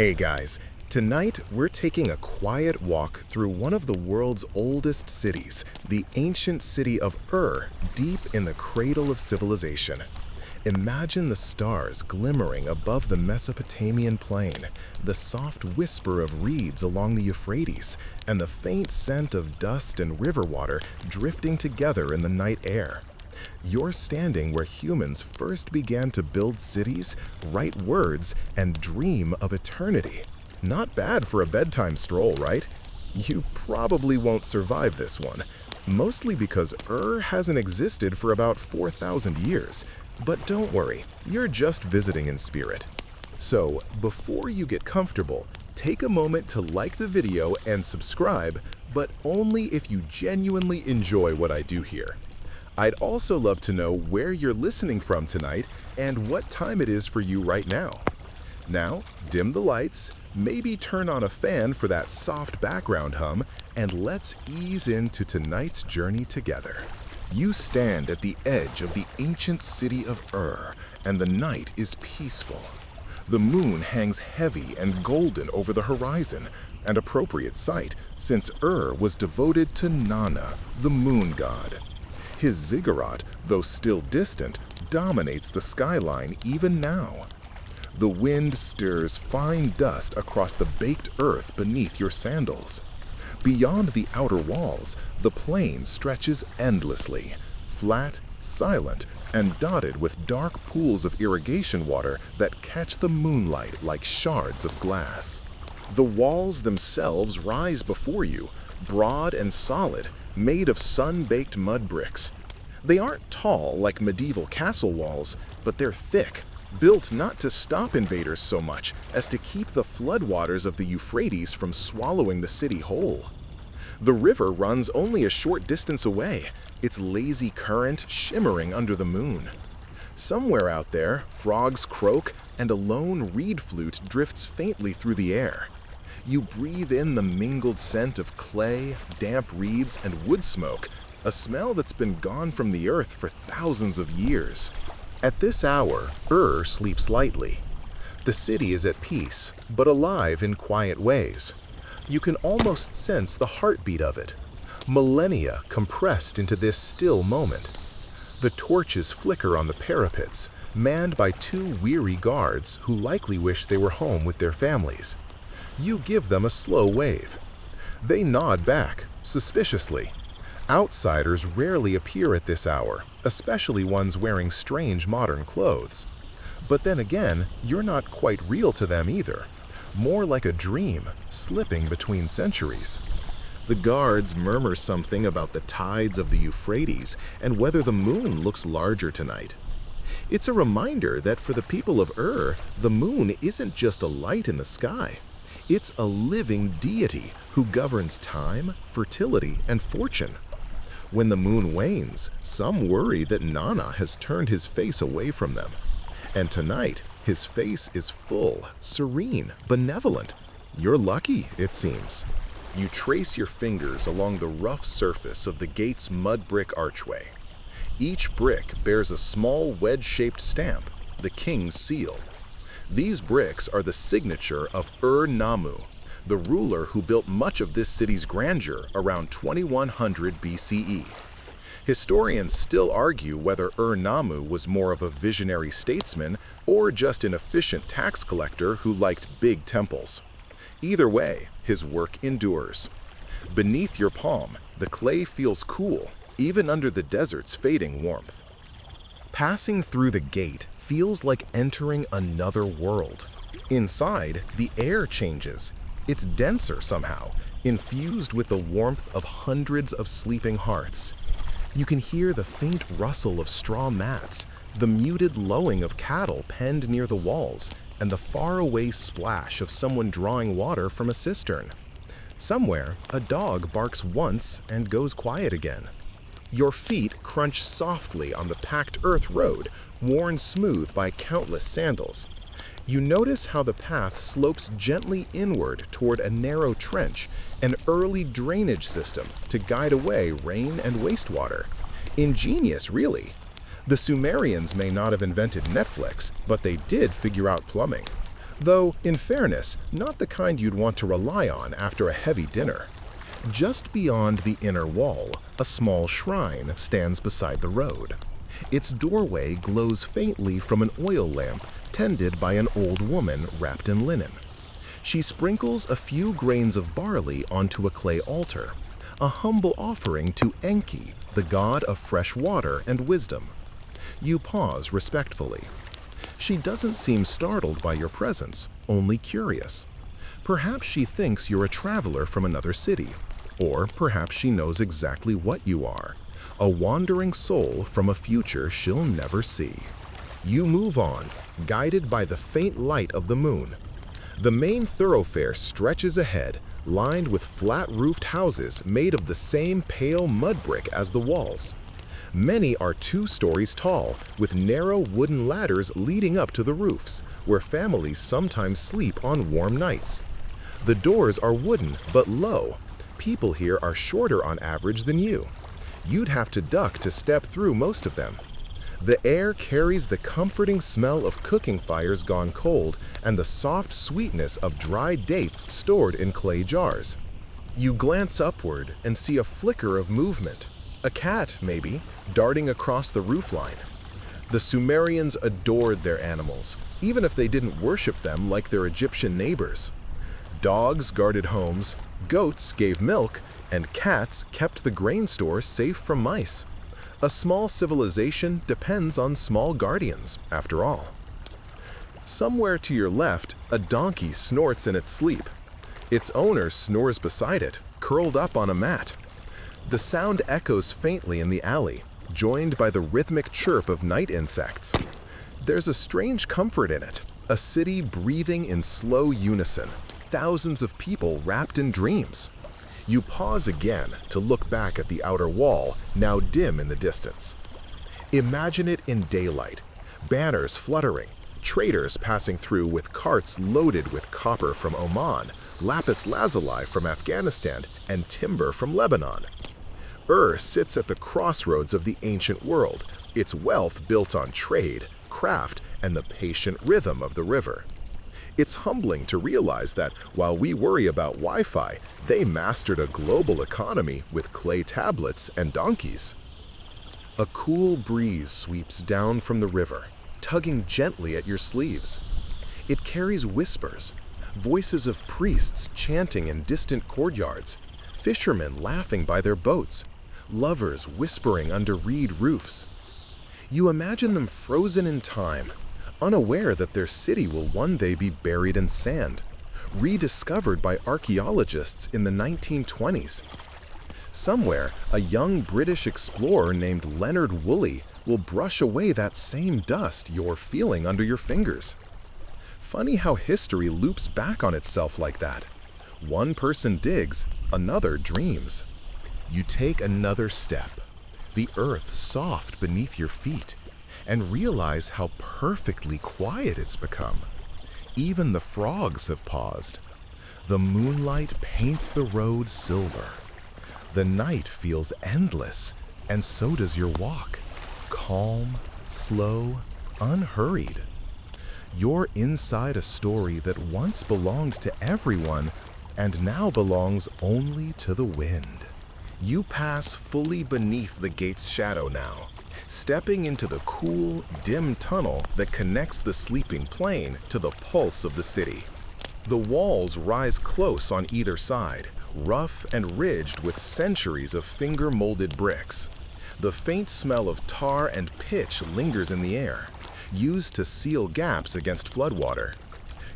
Hey guys, tonight we're taking a quiet walk through one of the world's oldest cities, the ancient city of deep in the cradle of civilization. Imagine the stars glimmering above the Mesopotamian plain, the soft whisper of reeds along the Euphrates, and the faint scent of dust and river water drifting together in the night air. You're standing where humans first began to build cities, write words, and dream of eternity. Not bad for a bedtime stroll, right? You probably won't survive this one, mostly because hasn't existed for about 4,000 years. But don't worry, you're just visiting in spirit. So, before you get comfortable, take a moment to like the video and subscribe, but only if you genuinely enjoy what I do here. I'd also love to know where you're listening from tonight and what time it is for you right now. Now, dim the lights, maybe turn on a fan for that soft background hum, and let's ease into tonight's journey together. You stand at the edge of the ancient city of and the night is peaceful. The moon hangs heavy and golden over the horizon, an appropriate sight since was devoted to Nana, the moon god. His ziggurat, though still distant, dominates the skyline even now. The wind stirs fine dust across the baked earth beneath your sandals. Beyond the outer walls, the plain stretches endlessly, flat, silent, and dotted with dark pools of irrigation water that catch the moonlight like shards of glass. The walls themselves rise before you, broad and solid, made of sun-baked mud bricks. They aren't tall like medieval castle walls, but they're thick, built not to stop invaders so much as to keep the floodwaters of the Euphrates from swallowing the city whole. The river runs only a short distance away, its lazy current shimmering under the moon. Somewhere out there, frogs croak and a lone reed flute drifts faintly through the air. You breathe in the mingled scent of clay, damp reeds, and wood smoke, a smell that's been gone from the earth for thousands of years. At this hour, sleeps lightly. The city is at peace, but alive in quiet ways. You can almost sense the heartbeat of it, millennia compressed into this still moment. The torches flicker on the parapets, manned by two weary guards who likely wish they were home with their families. You give them a slow wave. They nod back, suspiciously. Outsiders rarely appear at this hour, especially ones wearing strange modern clothes. But then again, you're not quite real to them either. More like a dream, slipping between centuries. The guards murmur something about the tides of the Euphrates and whether the moon looks larger tonight. It's a reminder that for the people of the moon isn't just a light in the sky. It's a living deity who governs time, fertility, and fortune. When the moon wanes, some worry that Nana has turned his face away from them. And tonight, his face is full, serene, benevolent. You're lucky, it seems. You trace your fingers along the rough surface of the gate's mud brick archway. Each brick bears a small wedge-shaped stamp, the king's seal. These bricks are the signature of Namu, the ruler who built much of this city's grandeur around 2100 BCE. Historians still argue whether Namu was more of a visionary statesman or just an efficient tax collector who liked big temples. Either way, his work endures. Beneath your palm, the clay feels cool, even under the desert's fading warmth. Passing through the gate feels like entering another world. Inside, the air changes. It's denser somehow, infused with the warmth of hundreds of sleeping hearths. You can hear the faint rustle of straw mats, the muted lowing of cattle penned near the walls, and the faraway splash of someone drawing water from a cistern. Somewhere, a dog barks once and goes quiet again. Your feet crunch softly on the packed earth road, worn smooth by countless sandals. You notice how the path slopes gently inward toward a narrow trench, an early drainage system to guide away rain and wastewater. Ingenious, really. The Sumerians may not have invented Netflix, but they did figure out plumbing. Though, in fairness, not the kind you'd want to rely on after a heavy dinner. Just beyond the inner wall, a small shrine stands beside the road. Its doorway glows faintly from an oil lamp tended by an old woman wrapped in linen. She sprinkles a few grains of barley onto a clay altar, a humble offering to Enki, the god of fresh water and wisdom. You pause respectfully. She doesn't seem startled by your presence, only curious. Perhaps she thinks you're a traveler from another city, or perhaps she knows exactly what you are, a wandering soul from a future she'll never see. You move on, guided by the faint light of the moon. The main thoroughfare stretches ahead, lined with flat-roofed houses made of the same pale mud brick as the walls. Many are 2 stories tall, with narrow wooden ladders leading up to the roofs, where families sometimes sleep on warm nights. The doors are wooden but low. People here are shorter on average than you. You'd have to duck to step through most of them. The air carries the comforting smell of cooking fires gone cold and the soft sweetness of dried dates stored in clay jars. You glance upward and see a flicker of movement. A cat, maybe, darting across the roofline. The Sumerians adored their animals, even if they didn't worship them like their Egyptian neighbors. Dogs guarded homes, goats gave milk, and cats kept the grain store safe from mice. A small civilization depends on small guardians, after all. Somewhere to your left, a donkey snorts in its sleep. Its owner snores beside it, curled up on a mat. The sound echoes faintly in the alley, joined by the rhythmic chirp of night insects. There's a strange comfort in it, a city breathing in slow unison, thousands of people wrapped in dreams. You pause again to look back at the outer wall, now dim in the distance. Imagine it in daylight, banners fluttering, traders passing through with carts loaded with copper from Oman, lapis lazuli from Afghanistan, and timber from Lebanon. Sits at the crossroads of the ancient world, its wealth built on trade, craft, and the patient rhythm of the river. It's humbling to realize that while we worry about Wi-Fi, they mastered a global economy with clay tablets and donkeys. A cool breeze sweeps down from the river, tugging gently at your sleeves. It carries whispers, voices of priests chanting in distant courtyards, fishermen laughing by their boats, lovers whispering under reed roofs. You imagine them frozen in time, unaware that their city will one day be buried in sand, rediscovered by archaeologists in the 1920s. Somewhere, a young British explorer named Leonard Woolley will brush away that same dust you're feeling under your fingers. Funny how history loops back on itself like that. One person digs, another dreams. You take another step, the earth soft beneath your feet, and realize how perfectly quiet it's become. Even the frogs have paused. The moonlight paints the road silver. The night feels endless, and so does your walk. Calm, slow, unhurried. You're inside a story that once belonged to everyone and now belongs only to the wind. You pass fully beneath the gate's shadow now, stepping into the cool, dim tunnel that connects the sleeping plain to the pulse of the city. The walls rise close on either side, rough and ridged with centuries of finger-molded bricks. The faint smell of tar and pitch lingers in the air, used to seal gaps against floodwater.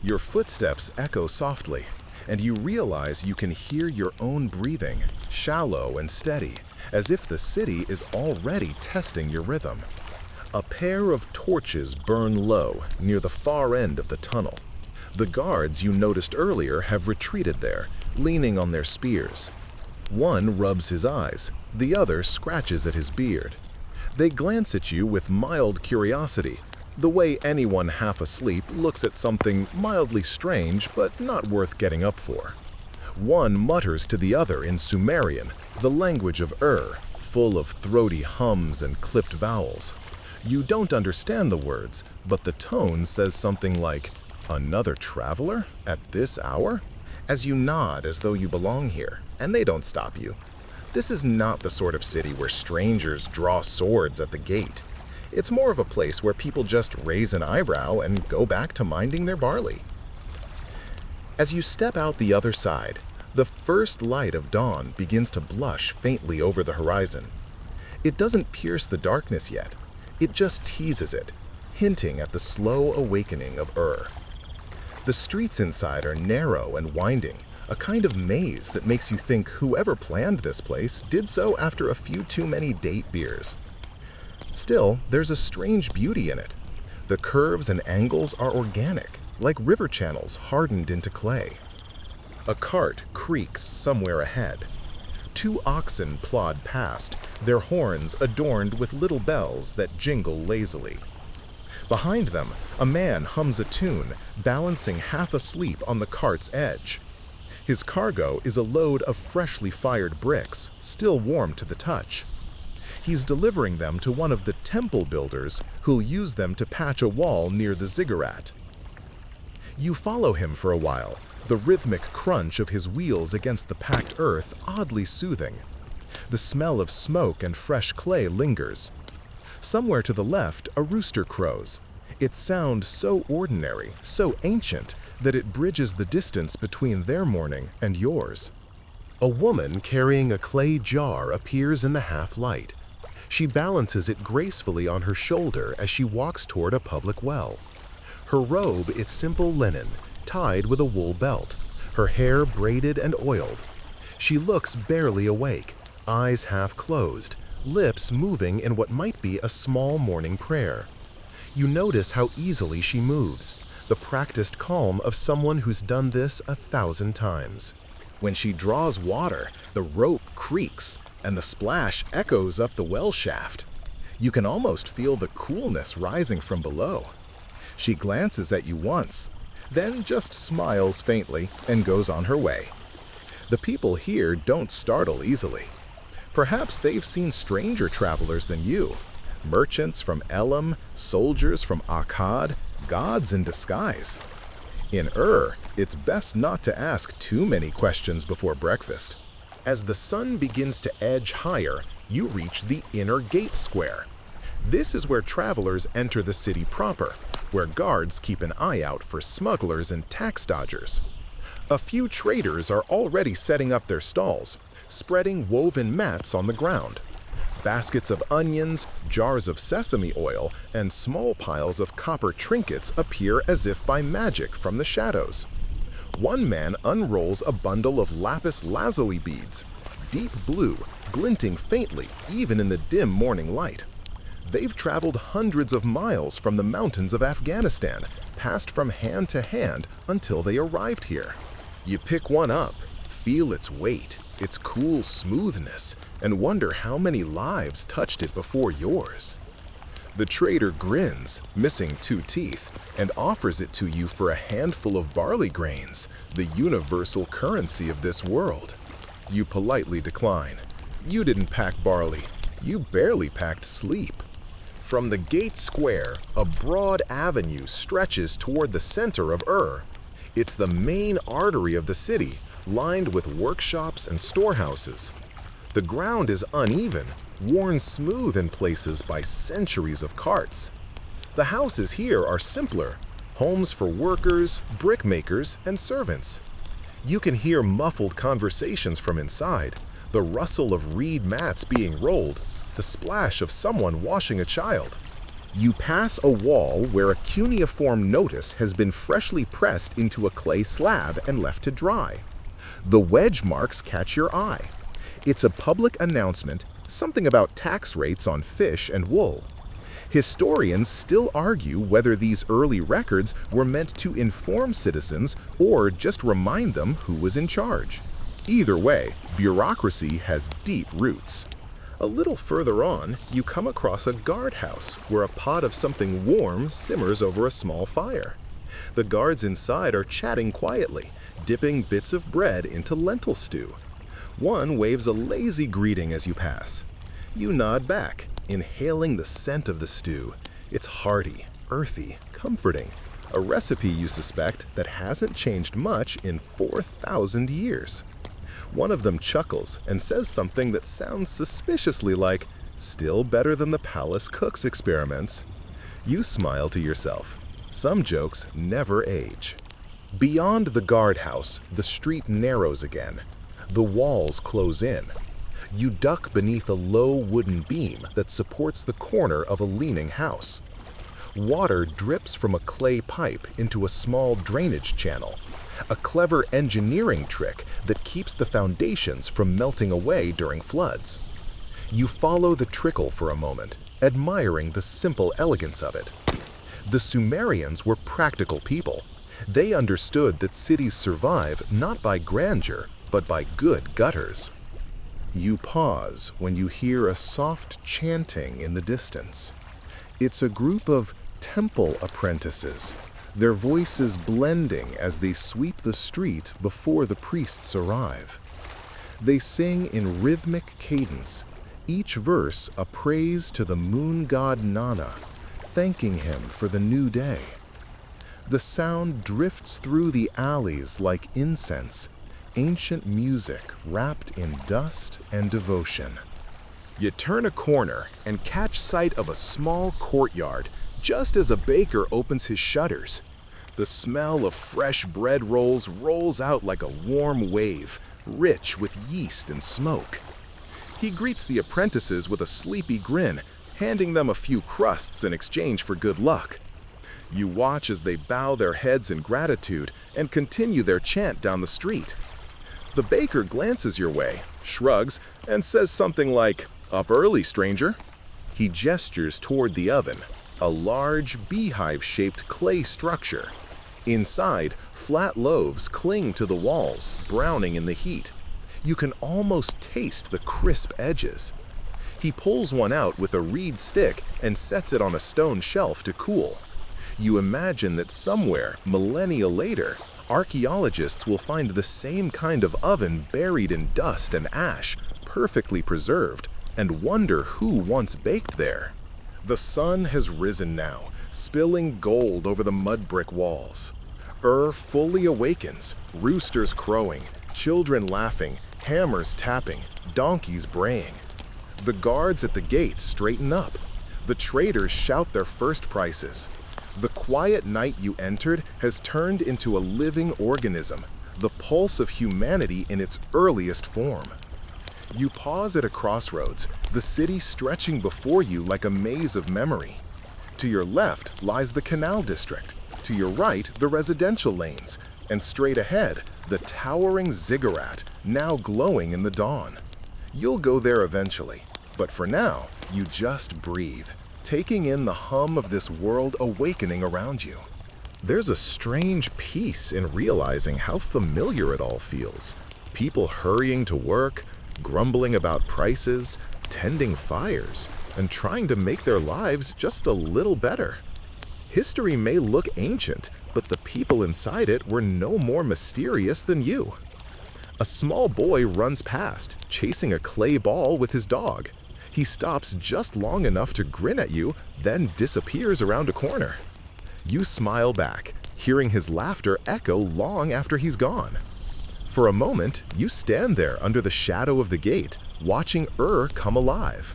Your footsteps echo softly, and you realize you can hear your own breathing, shallow and steady, as if the city is already testing your rhythm. A pair of torches burn low near the far end of the tunnel. The guards you noticed earlier have retreated there, leaning on their spears. One rubs his eyes, the other scratches at his beard. They glance at you with mild curiosity, the way anyone half asleep looks at something mildly strange but not worth getting up for. One mutters to the other in Sumerian, the language of full of throaty hums and clipped vowels. You don't understand the words, but the tone says something like, Another traveler? At this hour? As you nod as though you belong here, and they don't stop you. This is not the sort of city where strangers draw swords at the gate. It's more of a place where people just raise an eyebrow and go back to minding their barley. As you step out the other side, the first light of dawn begins to blush faintly over the horizon. It doesn't pierce the darkness yet. It just teases it, hinting at the slow awakening of The streets inside are narrow and winding, a kind of maze that makes you think whoever planned this place did so after a few too many date beers. Still, there's a strange beauty in it. The curves and angles are organic, like river channels hardened into clay. A cart creaks somewhere ahead. 2 oxen plod past, their horns adorned with little bells that jingle lazily. Behind them, a man hums a tune, balancing half asleep on the cart's edge. His cargo is a load of freshly fired bricks, still warm to the touch. He's delivering them to one of the temple builders who'll use them to patch a wall near the ziggurat. You follow him for a while, the rhythmic crunch of his wheels against the packed earth oddly soothing. The smell of smoke and fresh clay lingers. Somewhere to the left, a rooster crows. Its sound so ordinary, so ancient, that it bridges the distance between their morning and yours. A woman carrying a clay jar appears in the half-light. She balances it gracefully on her shoulder as she walks toward a public well. Her robe is simple linen, tied with a wool belt, her hair braided and oiled. She looks barely awake, eyes half closed, lips moving in what might be a small morning prayer. You notice how easily she moves, the practiced calm of someone who's done this 1,000 times. When she draws water, the rope creaks, and the splash echoes up the well shaft. You can almost feel the coolness rising from below. She glances at you once, then just smiles faintly and goes on her way. The people here don't startle easily. Perhaps they've seen stranger travelers than you. Merchants from Elam, soldiers from Akkad, gods in disguise. In it's best not to ask too many questions before breakfast. As the sun begins to edge higher, you reach the inner gate square. This is where travelers enter the city proper, where guards keep an eye out for smugglers and tax dodgers. A few traders are already setting up their stalls, spreading woven mats on the ground. Baskets of onions, jars of sesame oil, and small piles of copper trinkets appear as if by magic from the shadows. One man unrolls a bundle of lapis lazuli beads, deep blue, glinting faintly even in the dim morning light. They've traveled hundreds of miles from the mountains of Afghanistan, passed from hand to hand until they arrived here. You pick one up, feel its weight, its cool smoothness, and wonder how many lives touched it before yours. The trader grins, missing 2 teeth, and offers it to you for a handful of barley grains, the universal currency of this world. You politely decline. You didn't pack barley. You barely packed sleep. From the gate square, a broad avenue stretches toward the center of It's the main artery of the city, lined with workshops and storehouses. The ground is uneven, worn smooth in places by centuries of carts. The houses here are simpler, homes for workers, brickmakers, and servants. You can hear muffled conversations from inside, the rustle of reed mats being rolled, the splash of someone washing a child. You pass a wall where a cuneiform notice has been freshly pressed into a clay slab and left to dry. The wedge marks catch your eye. It's a public announcement, something about tax rates on fish and wool. Historians still argue whether these early records were meant to inform citizens or just remind them who was in charge. Either way, bureaucracy has deep roots. A little further on, you come across a guardhouse where a pot of something warm simmers over a small fire. The guards inside are chatting quietly, dipping bits of bread into lentil stew. One waves a lazy greeting as you pass. You nod back, inhaling the scent of the stew. It's hearty, earthy, comforting, a recipe you suspect that hasn't changed much in 4,000 years. One of them chuckles and says something that sounds suspiciously like, "Still better than the palace cook's experiments." You smile to yourself. Some jokes never age. Beyond the guardhouse, the street narrows again. The walls close in. You duck beneath a low wooden beam that supports the corner of a leaning house. Water drips from a clay pipe into a small drainage channel, a clever engineering trick that keeps the foundations from melting away during floods. You follow the trickle for a moment, admiring the simple elegance of it. The Sumerians were practical people. They understood that cities survive not by grandeur, but by good gutters. You pause when you hear a soft chanting in the distance. It's a group of temple apprentices, their voices blending as they sweep the street before the priests arrive. They sing in rhythmic cadence, each verse a praise to the moon god Nana, thanking him for the new day. The sound drifts through the alleys like incense, ancient music wrapped in dust and devotion. You turn a corner and catch sight of a small courtyard just as a baker opens his shutters. The smell of fresh bread rolls out like a warm wave, rich with yeast and smoke. He greets the apprentices with a sleepy grin, handing them a few crusts in exchange for good luck. You watch as they bow their heads in gratitude and continue their chant down the street. The baker glances your way, shrugs, and says something like, "Up early, stranger." He gestures toward the oven, a large beehive-shaped clay structure. Inside, flat loaves cling to the walls, browning in the heat. You can almost taste the crisp edges. He pulls one out with a reed stick and sets it on a stone shelf to cool. You imagine that somewhere, millennia later, archaeologists will find the same kind of oven buried in dust and ash, perfectly preserved, and wonder who once baked there. The sun has risen now, spilling gold over the mud brick walls. Fully awakens, roosters crowing, children laughing, hammers tapping, donkeys braying. The guards at the gates straighten up. The traders shout their first prices. The quiet night you entered has turned into a living organism, the pulse of humanity in its earliest form. You pause at a crossroads, the city stretching before you like a maze of memory. To your left lies the canal district, to your right the residential lanes, and straight ahead the towering ziggurat, now glowing in the dawn. You'll go there eventually, but for now, you just breathe, taking in the hum of this world awakening around you. There's a strange peace in realizing how familiar it all feels. People hurrying to work, grumbling about prices, tending fires, and trying to make their lives just a little better. History may look ancient, but the people inside it were no more mysterious than you. A small boy runs past, chasing a clay ball with his dog. He stops just long enough to grin at you, then disappears around a corner. You smile back, hearing his laughter echo long after he's gone. For a moment, you stand there under the shadow of the gate, watching come alive.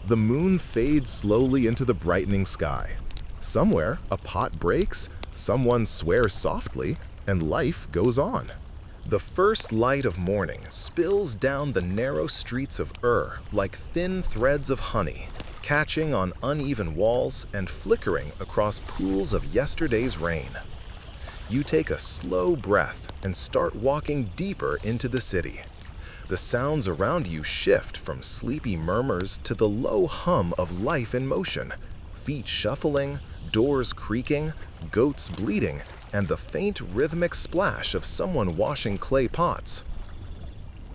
The moon fades slowly into the brightening sky. Somewhere, a pot breaks, someone swears softly, and life goes on. The first light of morning spills down the narrow streets of like thin threads of honey, catching on uneven walls and flickering across pools of yesterday's rain. You take a slow breath and start walking deeper into the city. The sounds around you shift from sleepy murmurs to the low hum of life in motion, feet shuffling, doors creaking, goats bleating, and the faint rhythmic splash of someone washing clay pots.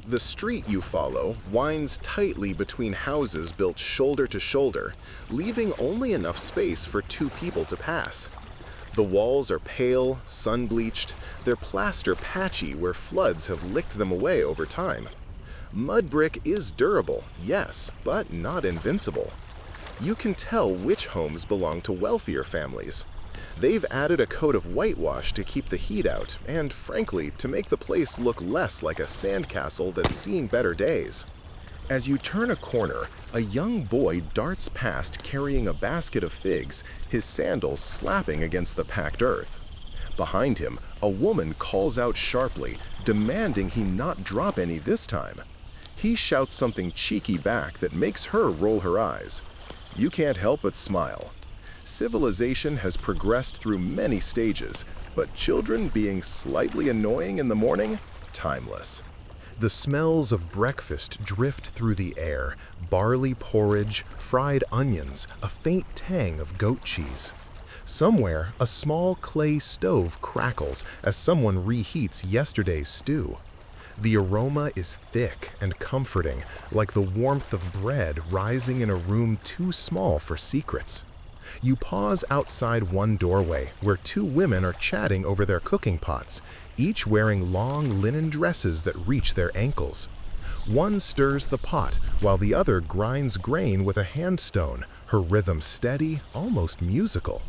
The street you follow winds tightly between houses built shoulder to shoulder, leaving only enough space for two people to pass. The walls are pale, sun-bleached, their plaster patchy where floods have licked them away over time. Mud brick is durable, yes, but not invincible. You can tell which homes belong to wealthier families. They've added a coat of whitewash to keep the heat out and, frankly, to make the place look less like a sandcastle that's seen better days. As you turn a corner, a young boy darts past carrying a basket of figs, his sandals slapping against the packed earth. Behind him, a woman calls out sharply, demanding he not drop any this time. He shouts something cheeky back that makes her roll her eyes. You can't help but smile. Civilization has progressed through many stages, but children being slightly annoying in the morning? Timeless. The smells of breakfast drift through the air, barley porridge, fried onions, a faint tang of goat cheese. Somewhere, a small clay stove crackles as someone reheats yesterday's stew. The aroma is thick and comforting, like the warmth of bread rising in a room too small for secrets. You pause outside one doorway where two women are chatting over their cooking pots, each wearing long linen dresses that reach their ankles. One stirs the pot while the other grinds grain with a handstone, her rhythm steady, almost musical.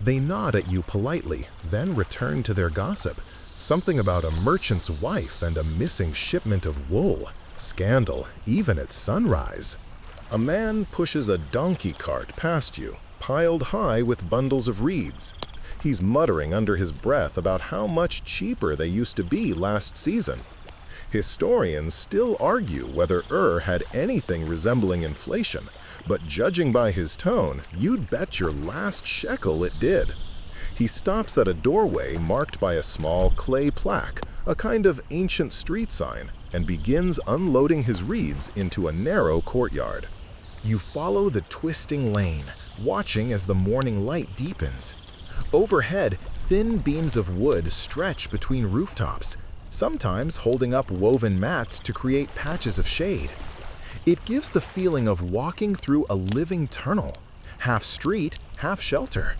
They nod at you politely, then return to their gossip. Something about a merchant's wife and a missing shipment of wool. Scandal, even at sunrise. A man pushes a donkey cart past you, piled high with bundles of reeds. He's muttering under his breath about how much cheaper they used to be last season. Historians still argue whether had anything resembling inflation, but judging by his tone, you'd bet your last shekel it did. He stops at a doorway marked by a small clay plaque, a kind of ancient street sign, and begins unloading his reeds into a narrow courtyard. You follow the twisting lane, watching as the morning light deepens. Overhead, thin beams of wood stretch between rooftops, sometimes holding up woven mats to create patches of shade. It gives the feeling of walking through a living tunnel, half street, half shelter.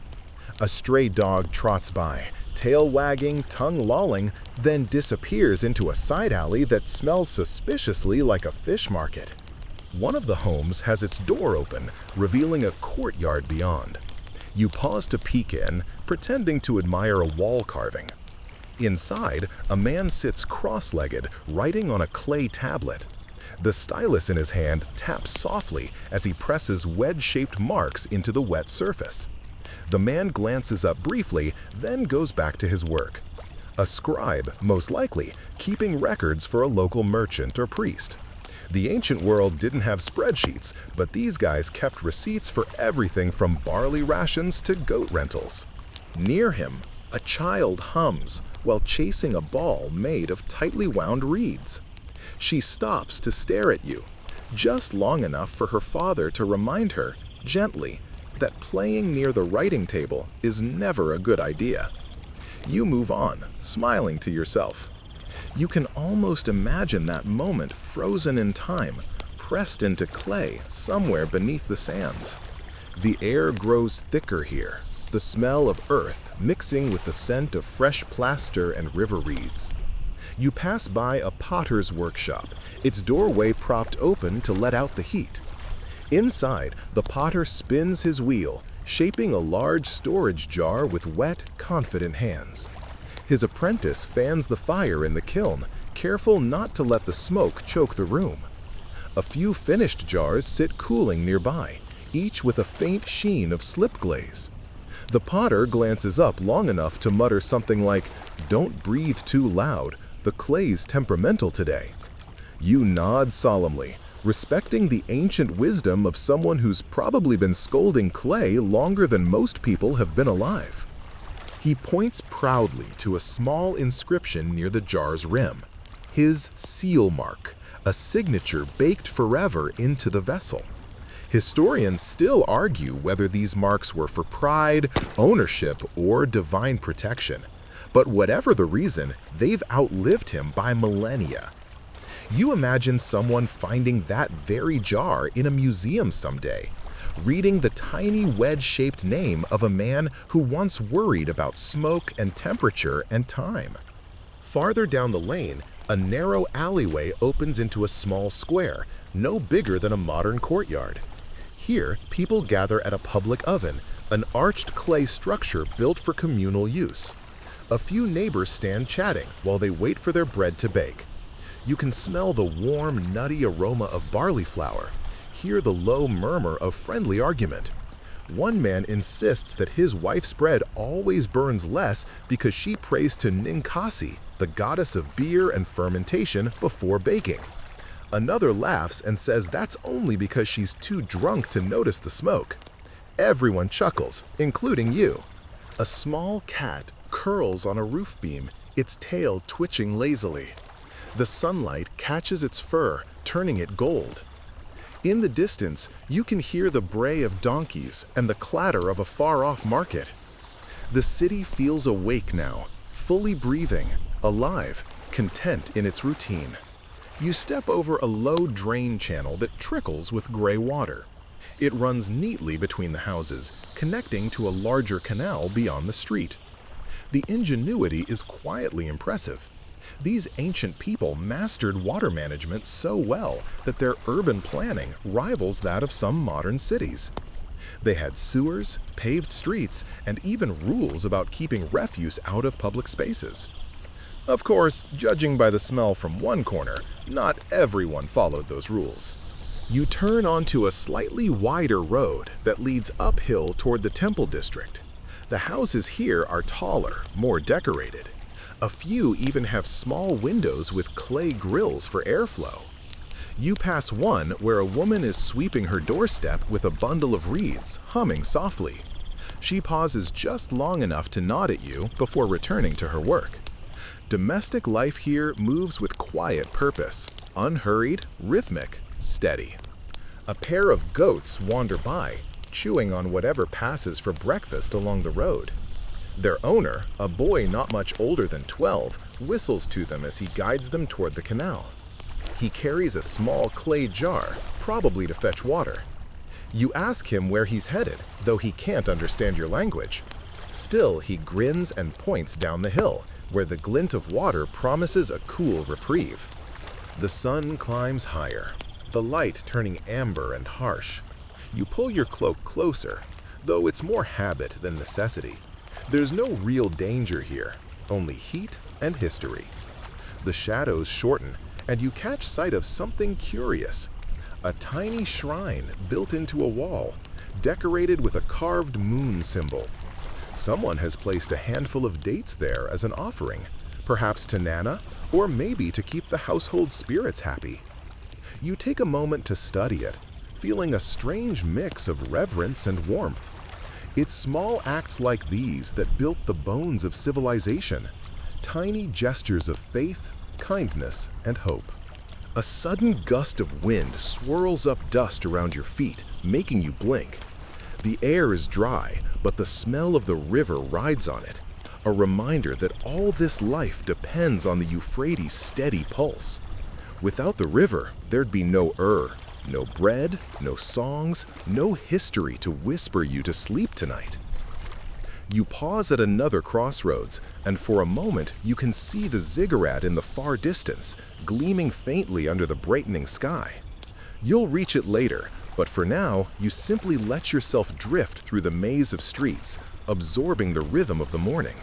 A stray dog trots by, tail wagging, tongue lolling, then disappears into a side alley that smells suspiciously like a fish market. One of the homes has its door open, revealing a courtyard beyond. You pause to peek in, pretending to admire a wall carving. Inside, a man sits cross-legged, writing on a clay tablet. The stylus in his hand taps softly as he presses wedge-shaped marks into the wet surface. The man glances up briefly, then goes back to his work. A scribe, most likely, keeping records for a local merchant or priest. The ancient world didn't have spreadsheets, but these guys kept receipts for everything from barley rations to goat rentals. Near him, a child hums while chasing a ball made of tightly wound reeds. She stops to stare at you, just long enough for her father to remind her, gently, that playing near the writing table is never a good idea. You move on, smiling to yourself. You can almost imagine that moment frozen in time, pressed into clay somewhere beneath the sands. The air grows thicker here, the smell of earth mixing with the scent of fresh plaster and river reeds. You pass by a potter's workshop, its doorway propped open to let out the heat. Inside, the potter spins his wheel, shaping a large storage jar with wet, confident hands. His apprentice fans the fire in the kiln, careful not to let the smoke choke the room. A few finished jars sit cooling nearby, each with a faint sheen of slip glaze. The potter glances up long enough to mutter something like, "Don't breathe too loud, the clay's temperamental today." You nod solemnly, respecting the ancient wisdom of someone who's probably been scolding clay longer than most people have been alive. He points proudly to a small inscription near the jar's rim, his seal mark, a signature baked forever into the vessel. Historians still argue whether these marks were for pride, ownership, or divine protection. But whatever the reason, they've outlived him by millennia. You imagine someone finding that very jar in a museum someday, reading the tiny wedge-shaped name of a man who once worried about smoke and temperature and time. Farther down the lane, a narrow alleyway opens into a small square, no bigger than a modern courtyard. Here, people gather at a public oven, an arched clay structure built for communal use. A few neighbors stand chatting while they wait for their bread to bake. You can smell the warm, nutty aroma of barley flour, hear the low murmur of friendly argument. One man insists that his wife's bread always burns less because she prays to Ninkasi, the goddess of beer and fermentation, before baking. Another laughs and says that's only because she's too drunk to notice the smoke. Everyone chuckles, including you. A small cat curls on a roof beam, its tail twitching lazily. The sunlight catches its fur, turning it gold. In the distance, you can hear the bray of donkeys and the clatter of a far-off market. The city feels awake now, fully breathing, alive, content in its routine. You step over a low drain channel that trickles with gray water. It runs neatly between the houses, connecting to a larger canal beyond the street. The ingenuity is quietly impressive. These ancient people mastered water management so well that their urban planning rivals that of some modern cities. They had sewers, paved streets, and even rules about keeping refuse out of public spaces. Of course, judging by the smell from one corner, not everyone followed those rules. You turn onto a slightly wider road that leads uphill toward the temple district. The houses here are taller, more decorated. A few even have small windows with clay grills for airflow. You pass one where a woman is sweeping her doorstep with a bundle of reeds, humming softly. She pauses just long enough to nod at you before returning to her work. Domestic life here moves with quiet purpose, unhurried, rhythmic, steady. A pair of goats wander by, chewing on whatever passes for breakfast along the road. Their owner, a boy not much older than 12, whistles to them as he guides them toward the canal. He carries a small clay jar, probably to fetch water. You ask him where he's headed, though he can't understand your language. Still, he grins and points down the hill, where the glint of water promises a cool reprieve. The sun climbs higher, the light turning amber and harsh. You pull your cloak closer, though it's more habit than necessity. There's no real danger here, only heat and history. The shadows shorten, and you catch sight of something curious. A tiny shrine built into a wall, decorated with a carved moon symbol. Someone has placed a handful of dates there as an offering, perhaps to Nana, or maybe to keep the household spirits happy. You take a moment to study it, feeling a strange mix of reverence and warmth. It's small acts like these that built the bones of civilization, tiny gestures of faith, kindness, and hope. A sudden gust of wind swirls up dust around your feet, making you blink. The air is dry, but the smell of the river rides on it, a reminder that all this life depends on the Euphrates' steady pulse. Without the river, there'd be no no bread, no songs, no history to whisper you to sleep tonight. You pause at another crossroads, and for a moment you can see the ziggurat in the far distance, gleaming faintly under the brightening sky. You'll reach it later, but for now, you simply let yourself drift through the maze of streets, absorbing the rhythm of the morning.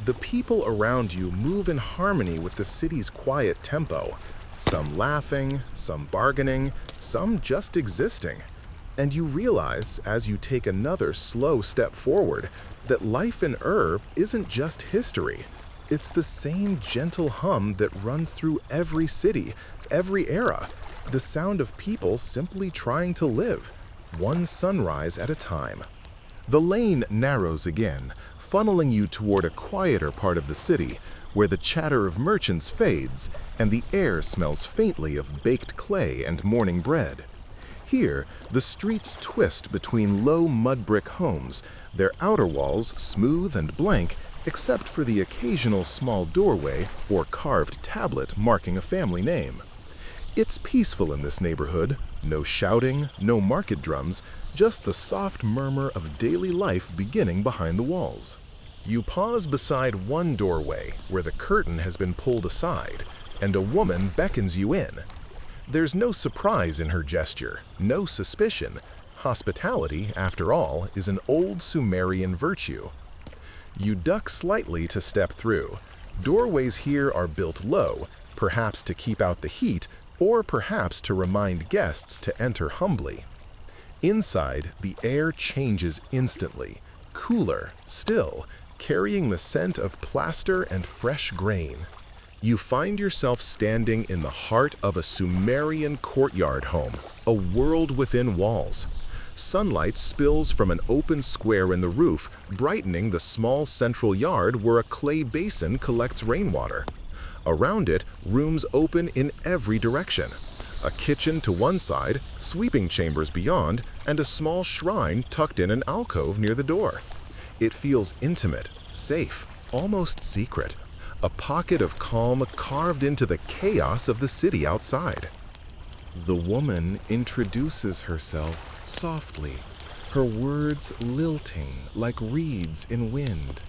The people around you move in harmony with the city's quiet tempo, some laughing, some bargaining, some just existing. And you realize, as you take another slow step forward, that life in isn't just history. It's the same gentle hum that runs through every city, every era, the sound of people simply trying to live, one sunrise at a time. The lane narrows again, funneling you toward a quieter part of the city, where the chatter of merchants fades and the air smells faintly of baked clay and morning bread. Here, the streets twist between low mud brick homes, their outer walls smooth and blank except for the occasional small doorway or carved tablet marking a family name. It's peaceful in this neighborhood, no shouting, no market drums, just the soft murmur of daily life beginning behind the walls. You pause beside one doorway where the curtain has been pulled aside, and a woman beckons you in. There's no surprise in her gesture, no suspicion, Hospitality, after all, is an old Sumerian virtue. You duck slightly to step through. Doorways here are built low, perhaps to keep out the heat, or perhaps to remind guests to enter humbly. Inside, the air changes instantly, cooler, still, carrying the scent of plaster and fresh grain. You find yourself standing in the heart of a Sumerian courtyard home, a world within walls. Sunlight spills from an open square in the roof, brightening the small central yard where a clay basin collects rainwater. Around it, rooms open in every direction. A kitchen to one side, sweeping chambers beyond, and a small shrine tucked in an alcove near the door. It feels intimate, safe, almost secret. A pocket of calm carved into the chaos of the city outside. The woman introduces herself softly, her words lilting like reeds in wind.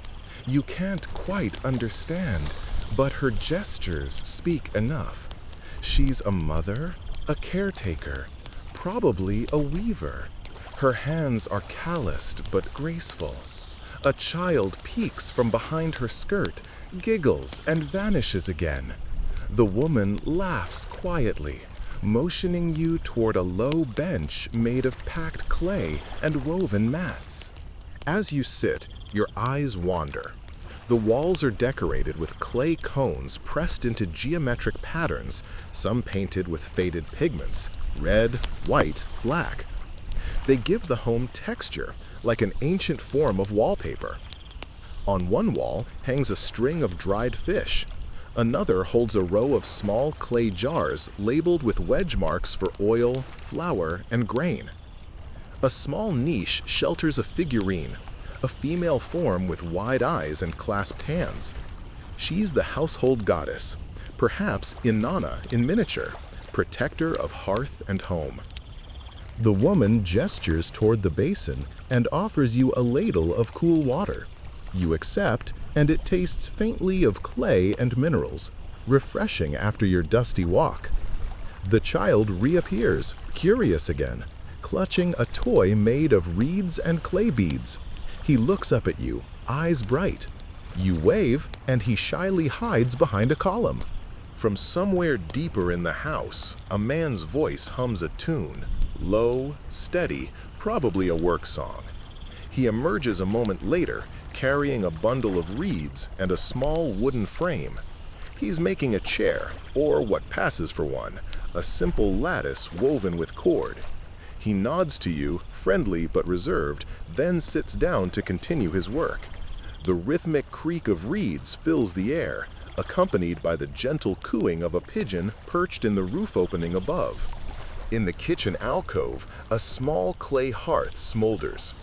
You can't quite understand, but her gestures speak enough. She's a mother, a caretaker, probably a weaver. Her hands are calloused but graceful. A child peeks from behind her skirt, giggles, and vanishes again. The woman laughs quietly, motioning you toward a low bench made of packed clay and woven mats. As you sit, your eyes wander. The walls are decorated with clay cones pressed into geometric patterns, some painted with faded pigments, red, white, black. They give the home texture, like an ancient form of wallpaper. On one wall hangs a string of dried fish. Another holds a row of small clay jars labeled with wedge marks for oil, flour, and grain. A small niche shelters a figurine, a female form with wide eyes and clasped hands. She's the household goddess, perhaps Inanna in miniature, protector of hearth and home. The woman gestures toward the basin and offers you a ladle of cool water. You accept, and it tastes faintly of clay and minerals, refreshing after your dusty walk. The child reappears, curious again, clutching a toy made of reeds and clay beads. He looks up at you, eyes bright. You wave, and he shyly hides behind a column. From somewhere deeper in the house, a man's voice hums a tune, low, steady, probably a work song. He emerges a moment later, carrying a bundle of reeds and a small wooden frame. He's making a chair, or what passes for one, a simple lattice woven with cord. He nods to you, friendly but reserved, then sits down to continue his work. The rhythmic creak of reeds fills the air, accompanied by the gentle cooing of a pigeon perched in the roof opening above. In the kitchen alcove, a small clay hearth smolders.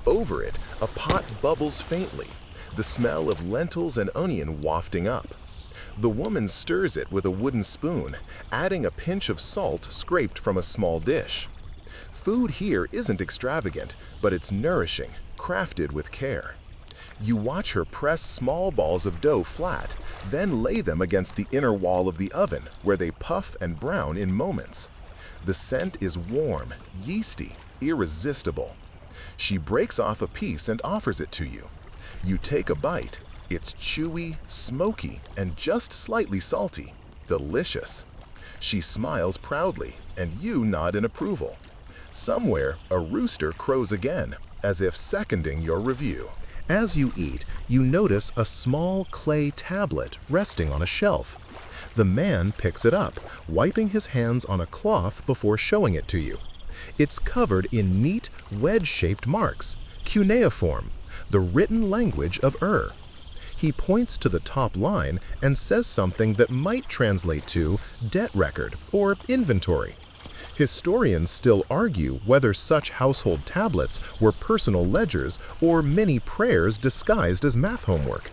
Over it, a pot bubbles faintly, the smell of lentils and onion wafting up. The woman stirs it with a wooden spoon, adding a pinch of salt scraped from a small dish. Food here isn't extravagant, but it's nourishing, crafted with care. You watch her press small balls of dough flat, then lay them against the inner wall of the oven, where they puff and brown in moments. The scent is warm, yeasty, irresistible. She breaks off a piece and offers it to you. You take a bite. It's chewy, smoky, and just slightly salty. Delicious. She smiles proudly, and you nod in approval. Somewhere, a rooster crows again, as if seconding your review. As you eat, you notice a small clay tablet resting on a shelf. The man picks it up, wiping his hands on a cloth before showing it to you. It's covered in neat, wedge-shaped marks, cuneiform, the written language of He points to the top line and says something that might translate to debt record or inventory. Historians still argue whether such household tablets were personal ledgers or mini prayers disguised as math homework.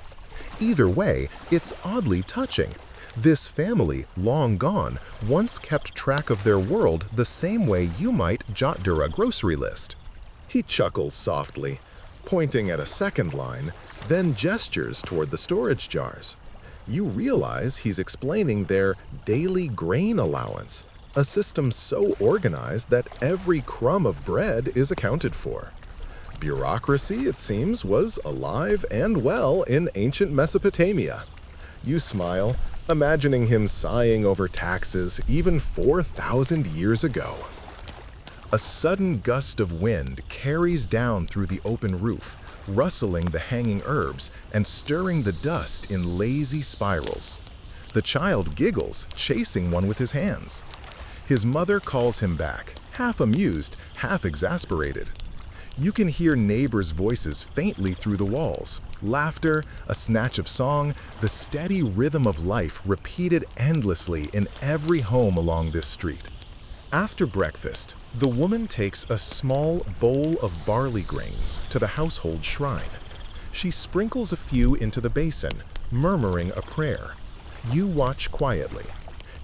Either way, it's oddly touching. This family, long gone, once kept track of their world the same way you might jot down a grocery list. He chuckles softly, pointing at a second line, then gestures toward the storage jars. You realize he's explaining their daily grain allowance. a system so organized that every crumb of bread is accounted for. Bureaucracy, it seems, was alive and well in ancient Mesopotamia. You smile, imagining him sighing over taxes even 4,000 years ago. A sudden gust of wind carries down through the open roof, rustling the hanging herbs and stirring the dust in lazy spirals. The child giggles, chasing one with his hands. His mother calls him back, half amused, half exasperated. You can hear neighbors' voices faintly through the walls. Laughter, a snatch of song, the steady rhythm of life repeated endlessly in every home along this street. After breakfast, the woman takes a small bowl of barley grains to the household shrine. She sprinkles a few into the basin, murmuring a prayer. You watch quietly.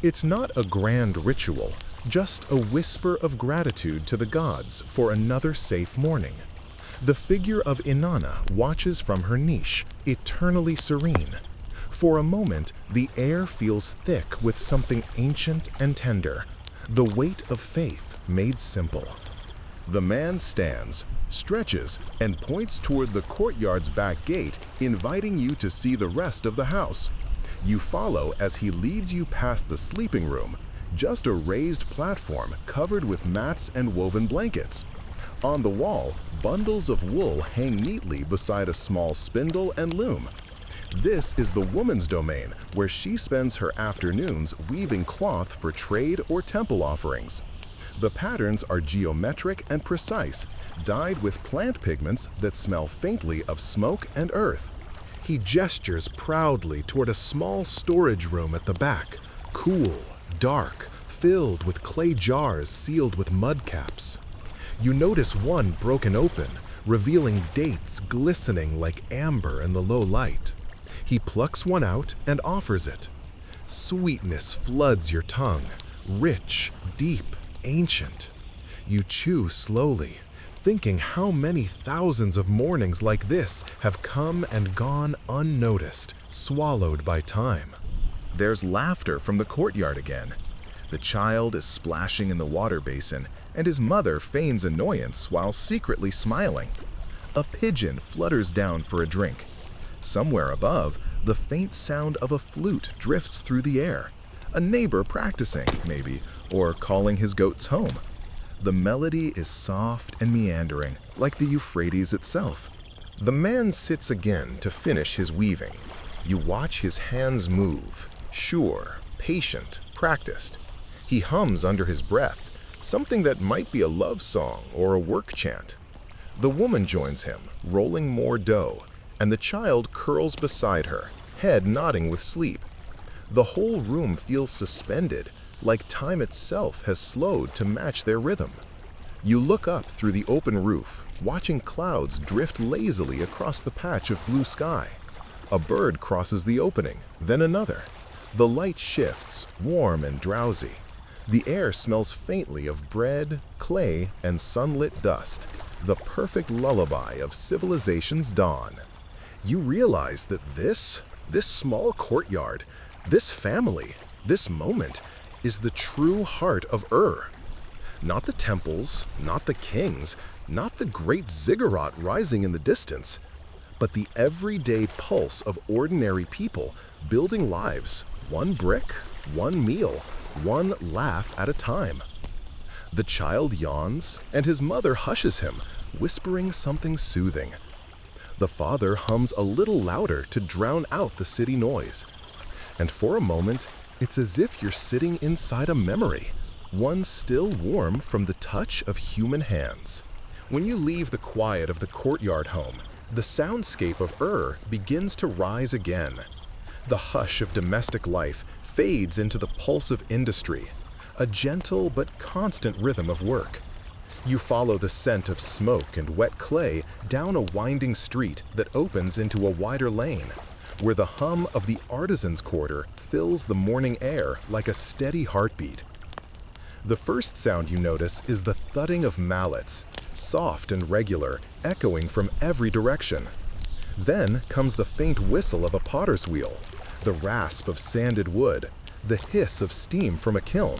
It's not a grand ritual, just a whisper of gratitude to the gods for another safe morning. The figure of Inanna watches from her niche, eternally serene. For a moment, the air feels thick with something ancient and tender, the weight of faith made simple. The man stands, stretches, and points toward the courtyard's back gate, inviting you to see the rest of the house. You follow as he leads you past the sleeping room, just a raised platform covered with mats and woven blankets. On the wall, bundles of wool hang neatly beside a small spindle and loom. This is the woman's domain, where she spends her afternoons weaving cloth for trade or temple offerings. The patterns are geometric and precise, dyed with plant pigments that smell faintly of smoke and earth. He gestures proudly toward a small storage room at the back, cool, dark, filled with clay jars sealed with mud caps. You notice one broken open, revealing dates glistening like amber in the low light. He plucks one out and offers it. Sweetness floods your tongue, rich, deep, ancient. You chew slowly, thinking how many thousands of mornings like this have come and gone unnoticed, swallowed by time. There's laughter from the courtyard again. The child is splashing in the water basin, and his mother feigns annoyance while secretly smiling. A pigeon flutters down for a drink. Somewhere above, the faint sound of a flute drifts through the air. A neighbor practicing, maybe, or calling his goats home. The melody is soft and meandering, like the Euphrates itself. The man sits again to finish his weaving. You watch his hands move, sure, patient, practiced. He hums under his breath, something that might be a love song or a work chant. The woman joins him, rolling more dough, and the child curls beside her, head nodding with sleep. The whole room feels suspended, like time itself has slowed to match their rhythm. You look up through the open roof, watching clouds drift lazily across the patch of blue sky. A bird crosses the opening, then another. The light shifts, warm and drowsy. The air smells faintly of bread, clay, and sunlit dust, the perfect lullaby of civilization's dawn. You realize that this small courtyard, this family, this moment, is the true heart of Not the temples, not the kings, not the great ziggurat rising in the distance, but the everyday pulse of ordinary people building lives, one brick, one meal, one laugh at a time. The child yawns, and his mother hushes him, whispering something soothing. The father hums a little louder to drown out the city noise. And for a moment, it's as if you're sitting inside a memory, one still warm from the touch of human hands. When you leave the quiet of the courtyard home, the soundscape of begins to rise again. The hush of domestic life fades into the pulse of industry, a gentle but constant rhythm of work. You follow the scent of smoke and wet clay down a winding street that opens into a wider lane, where the hum of the artisans' quarter fills the morning air like a steady heartbeat. The first sound you notice is the thudding of mallets, soft and regular, echoing from every direction. Then comes the faint whistle of a potter's wheel, the rasp of sanded wood, the hiss of steam from a kiln.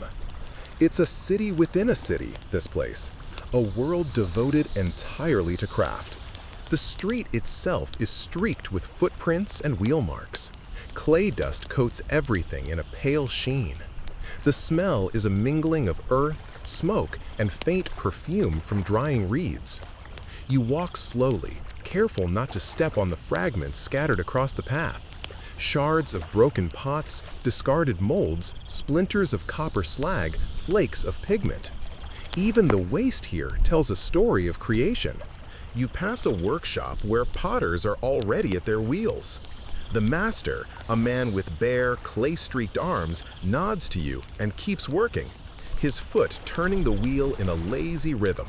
It's a city within a city, this place, a world devoted entirely to craft. The street itself is streaked with footprints and wheel marks. Clay dust coats everything in a pale sheen. The smell is a mingling of earth, smoke, and faint perfume from drying reeds. You walk slowly, careful not to step on the fragments scattered across the path. Shards of broken pots, discarded molds, splinters of copper slag, flakes of pigment. Even the waste here tells a story of creation. You pass a workshop where potters are already at their wheels. The master, a man with bare, clay-streaked arms, nods to you and keeps working, his foot turning the wheel in a lazy rhythm.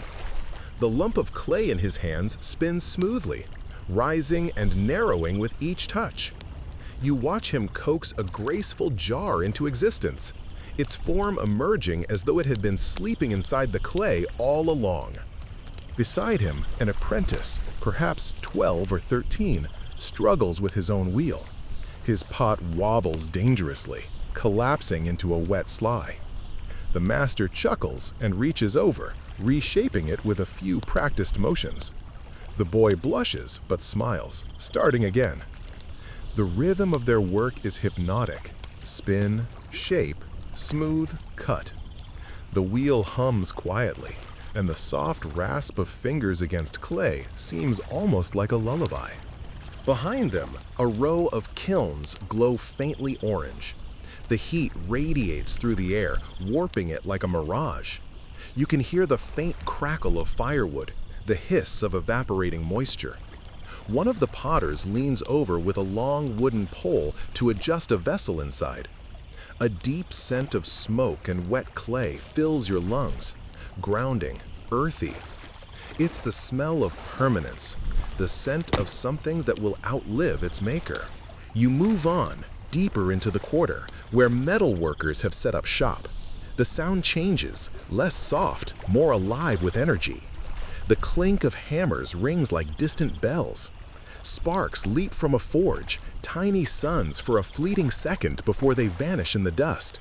The lump of clay in his hands spins smoothly, rising and narrowing with each touch. You watch him coax a graceful jar into existence, its form emerging as though it had been sleeping inside the clay all along. Beside him, an apprentice, perhaps 12 or 13, struggles with his own wheel. His pot wobbles dangerously, collapsing into a wet slide. The master chuckles and reaches over, reshaping it with a few practiced motions. The boy blushes but smiles, starting again. The rhythm of their work is hypnotic. Spin, shape, smooth, cut. The wheel hums quietly, and the soft rasp of fingers against clay seems almost like a lullaby. Behind them, a row of kilns glow faintly orange. The heat radiates through the air, warping it like a mirage. You can hear the faint crackle of firewood, the hiss of evaporating moisture. One of the potters leans over with a long wooden pole to adjust a vessel inside. A deep scent of smoke and wet clay fills your lungs, grounding, earthy. It's the smell of permanence, the scent of something that will outlive its maker. You move on, deeper into the quarter, where metal workers have set up shop. The sound changes, less soft, more alive with energy. The clink of hammers rings like distant bells. Sparks leap from a forge, tiny suns for a fleeting second before they vanish in the dust.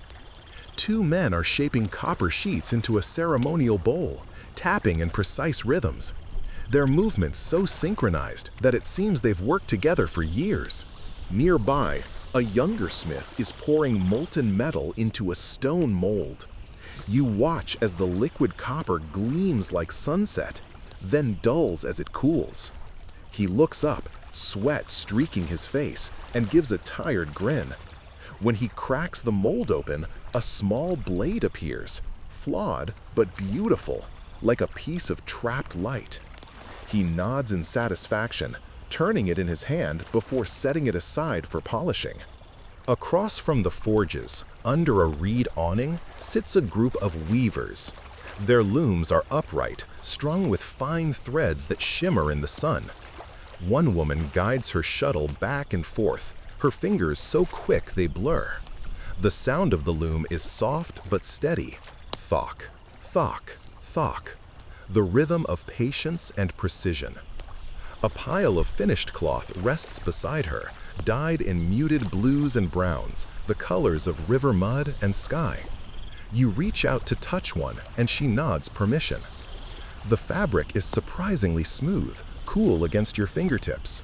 Two men are shaping copper sheets into a ceremonial bowl, tapping in precise rhythms. Their movements so synchronized that it seems they've worked together for years. Nearby, a younger smith is pouring molten metal into a stone mold. You watch as the liquid copper gleams like sunset, then dulls as it cools. He looks up, sweat streaking his face, and gives a tired grin. When he cracks the mold open, a small blade appears, flawed but beautiful, like a piece of trapped light. He nods in satisfaction, turning it in his hand before setting it aside for polishing. Across from the forges, under a reed awning, sits a group of weavers. Their looms are upright, strung with fine threads that shimmer in the sun. One woman guides her shuttle back and forth, her fingers so quick they blur. The sound of the loom is soft but steady. Thock, thock, thock. The rhythm of patience and precision. A pile of finished cloth rests beside her, dyed in muted blues and browns, the colors of river mud and sky. You reach out to touch one, and she nods permission. The fabric is surprisingly smooth, cool against your fingertips.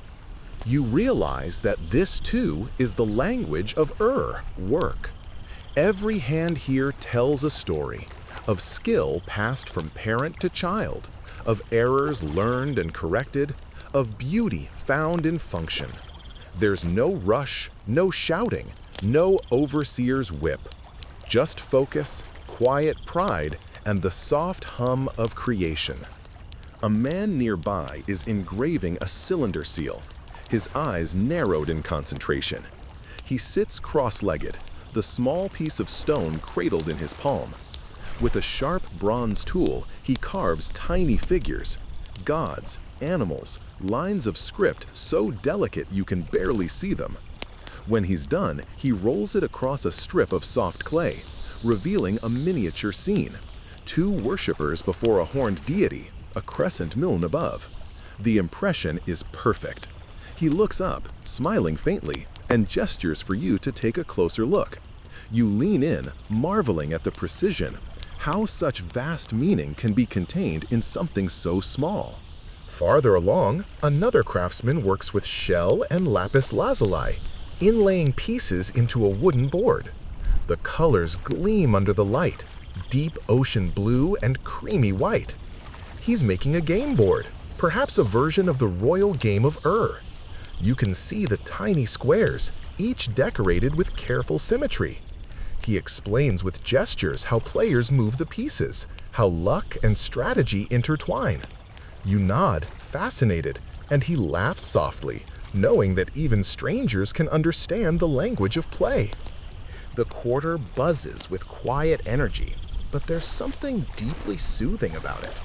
You realize that this too is the language of work. Every hand here tells a story, of skill passed from parent to child, of errors learned and corrected, of beauty found in function. There's no rush, no shouting, no overseer's whip. Just focus, quiet pride, and the soft hum of creation. A man nearby is engraving a cylinder seal, his eyes narrowed in concentration. He sits cross-legged, the small piece of stone cradled in his palm. With a sharp bronze tool, he carves tiny figures, gods, animals, lines of script so delicate you can barely see them. When he's done, he rolls it across a strip of soft clay, revealing a miniature scene. Two worshippers before a horned deity, a crescent moon above. The impression is perfect. He looks up, smiling faintly, and gestures for you to take a closer look. You lean in, marveling at the precision, how such vast meaning can be contained in something so small. Farther along, another craftsman works with shell and lapis lazuli, inlaying pieces into a wooden board. The colors gleam under the light, deep ocean blue and creamy white. He's making a game board, perhaps a version of the royal game of You can see the tiny squares, each decorated with careful symmetry. He explains with gestures how players move the pieces, how luck and strategy intertwine. You nod, fascinated, and he laughs softly, knowing that even strangers can understand the language of play. The quarter buzzes with quiet energy, but there's something deeply soothing about it.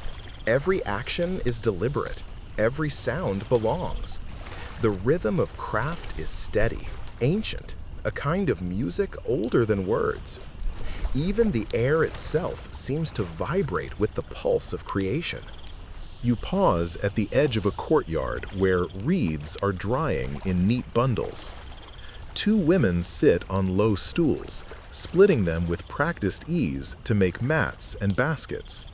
Every action is deliberate, every sound belongs. The rhythm of craft is steady, ancient, a kind of music older than words. Even the air itself seems to vibrate with the pulse of creation. You pause at the edge of a courtyard where reeds are drying in neat bundles. Two women sit on low stools, splitting them with practiced ease to make mats and baskets.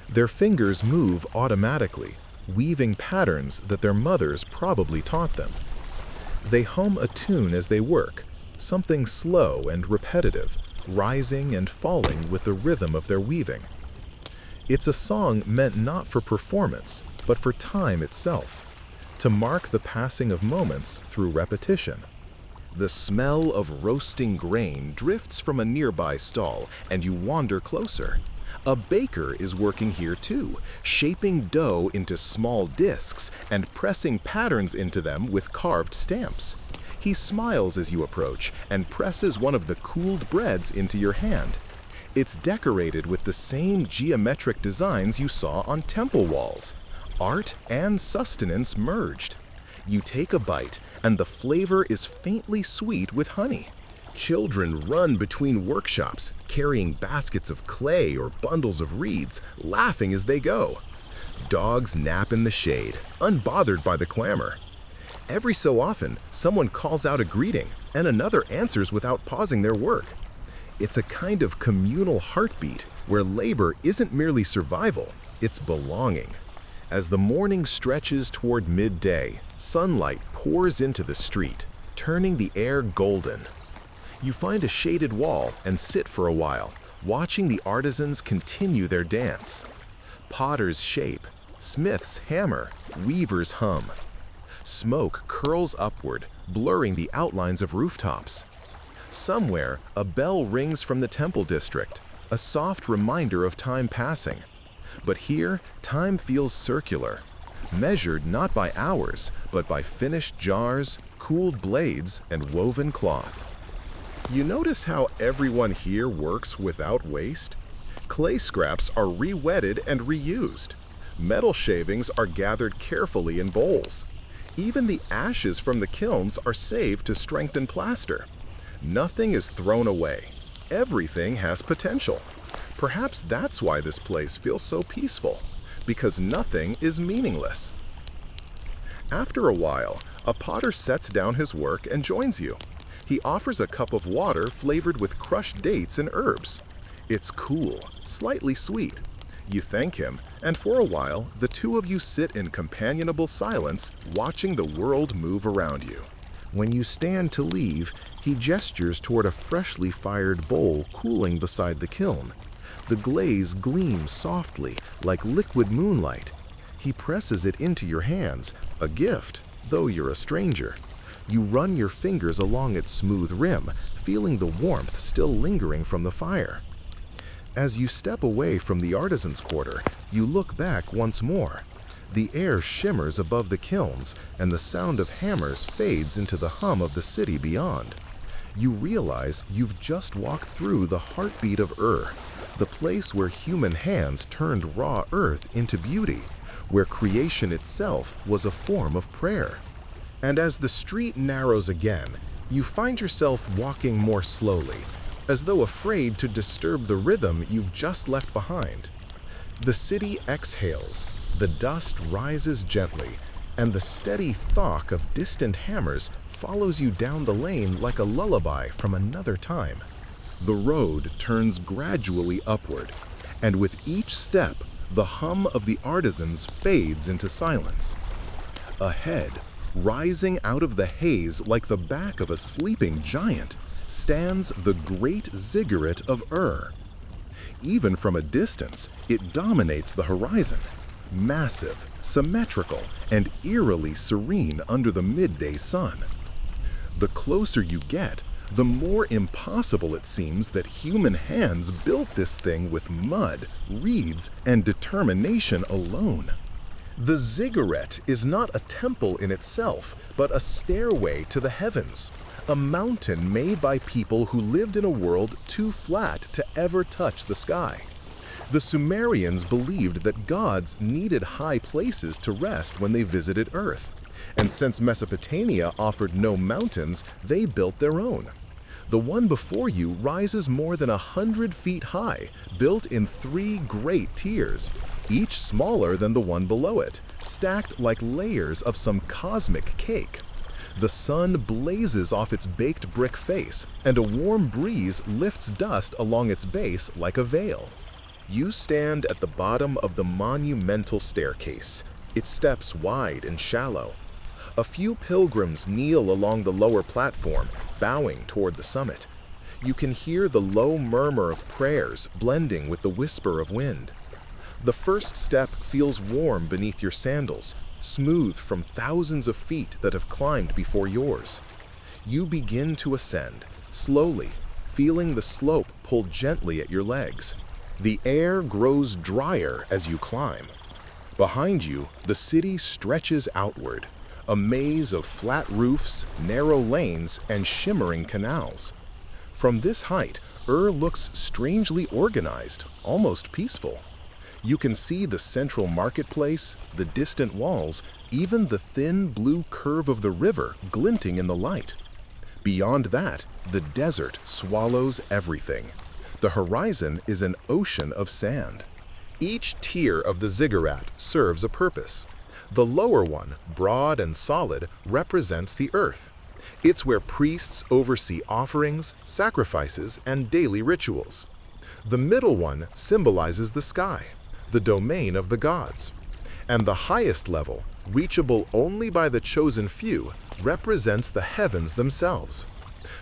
Their fingers move automatically, weaving patterns that their mothers probably taught them. They hum a tune as they work, something slow and repetitive, rising and falling with the rhythm of their weaving. It's a song meant not for performance, but for time itself, to mark the passing of moments through repetition. The smell of roasting grain drifts from a nearby stall, and you wander closer. A baker is working here too, shaping dough into small discs and pressing patterns into them with carved stamps. He smiles as you approach and presses one of the cooled breads into your hand. It's decorated with the same geometric designs you saw on temple walls. Art and sustenance merged. You take a bite, and the flavor is faintly sweet with honey. Children run between workshops, carrying baskets of clay or bundles of reeds, laughing as they go. Dogs nap in the shade, unbothered by the clamor. Every so often, someone calls out a greeting, and another answers without pausing their work. It's a kind of communal heartbeat where labor isn't merely survival, it's belonging. As the morning stretches toward midday, sunlight pours into the street, turning the air golden. You find a shaded wall and sit for a while, watching the artisans continue their dance. Potters shape, smiths hammer, weavers hum. Smoke curls upward, blurring the outlines of rooftops. Somewhere, a bell rings from the temple district, a soft reminder of time passing. But here, time feels circular, measured not by hours, but by finished jars, cooled blades, and woven cloth. You notice how everyone here works without waste? Clay scraps are re-wetted and reused. Metal shavings are gathered carefully in bowls. Even the ashes from the kilns are saved to strengthen plaster. Nothing is thrown away. Everything has potential. Perhaps that's why this place feels so peaceful, because nothing is meaningless. After a while, a potter sets down his work and joins you. He offers a cup of water flavored with crushed dates and herbs. It's cool, slightly sweet. You thank him, and for a while, the two of you sit in companionable silence, watching the world move around you. When you stand to leave, he gestures toward a freshly fired bowl cooling beside the kiln. The glaze gleams softly, like liquid moonlight. He presses it into your hands, a gift, though you're a stranger. You run your fingers along its smooth rim, feeling the warmth still lingering from the fire. As you step away from the artisan's quarter, you look back once more. The air shimmers above the kilns, and the sound of hammers fades into the hum of the city beyond. You realize you've just walked through the heartbeat of the place where human hands turned raw earth into beauty, where creation itself was a form of prayer. And as the street narrows again, you find yourself walking more slowly, as though afraid to disturb the rhythm you've just left behind. The city exhales, the dust rises gently, and the steady thwack of distant hammers follows you down the lane like a lullaby from another time. The road turns gradually upward, And with each step, the hum of the artisans fades into silence. Ahead, rising out of the haze like the back of a sleeping giant, stands the great ziggurat of Even from a distance, it dominates the horizon, massive, symmetrical, and eerily serene under the midday sun. The closer you get, the more impossible it seems that human hands built this thing with mud, reeds, and determination alone. The ziggurat is not a temple in itself, but a stairway to the heavens, a mountain made by people who lived in a world too flat to ever touch the sky. The Sumerians believed that gods needed high places to rest when they visited Earth, and since Mesopotamia offered no mountains, they built their own. The one before you rises more than 100 feet high, built in 3 great tiers, each smaller than the one below it, stacked like layers of some cosmic cake. The sun blazes off its baked brick face, and a warm breeze lifts dust along its base like a veil. You stand at the bottom of the monumental staircase, its steps wide and shallow. A few pilgrims kneel along the lower platform, bowing toward the summit. You can hear the low murmur of prayers blending with the whisper of wind. The first step feels warm beneath your sandals, smooth from thousands of feet that have climbed before yours. You begin to ascend, slowly, feeling the slope pull gently at your legs. The air grows drier as you climb. Behind you, the city stretches outward, a maze of flat roofs, narrow lanes, and shimmering canals. From this height, looks strangely organized, almost peaceful. You can see the central marketplace, the distant walls, even the thin blue curve of the river glinting in the light. Beyond that, the desert swallows everything. The horizon is an ocean of sand. Each tier of the ziggurat serves a purpose. The lower one, broad and solid, represents the earth. It's where priests oversee offerings, sacrifices, and daily rituals. The middle one symbolizes the sky, the domain of the gods. And the highest level, reachable only by the chosen few, represents the heavens themselves.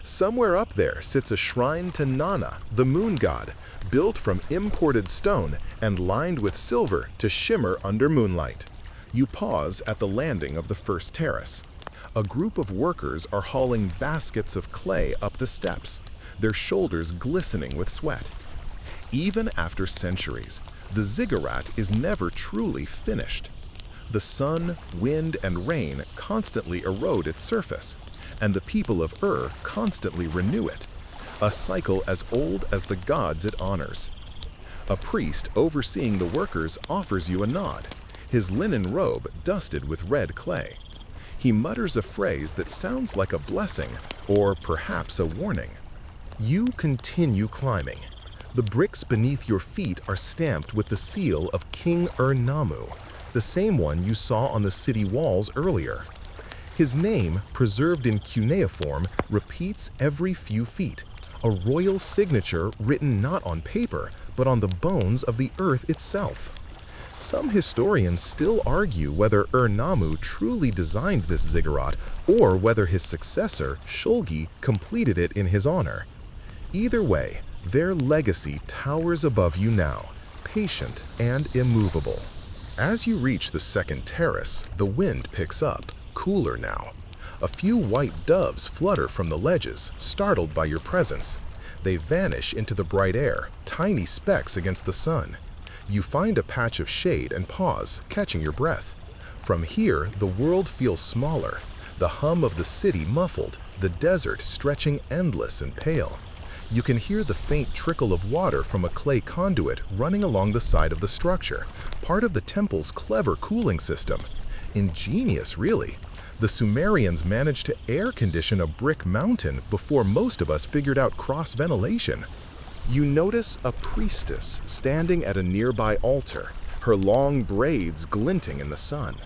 Somewhere up there sits a shrine to Nana, the moon god, built from imported stone and lined with silver to shimmer under moonlight. You pause at the landing of the first terrace. A group of workers are hauling baskets of clay up the steps, their shoulders glistening with sweat. Even after centuries, the ziggurat is never truly finished. The sun, wind, and rain constantly erode its surface, and the people of constantly renew it, a cycle as old as the gods it honors. A priest overseeing the workers offers you a nod, his linen robe dusted with red clay. He mutters a phrase that sounds like a blessing, or perhaps a warning. You continue climbing. The bricks beneath your feet are stamped with the seal of King Ur-Nammu, the same one you saw on the city walls earlier. His name, preserved in cuneiform, repeats every few feet, a royal signature written not on paper, but on the bones of the earth itself. Some historians still argue whether Ur-Nammu truly designed this ziggurat or whether his successor, Shulgi, completed it in his honor. Either way, their legacy towers above you now, patient and immovable. As you reach the second terrace, the wind picks up, cooler now. A few white doves flutter from the ledges, startled by your presence. They vanish into the bright air, tiny specks against the sun. You find a patch of shade and pause, catching your breath. From here, the world feels smaller, the hum of the city muffled, the desert stretching endless and pale. You can hear the faint trickle of water from a clay conduit running along the side of the structure, part of the temple's clever cooling system. Ingenious, really. The Sumerians managed to air condition a brick mountain before most of us figured out cross-ventilation. You notice a priestess standing at a nearby altar, her long braids glinting in the sun.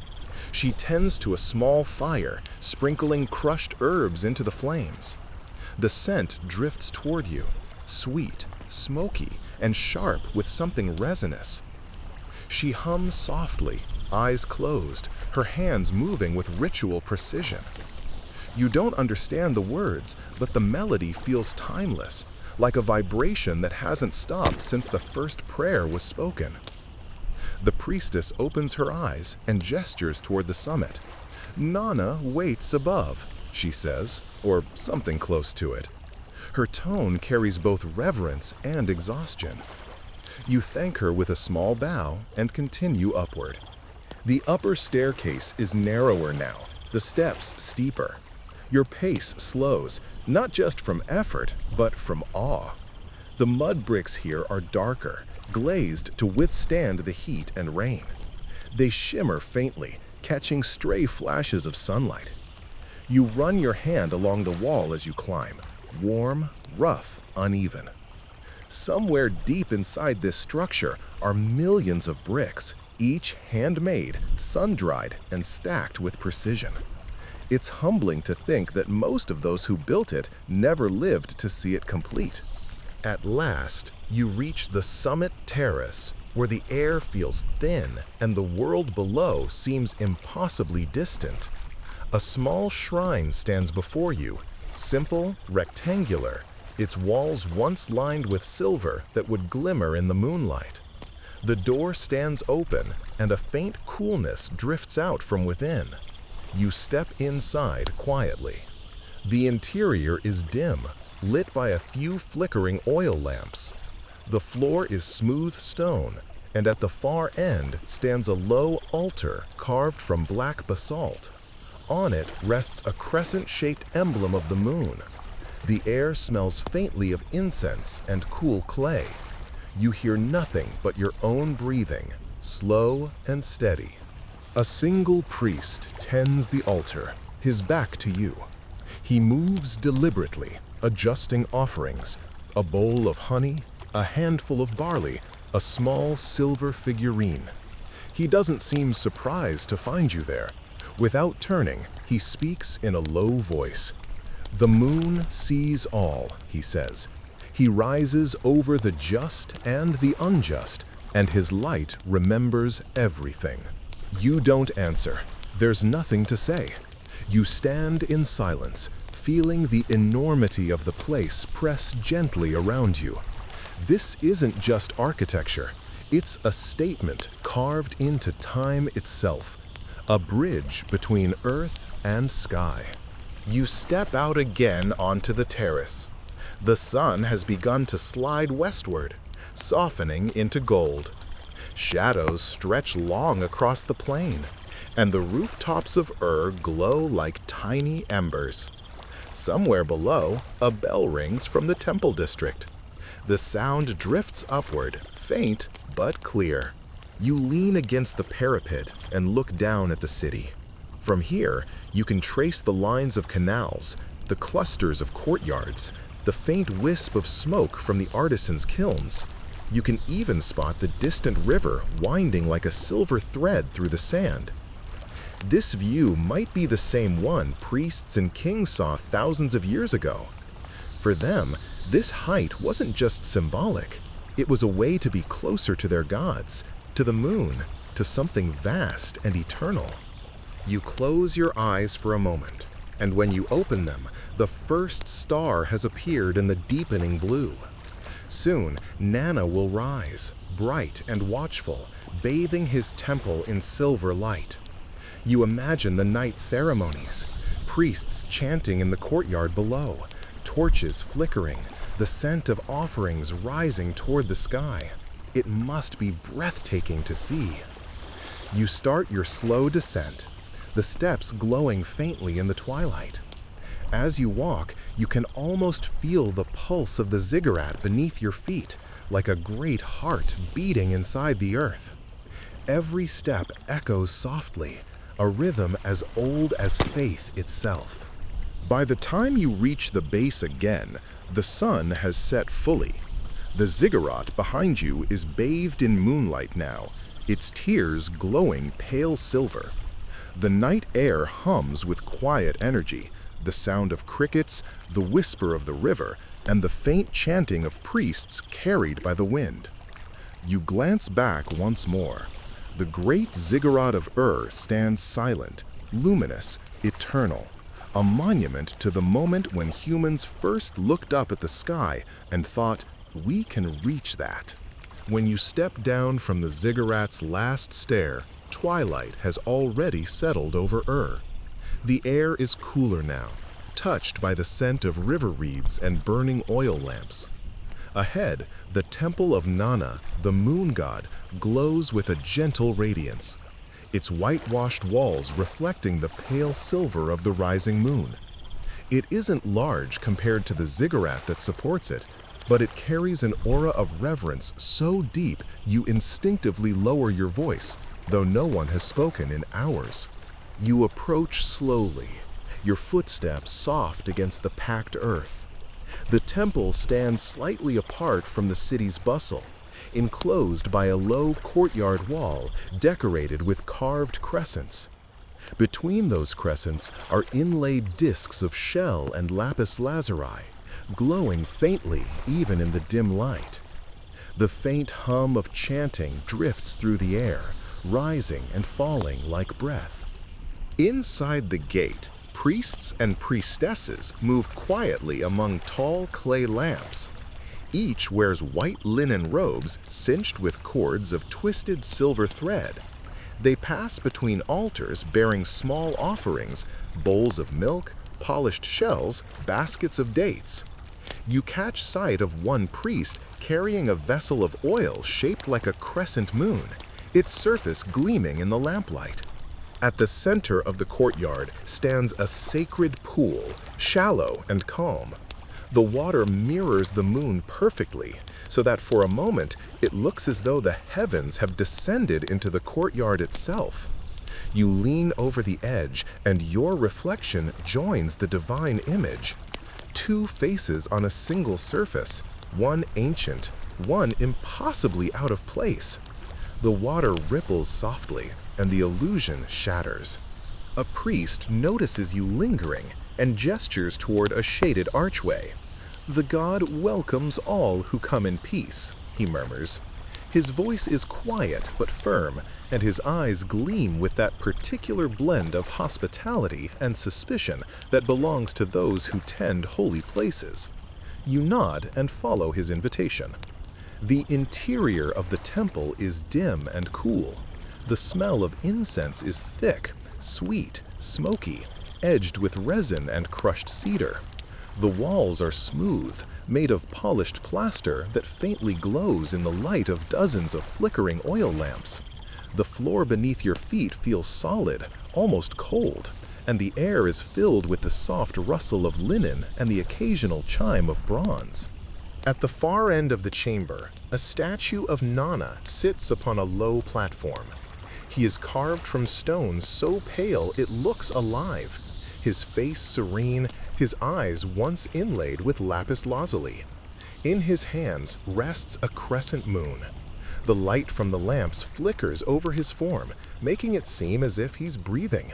She tends to a small fire, sprinkling crushed herbs into the flames. The scent drifts toward you, sweet, smoky, and sharp with something resinous. She hums softly, eyes closed, her hands moving with ritual precision. You don't understand the words, but the melody feels timeless, like a vibration that hasn't stopped since the first prayer was spoken. The priestess opens her eyes and gestures toward the summit. "Nana waits above," she says, or something close to it. Her tone carries both reverence and exhaustion. You thank her with a small bow and continue upward. The upper staircase is narrower now, the steps steeper. Your pace slows, not just from effort, but from awe. The mud bricks here are darker, glazed to withstand the heat and rain. They shimmer faintly, catching stray flashes of sunlight. You run your hand along the wall as you climb, warm, rough, uneven. Somewhere deep inside this structure are millions of bricks, each handmade, sun-dried, and stacked with precision. It's humbling to think that most of those who built it never lived to see it complete. At last, you reach the summit terrace, where the air feels thin and the world below seems impossibly distant. A small shrine stands before you, simple, rectangular, its walls once lined with silver that would glimmer in the moonlight. The door stands open, and a faint coolness drifts out from within. You step inside quietly. The interior is dim, lit by a few flickering oil lamps. The floor is smooth stone, and at the far end stands a low altar carved from black basalt. On it rests a crescent-shaped emblem of the moon. The air smells faintly of incense and cool clay. You hear nothing but your own breathing, slow and steady. A single priest tends the altar, his back to you. He moves deliberately, adjusting offerings, a bowl of honey, a handful of barley, a small silver figurine. He doesn't seem surprised to find you there. Without turning, he speaks in a low voice. "The moon sees all," he says. "He rises over the just and the unjust, and his light remembers everything." You don't answer. There's nothing to say. You stand in silence, feeling the enormity of the place press gently around you. This isn't just architecture. It's a statement carved into time itself, a bridge between earth and sky. You step out again onto the terrace. The sun has begun to slide westward, softening into gold. Shadows stretch long across the plain, and the rooftops of glow like tiny embers. Somewhere below, a bell rings from the temple district. The sound drifts upward, faint but clear. You lean against the parapet and look down at the city. From here, you can trace the lines of canals, the clusters of courtyards, the faint wisp of smoke from the artisans' kilns. You can even spot the distant river winding like a silver thread through the sand. This view might be the same one priests and kings saw thousands of years ago. For them, this height wasn't just symbolic. It was a way to be closer to their gods, to the moon, to something vast and eternal. You close your eyes for a moment, and when you open them, the first star has appeared in the deepening blue. Soon, Nana will rise, bright and watchful, bathing his temple in silver light. You imagine the night ceremonies, priests chanting in the courtyard below, torches flickering, the scent of offerings rising toward the sky. It must be breathtaking to see. You start your slow descent, the steps glowing faintly in the twilight. As you walk, you can almost feel the pulse of the ziggurat beneath your feet, like a great heart beating inside the earth. Every step echoes softly, a rhythm as old as faith itself. By the time you reach the base again, the sun has set fully. The ziggurat behind you is bathed in moonlight now, its tears glowing pale silver. The night air hums with quiet energy, the sound of crickets, the whisper of the river, and the faint chanting of priests carried by the wind. You glance back once more. The great ziggurat of stands silent, luminous, eternal, a monument to the moment when humans first looked up at the sky and thought, we can reach that. When you step down from the ziggurat's last stair, twilight has already settled over The air is cooler now, touched by the scent of river reeds and burning oil lamps. Ahead, the temple of Nana, the moon god, glows with a gentle radiance, its whitewashed walls reflecting the pale silver of the rising moon. It isn't large compared to the ziggurat that supports it, but it carries an aura of reverence so deep you instinctively lower your voice, though no one has spoken in hours. You approach slowly, your footsteps soft against the packed earth. The temple stands slightly apart from the city's bustle, enclosed by a low courtyard wall decorated with carved crescents. Between those crescents are inlaid discs of shell and lapis lazuli, glowing faintly even in the dim light. The faint hum of chanting drifts through the air, rising and falling like breath. Inside the gate, priests and priestesses move quietly among tall clay lamps. Each wears white linen robes cinched with cords of twisted silver thread. They pass between altars bearing small offerings, bowls of milk, polished shells, baskets of dates. You catch sight of one priest carrying a vessel of oil shaped like a crescent moon, its surface gleaming in the lamplight. At the center of the courtyard stands a sacred pool, shallow and calm. The water mirrors the moon perfectly, so that for a moment it looks as though the heavens have descended into the courtyard itself. You lean over the edge, and your reflection joins the divine image. Two faces on a single surface, one ancient, one impossibly out of place. The water ripples softly, and the illusion shatters. A priest notices you lingering and gestures toward a shaded archway. "The god welcomes all who come in peace," he murmurs. His voice is quiet but firm, and his eyes gleam with that particular blend of hospitality and suspicion that belongs to those who tend holy places. You nod and follow his invitation. The interior of the temple is dim and cool. The smell of incense is thick, sweet, smoky, edged with resin and crushed cedar. The walls are smooth, made of polished plaster that faintly glows in the light of dozens of flickering oil lamps. The floor beneath your feet feels solid, almost cold, and the air is filled with the soft rustle of linen and the occasional chime of bronze. At the far end of the chamber, a statue of Nana sits upon a low platform. He is carved from stone so pale it looks alive, his face serene, his eyes once inlaid with lapis lazuli. In his hands rests a crescent moon. The light from the lamps flickers over his form, making it seem as if he's breathing.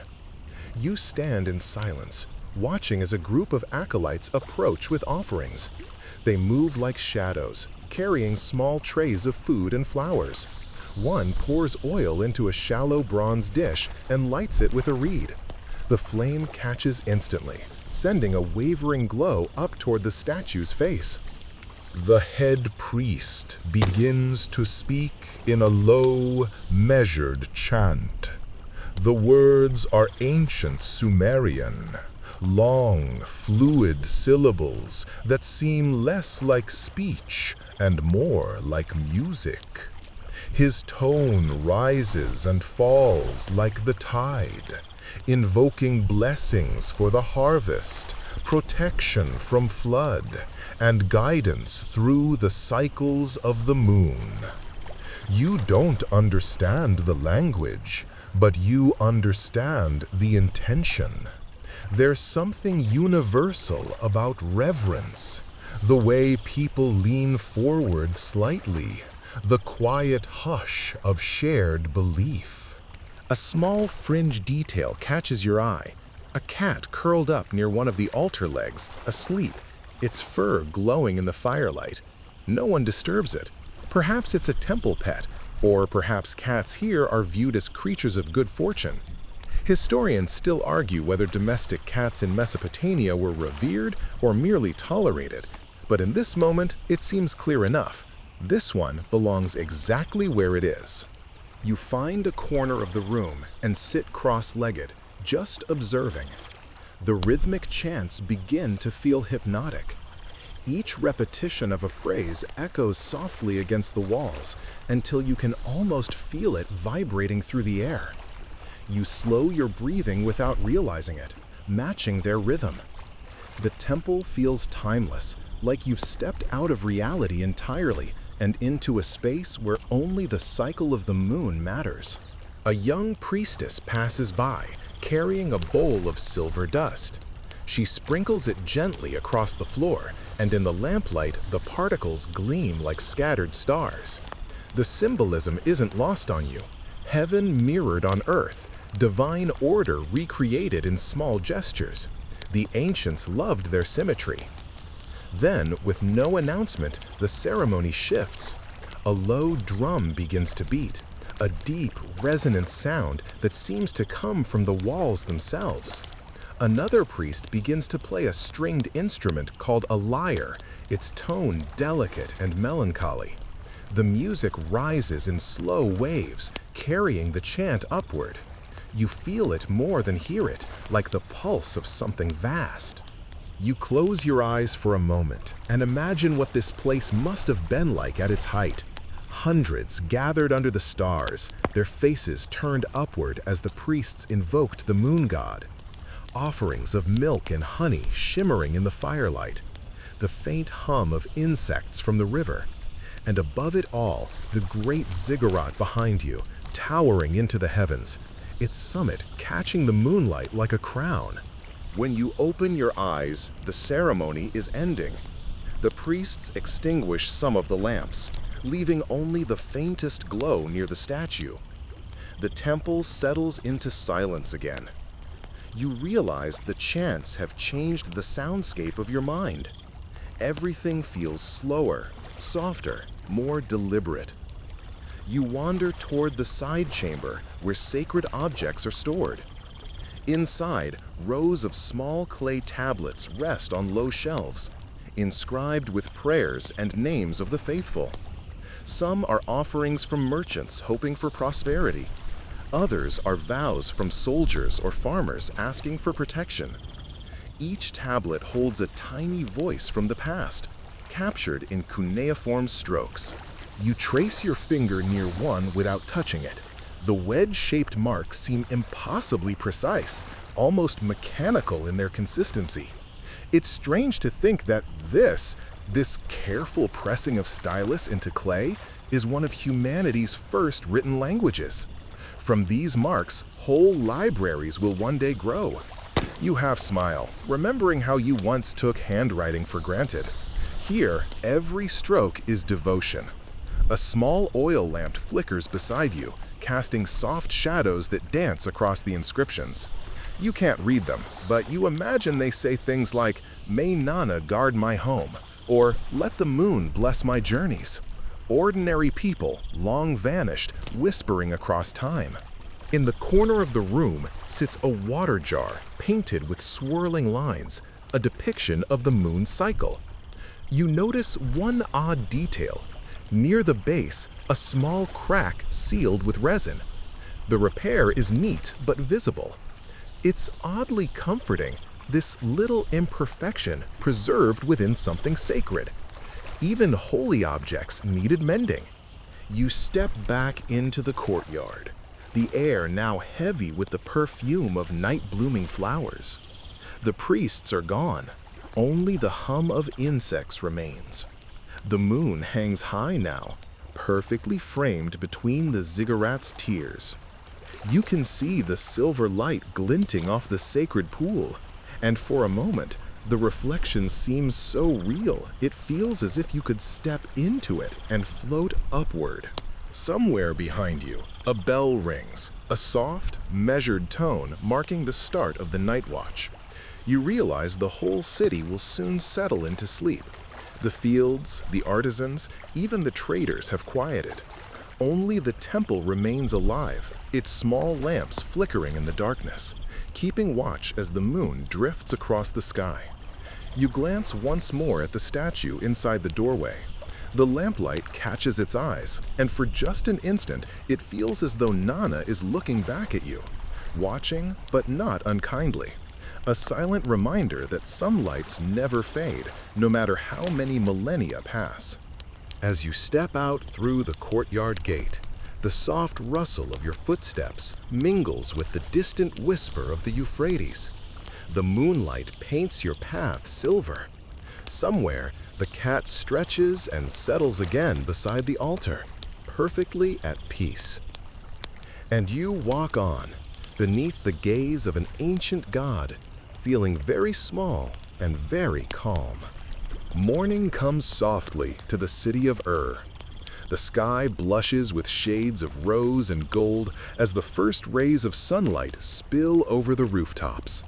You stand in silence, watching as a group of acolytes approach with offerings. They move like shadows, carrying small trays of food and flowers. One pours oil into a shallow bronze dish and lights it with a reed. The flame catches instantly, sending a wavering glow up toward the statue's face. The head priest begins to speak in a low, measured chant. The words are ancient Sumerian, long, fluid syllables that seem less like speech and more like music. His tone rises and falls like the tide, invoking blessings for the harvest, protection from flood, and guidance through the cycles of the moon. You don't understand the language, but you understand the intention. There's something universal about reverence, the way people lean forward slightly, the quiet hush of shared belief. A small fringe detail catches your eye, a cat curled up near one of the altar legs, asleep. its fur glowing in the firelight. No one disturbs it. Perhaps it's a temple pet, or perhaps cats here are viewed as creatures of good fortune. Historians still argue whether domestic cats in Mesopotamia were revered or merely tolerated, but in this moment it seems clear enough. This one belongs exactly where it is. You find a corner of the room and sit cross-legged, just observing. The rhythmic chants begin to feel hypnotic. Each repetition of a phrase echoes softly against the walls until you can almost feel it vibrating through the air. You slow your breathing without realizing it, matching their rhythm. The temple feels timeless, like you've stepped out of reality entirely and into a space where only the cycle of the moon matters. A young priestess passes by, carrying a bowl of silver dust. She sprinkles it gently across the floor, and in the lamplight, the particles gleam like scattered stars. The symbolism isn't lost on you. Heaven mirrored on earth, divine order recreated in small gestures. The ancients loved their symmetry. Then, with no announcement, the ceremony shifts. A low drum begins to beat, a deep, resonant sound that seems to come from the walls themselves. Another priest begins to play a stringed instrument called a lyre, its tone delicate and melancholy. The music rises in slow waves, carrying the chant upward. You feel it more than hear it, like the pulse of something vast. You close your eyes for a moment and imagine what this place must have been like at its height. Hundreds gathered under the stars, their faces turned upward as the priests invoked the moon god. Offerings of milk and honey shimmering in the firelight, the faint hum of insects from the river, and above it all, the great ziggurat behind you, towering into the heavens, its summit catching the moonlight like a crown. When you open your eyes, the ceremony is ending. The priests extinguish some of the lamps, leaving only the faintest glow near the statue. The temple settles into silence again. You realize the chants have changed the soundscape of your mind. Everything feels slower, softer, more deliberate. You wander toward the side chamber where sacred objects are stored. Inside, rows of small clay tablets rest on low shelves, inscribed with prayers and names of the faithful. Some are offerings from merchants hoping for prosperity. Others are vows from soldiers or farmers asking for protection. Each tablet holds a tiny voice from the past, captured in cuneiform strokes. You trace your finger near one without touching it. The wedge-shaped marks seem impossibly precise, almost mechanical in their consistency. It's strange to think that this careful pressing of stylus into clay is one of humanity's first written languages. From these marks, whole libraries will one day grow. You half smile, remembering how you once took handwriting for granted. Here, every stroke is devotion. A small oil lamp flickers beside you, casting soft shadows that dance across the inscriptions. You can't read them, but you imagine they say things like, "May Nana guard my home," or "Let the moon bless my journeys." Ordinary people, long vanished, whispering across time. In the corner of the room sits a water jar painted with swirling lines, a depiction of the moon's cycle. You notice one odd detail. Near the base, a small crack sealed with resin. The repair is neat but visible. It's oddly comforting, this little imperfection preserved within something sacred. Even holy objects needed mending. You step back into the courtyard, the air now heavy with the perfume of night-blooming flowers. The priests are gone. Only the hum of insects remains. The moon hangs high now, perfectly framed between the ziggurat's tiers. You can see the silver light glinting off the sacred pool, and for a moment, the reflection seems so real, it feels as if you could step into it and float upward. Somewhere behind you, a bell rings, a soft, measured tone marking the start of the night watch. You realize the whole city will soon settle into sleep. The fields, the artisans, even the traders have quieted. Only the temple remains alive, its small lamps flickering in the darkness, keeping watch as the moon drifts across the sky. You glance once more at the statue inside the doorway. The lamplight catches its eyes, and for just an instant, it feels as though Nana is looking back at you, watching but not unkindly. A silent reminder that some lights never fade, no matter how many millennia pass. As you step out through the courtyard gate, the soft rustle of your footsteps mingles with the distant whisper of the Euphrates. The moonlight paints your path silver. Somewhere, the cat stretches and settles again beside the altar, perfectly at peace. And you walk on, beneath the gaze of an ancient god, feeling very small and very calm. Morning comes softly to the city of The sky blushes with shades of rose and gold as the first rays of sunlight spill over the rooftops.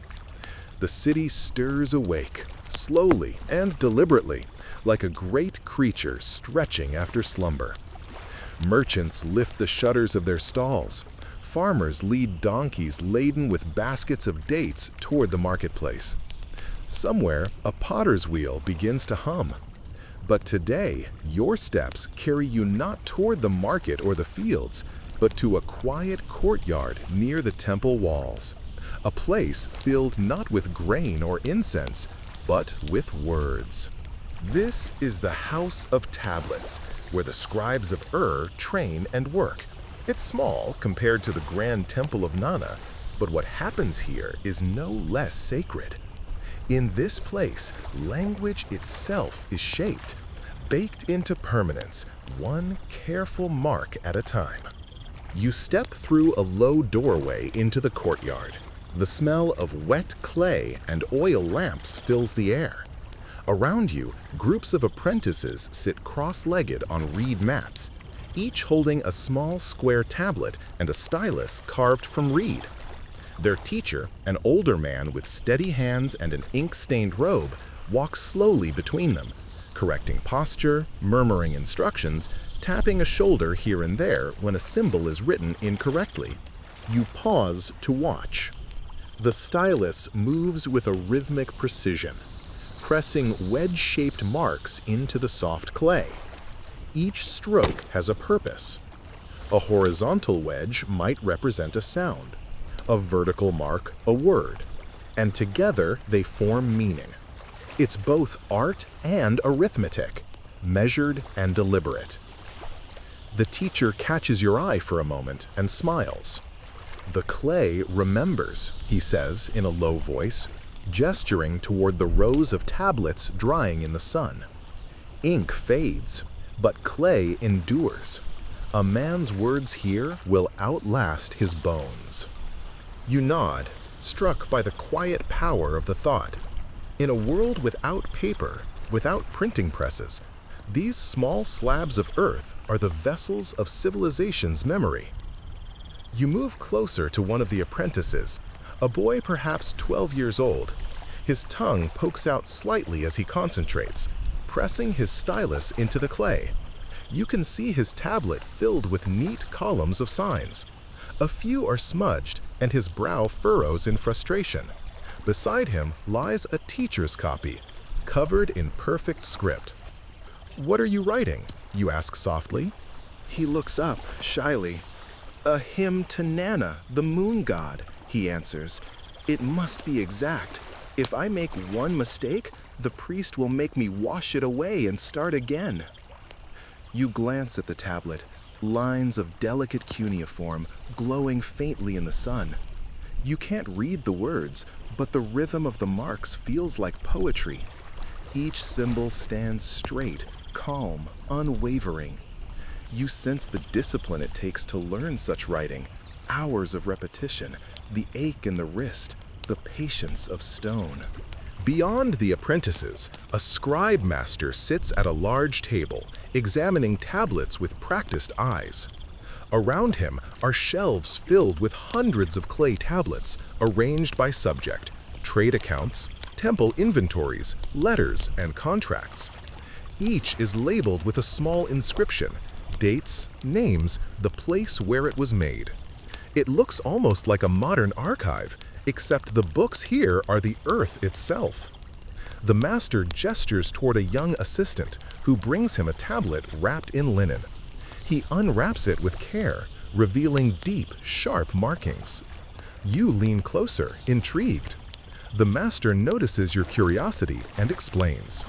The city stirs awake, slowly and deliberately, like a great creature stretching after slumber. Merchants lift the shutters of their stalls. Farmers lead donkeys laden with baskets of dates toward the marketplace. Somewhere, a potter's wheel begins to hum. But today, your steps carry you not toward the market or the fields, but to a quiet courtyard near the temple walls. A place filled not with grain or incense, but with words. This is the House of Tablets, where the scribes of train and work. It's small compared to the grand temple of Nana, but what happens here is no less sacred. In this place, language itself is shaped, baked into permanence, one careful mark at a time. You step through a low doorway into the courtyard. The smell of wet clay and oil lamps fills the air. Around you, groups of apprentices sit cross-legged on reed mats, each holding a small square tablet and a stylus carved from reed. Their teacher, an older man with steady hands and an ink-stained robe, walks slowly between them, correcting posture, murmuring instructions, tapping a shoulder here and there when a symbol is written incorrectly. You pause to watch. The stylus moves with a rhythmic precision, pressing wedge-shaped marks into the soft clay. Each stroke has a purpose. A horizontal wedge might represent a sound, a vertical mark a word, and together they form meaning. It's both art and arithmetic, measured and deliberate. The teacher catches your eye for a moment and smiles. "The clay remembers," he says in a low voice, gesturing toward the rows of tablets drying in the sun. Ink fades, but clay endures. A man's words here will outlast his bones. You nod, struck by the quiet power of the thought. In a world without paper, without printing presses, these small slabs of earth are the vessels of civilization's memory. You move closer to one of the apprentices, a boy perhaps 12 years old. His tongue pokes out slightly as he concentrates, pressing his stylus into the clay. You can see his tablet filled with neat columns of signs. A few are smudged, and his brow furrows in frustration. Beside him lies a teacher's copy, covered in perfect script. "What are you writing?" you ask softly. He looks up, shyly. "A hymn to Nana, the moon god," he answers. "It must be exact. If I make one mistake, the priest will make me wash it away and start again." You glance at the tablet, lines of delicate cuneiform glowing faintly in the sun. You can't read the words, but the rhythm of the marks feels like poetry. Each symbol stands straight, calm, unwavering. You sense the discipline it takes to learn such writing, hours of repetition, the ache in the wrist, the patience of stone. Beyond the apprentices, a scribe master sits at a large table, examining tablets with practiced eyes. Around him are shelves filled with hundreds of clay tablets, arranged by subject, trade accounts, temple inventories, letters, and contracts. Each is labeled with a small inscription, dates, names, the place where it was made. It looks almost like a modern archive, except the books here are the earth itself. The master gestures toward a young assistant who brings him a tablet wrapped in linen. He unwraps it with care, revealing deep, sharp markings. You lean closer, intrigued. The master notices your curiosity and explains.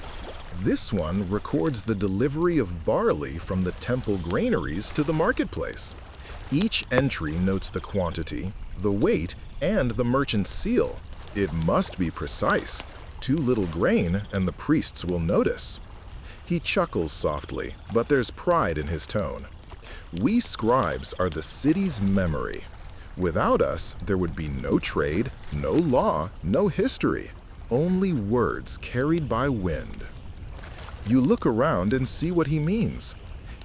This one records the delivery of barley from the temple granaries to the marketplace. Each entry notes the quantity, the weight, and the merchant's seal. It must be precise. Too little grain, and the priests will notice. He chuckles softly, but there's pride in his tone. We scribes are the city's memory. Without us, there would be no trade, no law, no history, only words carried by wind. You look around and see what he means.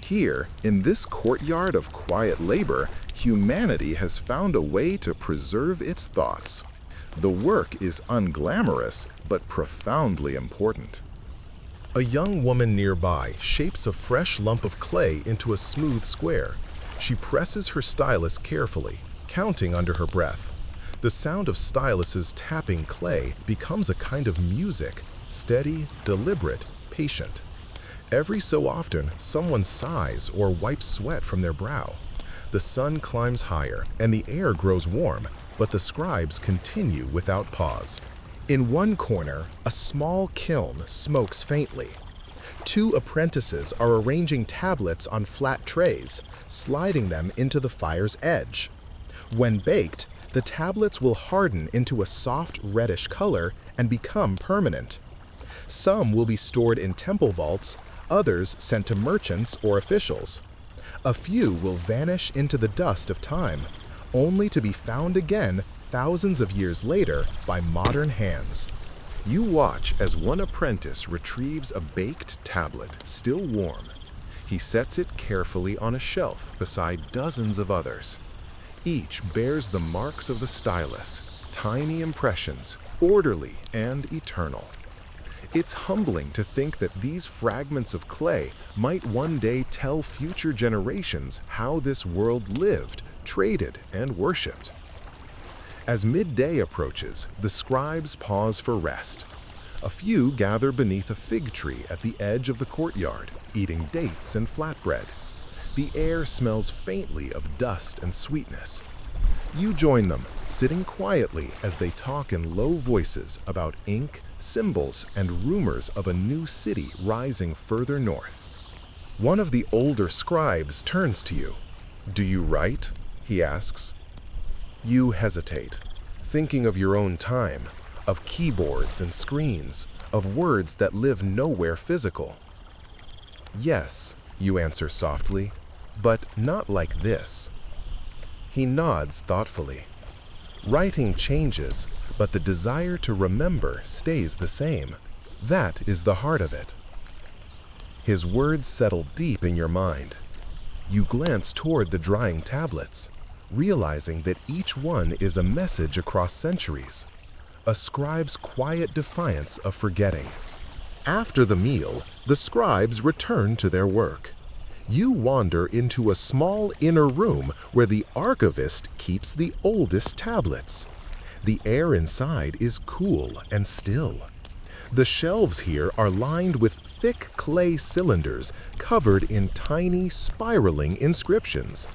Here, in this courtyard of quiet labor, humanity has found a way to preserve its thoughts. The work is unglamorous, but profoundly important. A young woman nearby shapes a fresh lump of clay into a smooth square. She presses her stylus carefully, counting under her breath. The sound of styluses tapping clay becomes a kind of music, steady, deliberate, patient. Every so often, someone sighs or wipes sweat from their brow. The sun climbs higher and the air grows warm, but the scribes continue without pause. In one corner, a small kiln smokes faintly. Two apprentices are arranging tablets on flat trays, sliding them into the fire's edge. When baked, the tablets will harden into a soft reddish color and become permanent. Some will be stored in temple vaults, others sent to merchants or officials. A few will vanish into the dust of time, only to be found again thousands of years later by modern hands. You watch as one apprentice retrieves a baked tablet, still warm. He sets it carefully on a shelf beside dozens of others. Each bears the marks of the stylus, tiny impressions, orderly and eternal. It's humbling to think that these fragments of clay might one day tell future generations how this world lived, traded, and worshipped. As midday approaches, the scribes pause for rest. A few gather beneath a fig tree at the edge of the courtyard, eating dates and flatbread. The air smells faintly of dust and sweetness. You join them, sitting quietly as they talk in low voices about ink, symbols, and rumors of a new city rising further north. One of the older scribes turns to you. "Do you write?" he asks. You hesitate, thinking of your own time, of keyboards and screens, of words that live nowhere physical. "Yes," you answer softly, "but not like this." He nods thoughtfully. Writing changes, but the desire to remember stays the same. That is the heart of it. His words settle deep in your mind. You glance toward the drying tablets, realizing that each one is a message across centuries, a scribe's quiet defiance of forgetting. After the meal, the scribes return to their work. You wander into a small inner room where the archivist keeps the oldest tablets. The air inside is cool and still. The shelves here are lined with thick clay cylinders covered in tiny, spiraling inscriptions.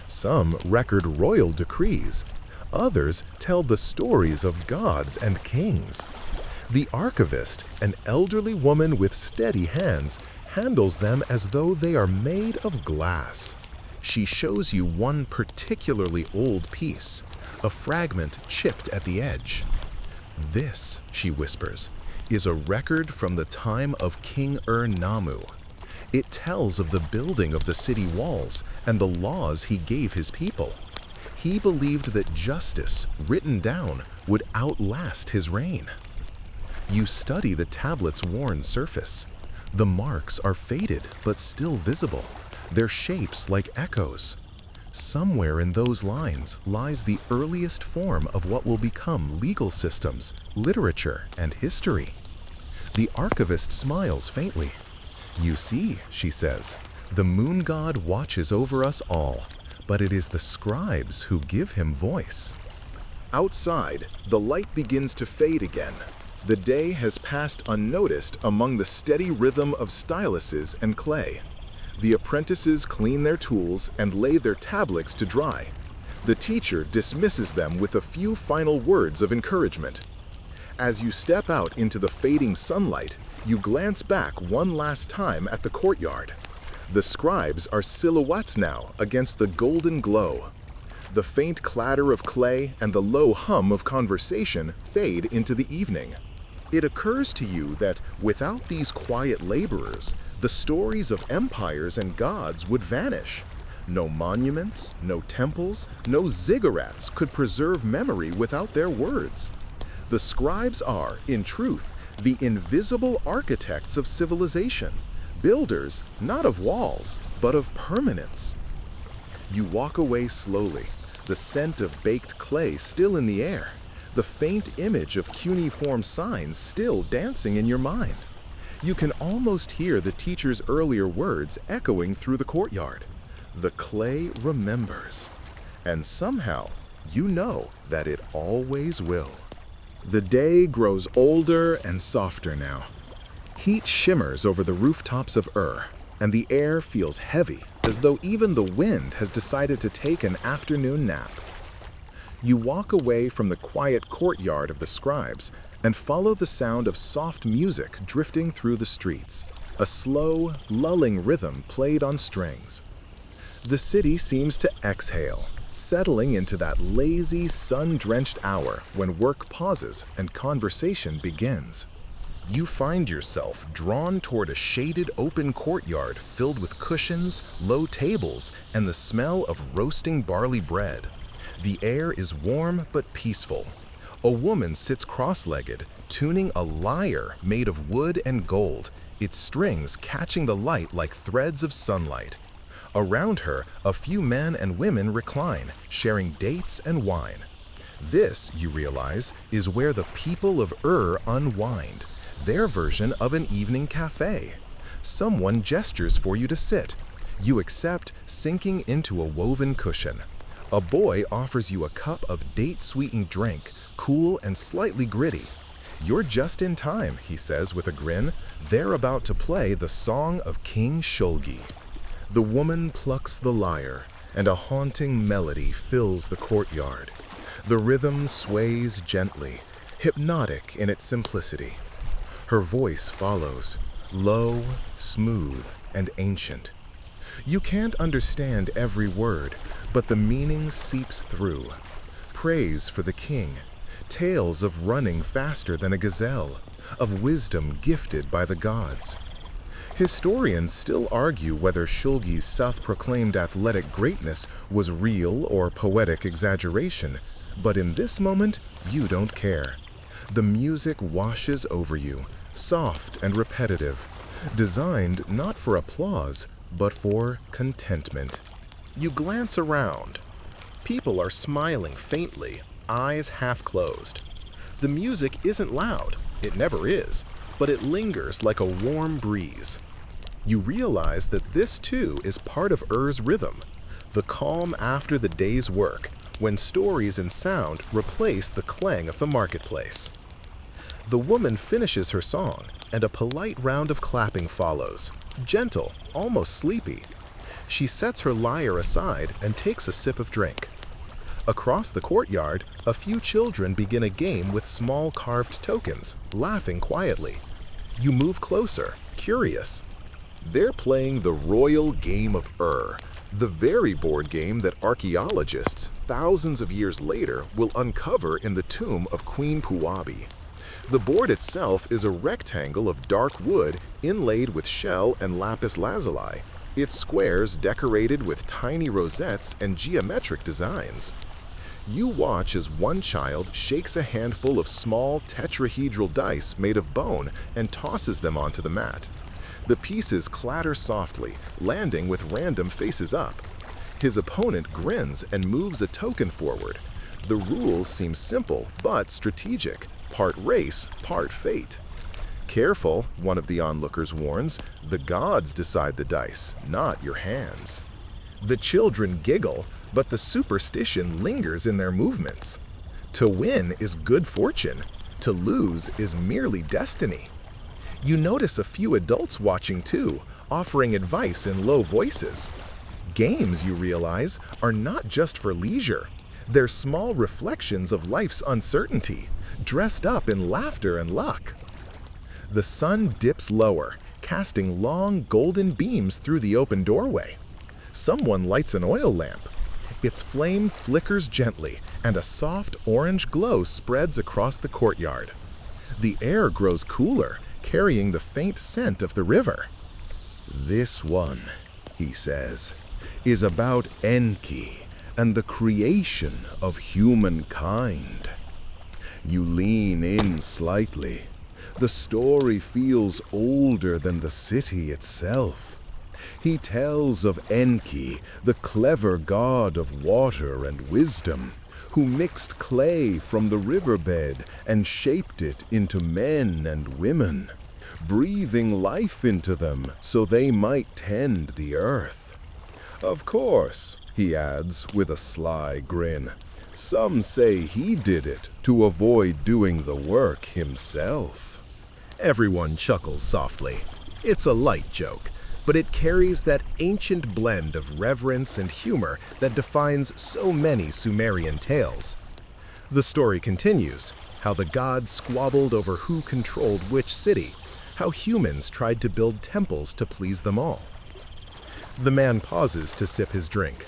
Some record royal decrees. Others tell the stories of gods and kings. The archivist, an elderly woman with steady hands, handles them as though they are made of glass. She shows you one particularly old piece, a fragment chipped at the edge. "This," she whispers, "is a record from the time of King Namu. It tells of the building of the city walls and the laws he gave his people. He believed that justice, written down, would outlast his reign." You study the tablet's worn surface. The marks are faded but still visible, their shapes like echoes. Somewhere in those lines lies the earliest form of what will become legal systems, literature, and history. The archivist smiles faintly. "You see," she says, "the moon god watches over us all, but it is the scribes who give him voice." Outside, the light begins to fade again. The day has passed unnoticed among the steady rhythm of styluses and clay. The apprentices clean their tools and lay their tablets to dry. The teacher dismisses them with a few final words of encouragement. As you step out into the fading sunlight, you glance back one last time at the courtyard. The scribes are silhouettes now against the golden glow. The faint clatter of clay and the low hum of conversation fade into the evening. It occurs to you that without these quiet laborers, the stories of empires and gods would vanish. No monuments, no temples, no ziggurats could preserve memory without their words. The scribes are, in truth, the invisible architects of civilization, builders not of walls, but of permanence. You walk away slowly, the scent of baked clay still in the air, the faint image of cuneiform signs still dancing in your mind. You can almost hear the teacher's earlier words echoing through the courtyard. The clay remembers. And somehow, you know that it always will. The day grows older and softer now. Heat shimmers over the rooftops of and the air feels heavy, as though even the wind has decided to take an afternoon nap. You walk away from the quiet courtyard of the scribes and follow the sound of soft music drifting through the streets, a slow, lulling rhythm played on strings. The city seems to exhale, settling into that lazy, sun-drenched hour when work pauses and conversation begins. You find yourself drawn toward a shaded open courtyard filled with cushions, low tables, and the smell of roasting barley bread. The air is warm but peaceful. A woman sits cross-legged, tuning a lyre made of wood and gold, its strings catching the light like threads of sunlight. Around her, a few men and women recline, sharing dates and wine. This, you realize, is where the people of unwind, their version of an evening cafe. Someone gestures for you to sit. You accept, sinking into a woven cushion. A boy offers you a cup of date-sweetened drink, cool and slightly gritty. "You're just in time," he says with a grin. "They're about to play the song of King Shulgi." The woman plucks the lyre, and a haunting melody fills the courtyard. The rhythm sways gently, hypnotic in its simplicity. Her voice follows, low, smooth, and ancient. You can't understand every word, but the meaning seeps through. Praise for the king, tales of running faster than a gazelle, of wisdom gifted by the gods. Historians still argue whether Shulgi's self-proclaimed athletic greatness was real or poetic exaggeration, but in this moment, you don't care. The music washes over you, soft and repetitive, designed not for applause, but for contentment. You glance around. People are smiling faintly, eyes half closed. The music isn't loud, it never is, but it lingers like a warm breeze. You realize that this too is part of rhythm, the calm after the day's work, when stories and sound replace the clang of the marketplace. The woman finishes her song, and a polite round of clapping follows, gentle, almost sleepy. She sets her lyre aside and takes a sip of drink. Across the courtyard, a few children begin a game with small carved tokens, laughing quietly. You move closer, curious. They're playing the royal game of the very board game that archaeologists, thousands of years later, will uncover in the tomb of Queen Puabi. The board itself is a rectangle of dark wood inlaid with shell and lapis lazuli, its squares decorated with tiny rosettes and geometric designs. You watch as one child shakes a handful of small tetrahedral dice made of bone and tosses them onto the mat. The pieces clatter softly, landing with random faces up. His opponent grins and moves a token forward. The rules seem simple but strategic, part race, part fate. Careful, one of the onlookers warns, the gods decide the dice, not your hands. The children giggle, but the superstition lingers in their movements. To win is good fortune, to lose is merely destiny. You notice a few adults watching too, offering advice in low voices. Games, you realize, are not just for leisure. They're small reflections of life's uncertainty, dressed up in laughter and luck. The sun dips lower, casting long golden beams through the open doorway. Someone lights an oil lamp. Its flame flickers gently, and a soft orange glow spreads across the courtyard. The air grows cooler, carrying the faint scent of the river. "This one," he says, "is about Enki and the creation of humankind." You lean in slightly. The story feels older than the city itself. He tells of Enki, the clever god of water and wisdom, who mixed clay from the riverbed and shaped it into men and women, breathing life into them so they might tend the earth. Of course, he adds with a sly grin, some say he did it to avoid doing the work himself. Everyone chuckles softly. It's a light joke, but it carries that ancient blend of reverence and humor that defines so many Sumerian tales. The story continues, how the gods squabbled over who controlled which city, how humans tried to build temples to please them all. The man pauses to sip his drink.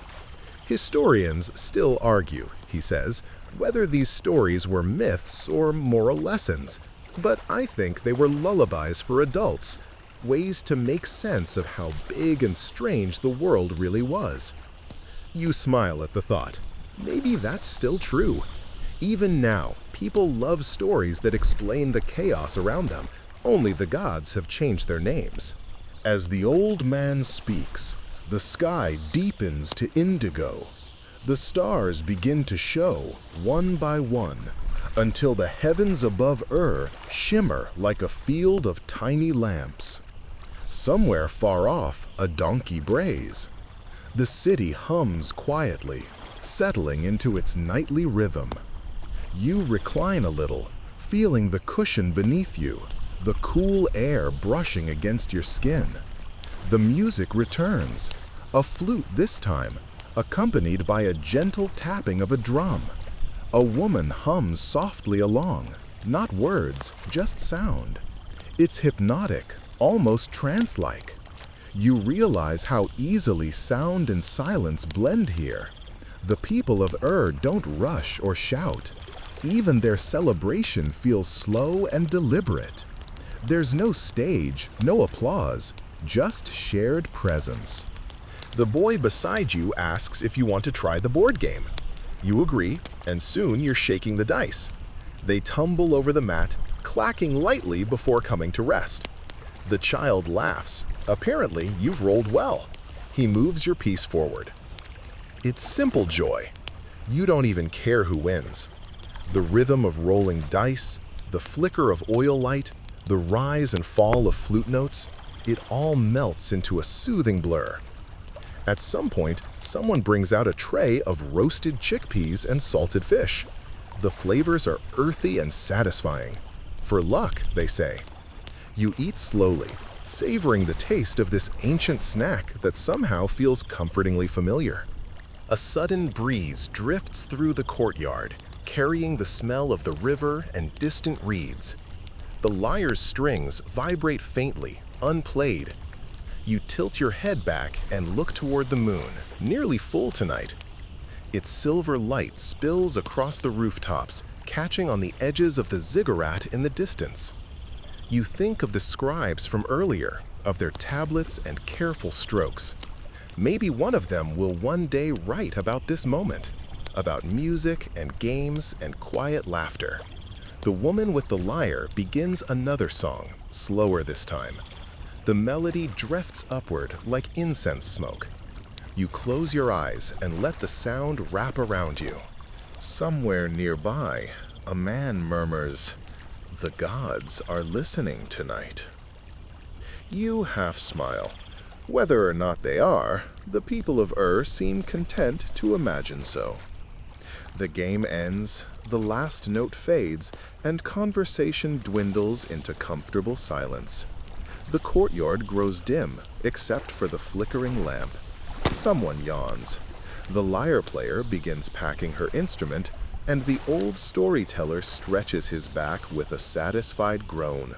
Historians still argue, he says, whether these stories were myths or moral lessons, but I think they were lullabies for adults, ways to make sense of how big and strange the world really was. You smile at the thought. Maybe that's still true. Even now, people love stories that explain the chaos around them. Only the gods have changed their names. As the old man speaks, the sky deepens to indigo. The stars begin to show, one by one, until the heavens above shimmer like a field of tiny lamps. Somewhere far off, a donkey brays. The city hums quietly, settling into its nightly rhythm. You recline a little, feeling the cushion beneath you, the cool air brushing against your skin. The music returns, a flute this time, accompanied by a gentle tapping of a drum. A woman hums softly along, not words, just sound. It's hypnotic, almost trance-like. You realize how easily sound and silence blend here. The people of don't rush or shout. Even their celebration feels slow and deliberate. There's no stage, no applause, just shared presence. The boy beside you asks if you want to try the board game. You agree, and soon you're shaking the dice. They tumble over the mat, clacking lightly before coming to rest. The child laughs. Apparently, you've rolled well. He moves your piece forward. It's simple joy. You don't even care who wins. The rhythm of rolling dice, the flicker of oil light, the rise and fall of flute notes, it all melts into a soothing blur. At some point, someone brings out a tray of roasted chickpeas and salted fish. The flavors are earthy and satisfying. For luck, they say. You eat slowly, savoring the taste of this ancient snack that somehow feels comfortingly familiar. A sudden breeze drifts through the courtyard, carrying the smell of the river and distant reeds. The lyre's strings vibrate faintly, unplayed. You tilt your head back and look toward the moon, nearly full tonight. Its silver light spills across the rooftops, catching on the edges of the ziggurat in the distance. You think of the scribes from earlier, of their tablets and careful strokes. Maybe one of them will one day write about this moment, about music and games and quiet laughter. The woman with the lyre begins another song, slower this time. The melody drifts upward like incense smoke. You close your eyes and let the sound wrap around you. Somewhere nearby, a man murmurs, "The gods are listening tonight." You half smile. Whether or not they are, the people of seem content to imagine so. The game ends, the last note fades, and conversation dwindles into comfortable silence. The courtyard grows dim, except for the flickering lamp. Someone yawns. The lyre player begins packing her instrument, and the old storyteller stretches his back with a satisfied groan.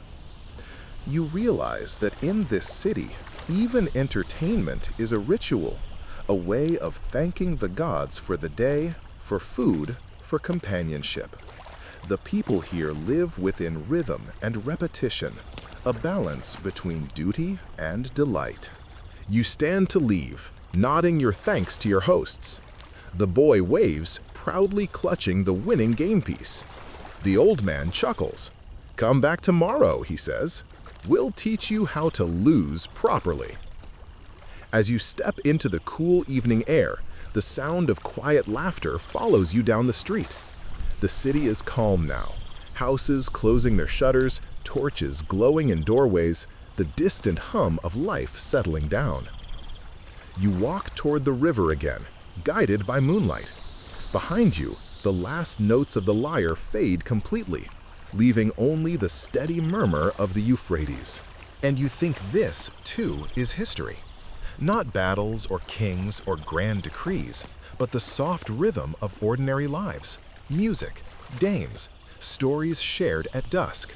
You realize that in this city, even entertainment is a ritual, a way of thanking the gods for the day, for food, for companionship. The people here live within rhythm and repetition, a balance between duty and delight. You stand to leave, nodding your thanks to your hosts. The boy waves, proudly clutching the winning game piece. The old man chuckles. "Come back tomorrow," he says. "We'll teach you how to lose properly." As you step into the cool evening air, the sound of quiet laughter follows you down the street. The city is calm now. Houses closing their shutters, torches glowing in doorways, the distant hum of life settling down. You walk toward the river again, guided by moonlight. Behind you, the last notes of the lyre fade completely, leaving only the steady murmur of the Euphrates. And you think this, too, is history. Not battles or kings or grand decrees, but the soft rhythm of ordinary lives. Music, dames, stories shared at dusk.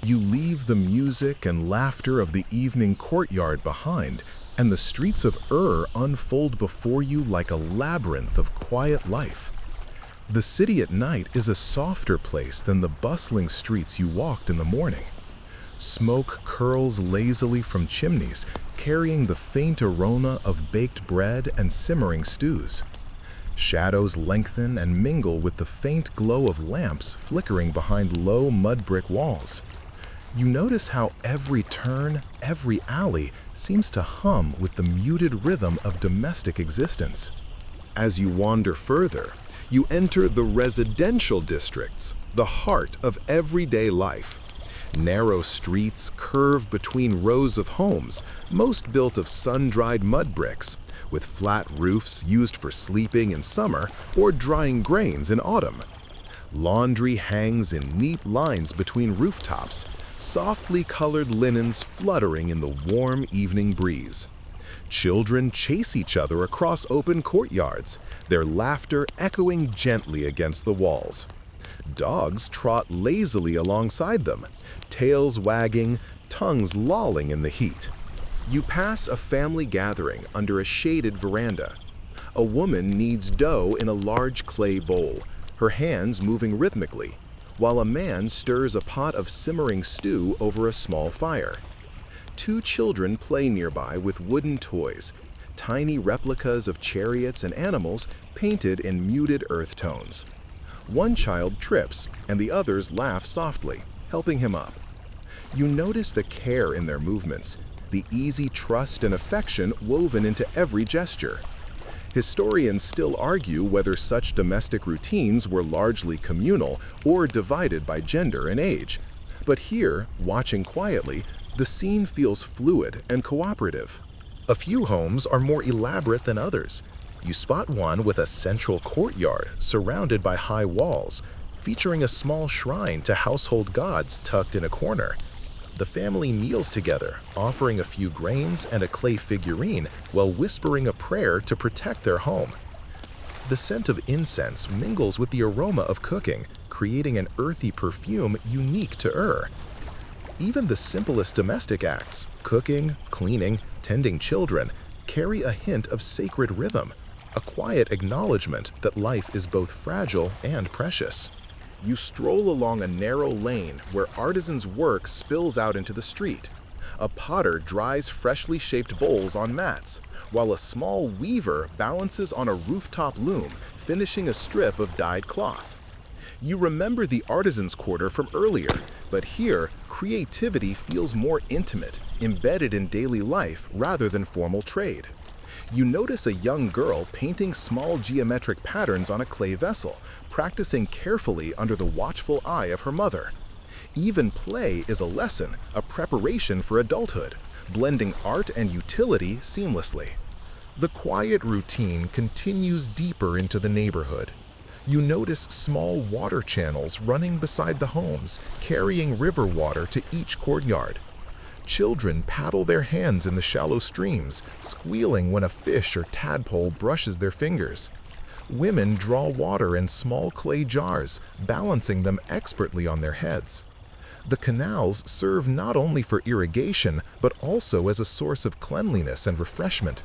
You leave the music and laughter of the evening courtyard behind, and the streets of unfold before you like a labyrinth of quiet life. The city at night is a softer place than the bustling streets you walked in the morning. Smoke curls lazily from chimneys, carrying the faint aroma of baked bread and simmering stews. Shadows lengthen and mingle with the faint glow of lamps flickering behind low mud brick walls. You notice how every turn, every alley seems to hum with the muted rhythm of domestic existence. As you wander further, you enter the residential districts, the heart of everyday life. Narrow streets curve between rows of homes, most built of sun-dried mud bricks, with flat roofs used for sleeping in summer or drying grains in autumn. Laundry hangs in neat lines between rooftops, softly colored linens fluttering in the warm evening breeze. Children chase each other across open courtyards, their laughter echoing gently against the walls. Dogs trot lazily alongside them, tails wagging, tongues lolling in the heat. You pass a family gathering under a shaded veranda. A woman kneads dough in a large clay bowl, her hands moving rhythmically, while a man stirs a pot of simmering stew over a small fire. Two children play nearby with wooden toys, tiny replicas of chariots and animals painted in muted earth tones. One child trips, and the others laugh softly, helping him up. You notice the care in their movements, the easy trust and affection woven into every gesture. Historians still argue whether such domestic routines were largely communal or divided by gender and age. But here, watching quietly, the scene feels fluid and cooperative. A few homes are more elaborate than others. You spot one with a central courtyard surrounded by high walls, featuring a small shrine to household gods tucked in a corner. The family kneels together, offering a few grains and a clay figurine while whispering a prayer to protect their home. The scent of incense mingles with the aroma of cooking, creating an earthy perfume unique to Even the simplest domestic acts, cooking, cleaning, tending children, carry a hint of sacred rhythm, a quiet acknowledgement that life is both fragile and precious. You stroll along a narrow lane where artisans' work spills out into the street. A potter dries freshly shaped bowls on mats, while a small weaver balances on a rooftop loom, finishing a strip of dyed cloth. You remember the artisans' quarter from earlier, but here, creativity feels more intimate, embedded in daily life rather than formal trade. You notice a young girl painting small geometric patterns on a clay vessel, practicing carefully under the watchful eye of her mother. Even play is a lesson, a preparation for adulthood, blending art and utility seamlessly. The quiet routine continues deeper into the neighborhood. You notice small water channels running beside the homes, carrying river water to each courtyard. Children paddle their hands in the shallow streams, squealing when a fish or tadpole brushes their fingers. Women draw water in small clay jars, balancing them expertly on their heads. The canals serve not only for irrigation, but also as a source of cleanliness and refreshment.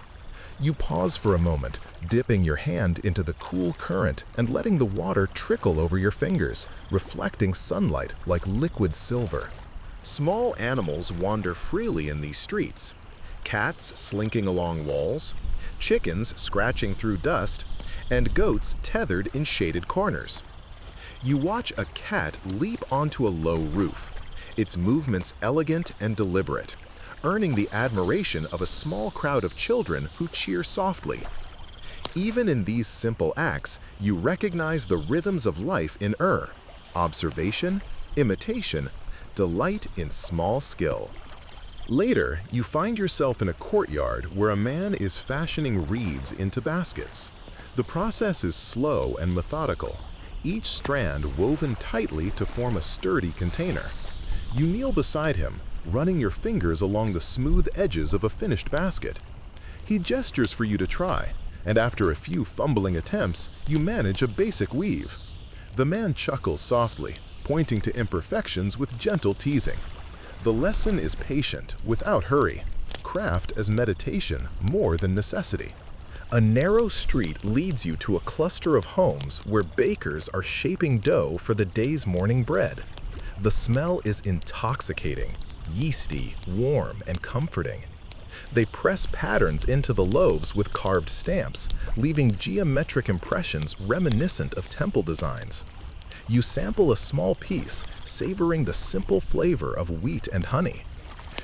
You pause for a moment, dipping your hand into the cool current and letting the water trickle over your fingers, reflecting sunlight like liquid silver. Small animals wander freely in these streets. Cats slinking along walls, chickens scratching through dust, and goats tethered in shaded corners. You watch a cat leap onto a low roof, its movements elegant and deliberate, earning the admiration of a small crowd of children who cheer softly. Even in these simple acts, you recognize the rhythms of life in observation, imitation, delight in small skill. Later, you find yourself in a courtyard where a man is fashioning reeds into baskets. The process is slow and methodical, each strand woven tightly to form a sturdy container. You kneel beside him, running your fingers along the smooth edges of a finished basket. He gestures for you to try, and after a few fumbling attempts, you manage a basic weave. The man chuckles softly, pointing to imperfections with gentle teasing. The lesson is patient, without hurry, craft as meditation more than necessity. A narrow street leads you to a cluster of homes where bakers are shaping dough for the day's morning bread. The smell is intoxicating, yeasty, warm, and comforting. They press patterns into the loaves with carved stamps, leaving geometric impressions reminiscent of temple designs. You sample a small piece, savoring the simple flavor of wheat and honey.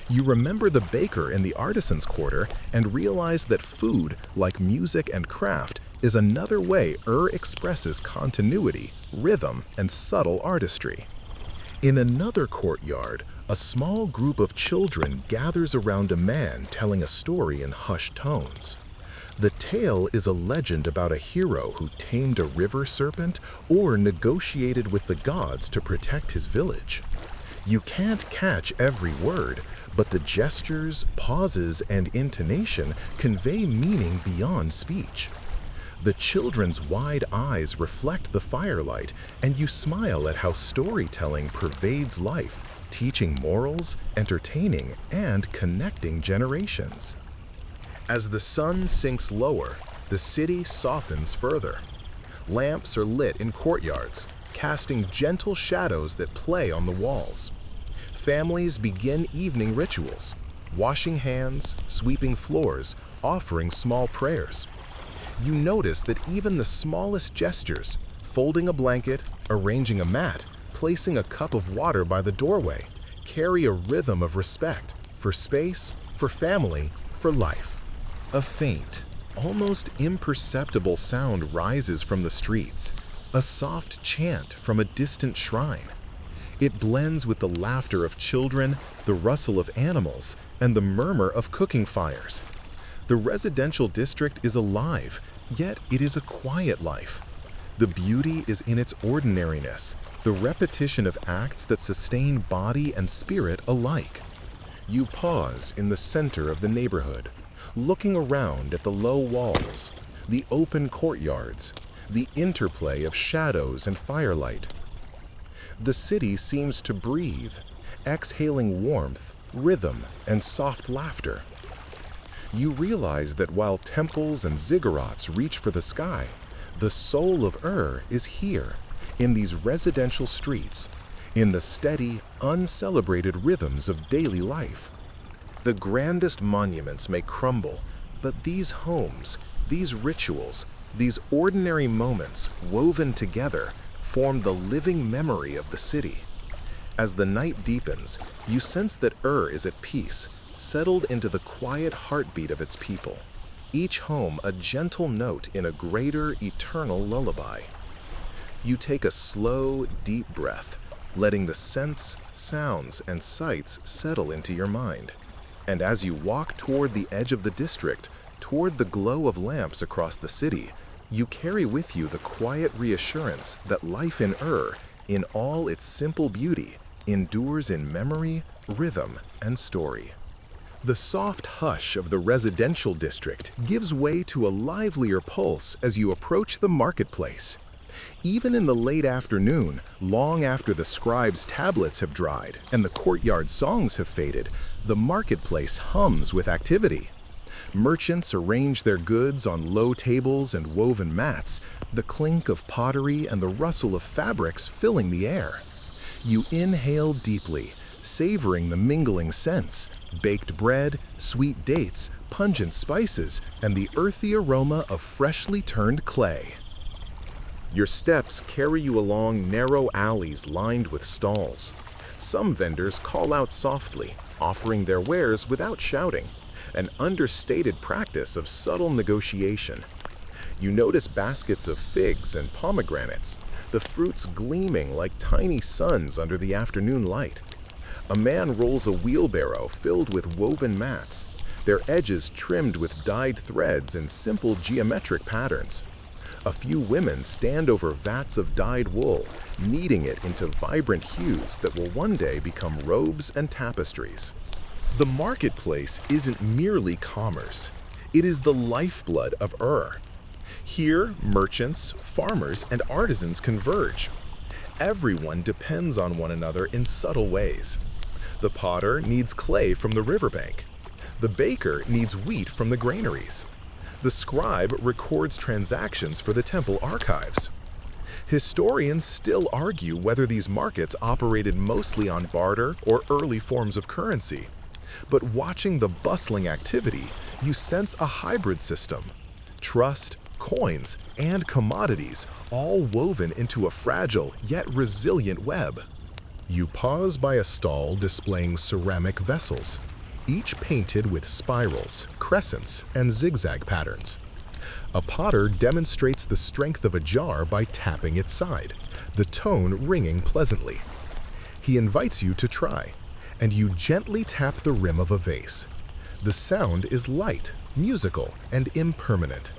You remember the baker in the artisans' quarter and realize that food, like music and craft, is another way expresses continuity, rhythm, and subtle artistry. In another courtyard, a small group of children gathers around a man telling a story in hushed tones. The tale is a legend about a hero who tamed a river serpent or negotiated with the gods to protect his village. You can't catch every word, but the gestures, pauses, and intonation convey meaning beyond speech. The children's wide eyes reflect the firelight, and you smile at how storytelling pervades life, teaching morals, entertaining, and connecting generations. As the sun sinks lower, the city softens further. Lamps are lit in courtyards, casting gentle shadows that play on the walls. Families begin evening rituals, washing hands, sweeping floors, offering small prayers. You notice that even the smallest gestures, folding a blanket, arranging a mat, placing a cup of water by the doorway, carry a rhythm of respect for space, for family, for life. A faint, almost imperceptible sound rises from the streets, a soft chant from a distant shrine. It blends with the laughter of children, the rustle of animals, and the murmur of cooking fires. The residential district is alive, yet it is a quiet life. The beauty is in its ordinariness, the repetition of acts that sustain body and spirit alike. You pause in the center of the neighborhood, looking around at the low walls, the open courtyards, the interplay of shadows and firelight. The city seems to breathe, exhaling warmth, rhythm, and soft laughter. You realize that while temples and ziggurats reach for the sky, the soul of is here, in these residential streets, in the steady, uncelebrated rhythms of daily life. The grandest monuments may crumble, but these homes, these rituals, these ordinary moments woven together form the living memory of the city. As the night deepens, you sense that is at peace, settled into the quiet heartbeat of its people. each home a gentle note in a greater, eternal lullaby. You take a slow, deep breath, letting the scents, sounds, and sights settle into your mind. And as you walk toward the edge of the district, toward the glow of lamps across the city, you carry with you the quiet reassurance that life in in all its simple beauty, endures in memory, rhythm, and story. The soft hush of the residential district gives way to a livelier pulse as you approach the marketplace. Even in the late afternoon, long after the scribes' tablets have dried and the courtyard songs have faded, the marketplace hums with activity. Merchants arrange their goods on low tables and woven mats, the clink of pottery and the rustle of fabrics filling the air. You inhale deeply, savoring the mingling scents, baked bread, sweet dates, pungent spices, and the earthy aroma of freshly turned clay. Your steps carry you along narrow alleys lined with stalls. Some vendors call out softly, offering their wares without shouting, an understated practice of subtle negotiation. You notice baskets of figs and pomegranates, the fruits gleaming like tiny suns under the afternoon light. A man rolls a wheelbarrow filled with woven mats, their edges trimmed with dyed threads in simple geometric patterns. A few women stand over vats of dyed wool, kneading it into vibrant hues that will one day become robes and tapestries. The marketplace isn't merely commerce, it is the lifeblood of Here, merchants, farmers, and artisans converge. Everyone depends on one another in subtle ways. The potter needs clay from the riverbank. The baker needs wheat from the granaries. The scribe records transactions for the temple archives. Historians still argue whether these markets operated mostly on barter or early forms of currency. But watching the bustling activity, you sense a hybrid system. Trust, coins, and commodities all woven into a fragile yet resilient web. You pause by a stall displaying ceramic vessels, each painted with spirals, crescents, and zigzag patterns. A potter demonstrates the strength of a jar by tapping its side, the tone ringing pleasantly. He invites you to try, and you gently tap the rim of a vase. The sound is light, musical, and impermanent,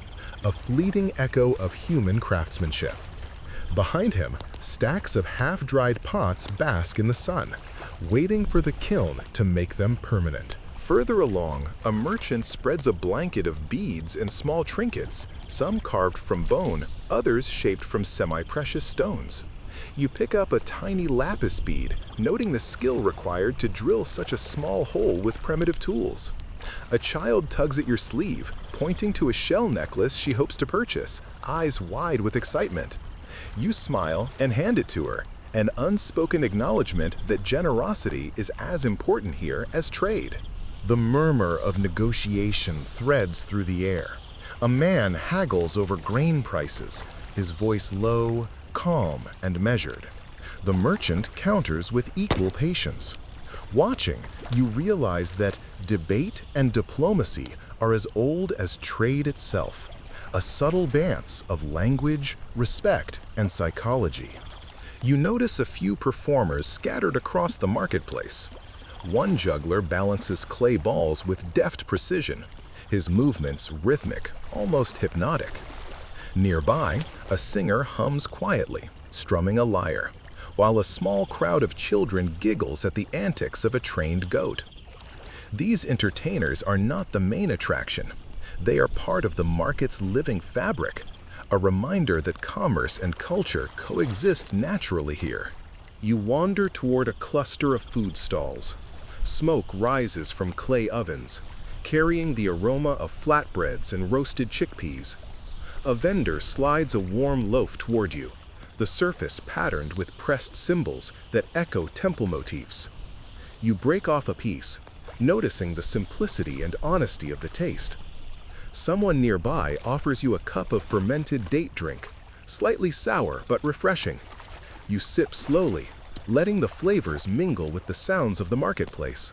a fleeting echo of human craftsmanship. Behind him, stacks of half-dried pots bask in the sun, waiting for the kiln to make them permanent. Further along, a merchant spreads a blanket of beads and small trinkets, some carved from bone, others shaped from semi-precious stones. You pick up a tiny lapis bead, noting the skill required to drill such a small hole with primitive tools. A child tugs at your sleeve, pointing to a shell necklace she hopes to purchase, eyes wide with excitement. You smile and hand it to her, an unspoken acknowledgement that generosity is as important here as trade. The murmur of negotiation threads through the air. A man haggles over grain prices, his voice low, calm, and measured. The merchant counters with equal patience. Watching, you realize that debate and diplomacy are as old as trade itself, a subtle dance of language, respect, and psychology. You notice a few performers scattered across the marketplace. One juggler balances clay balls with deft precision, his movements rhythmic, almost hypnotic. Nearby, a singer hums quietly, strumming a lyre, while a small crowd of children giggles at the antics of a trained goat. These entertainers are not the main attraction. They are part of the market's living fabric, a reminder that commerce and culture coexist naturally here. You wander toward a cluster of food stalls. Smoke rises from clay ovens, carrying the aroma of flatbreads and roasted chickpeas. A vendor slides a warm loaf toward you, the surface patterned with pressed symbols that echo temple motifs. You break off a piece, noticing the simplicity and honesty of the taste. Someone nearby offers you a cup of fermented date drink, slightly sour but refreshing. You sip slowly, letting the flavors mingle with the sounds of the marketplace.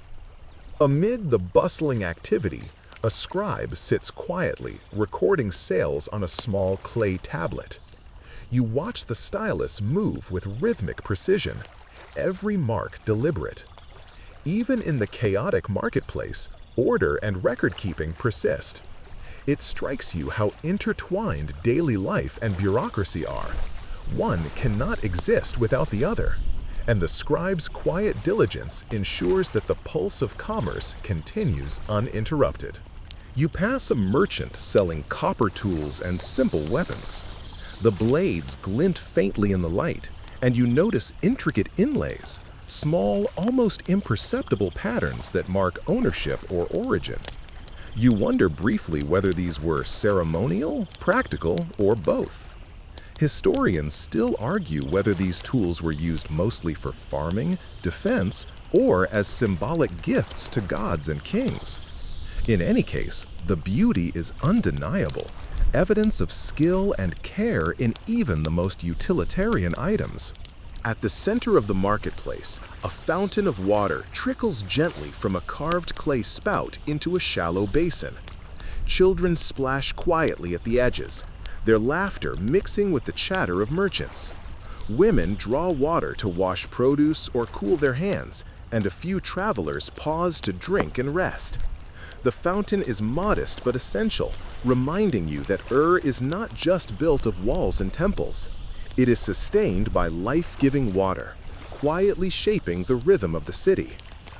Amid the bustling activity, A scribe sits quietly, recording sales on a small clay tablet. You watch the stylus move with rhythmic precision, every mark deliberate. Even in the chaotic marketplace, order and record-keeping persist. It strikes you how intertwined daily life and bureaucracy are. One cannot exist without the other, and the scribe's quiet diligence ensures that the pulse of commerce continues uninterrupted. You pass a merchant selling copper tools and simple weapons. The blades glint faintly in the light, and you notice intricate inlays, small, almost imperceptible patterns that mark ownership or origin. You wonder briefly whether these were ceremonial, practical, or both. Historians still argue whether these tools were used mostly for farming, defense, or as symbolic gifts to gods and kings. In any case, the beauty is undeniable, evidence of skill and care in even the most utilitarian items. At the center of the marketplace, a fountain of water trickles gently from a carved clay spout into a shallow basin. Children splash quietly at the edges, their laughter mixing with the chatter of merchants. Women draw water to wash produce or cool their hands, and a few travelers pause to drink and rest. The fountain is modest but essential, reminding you that is not just built of walls and temples. It is sustained by life-giving water, quietly shaping the rhythm of the city.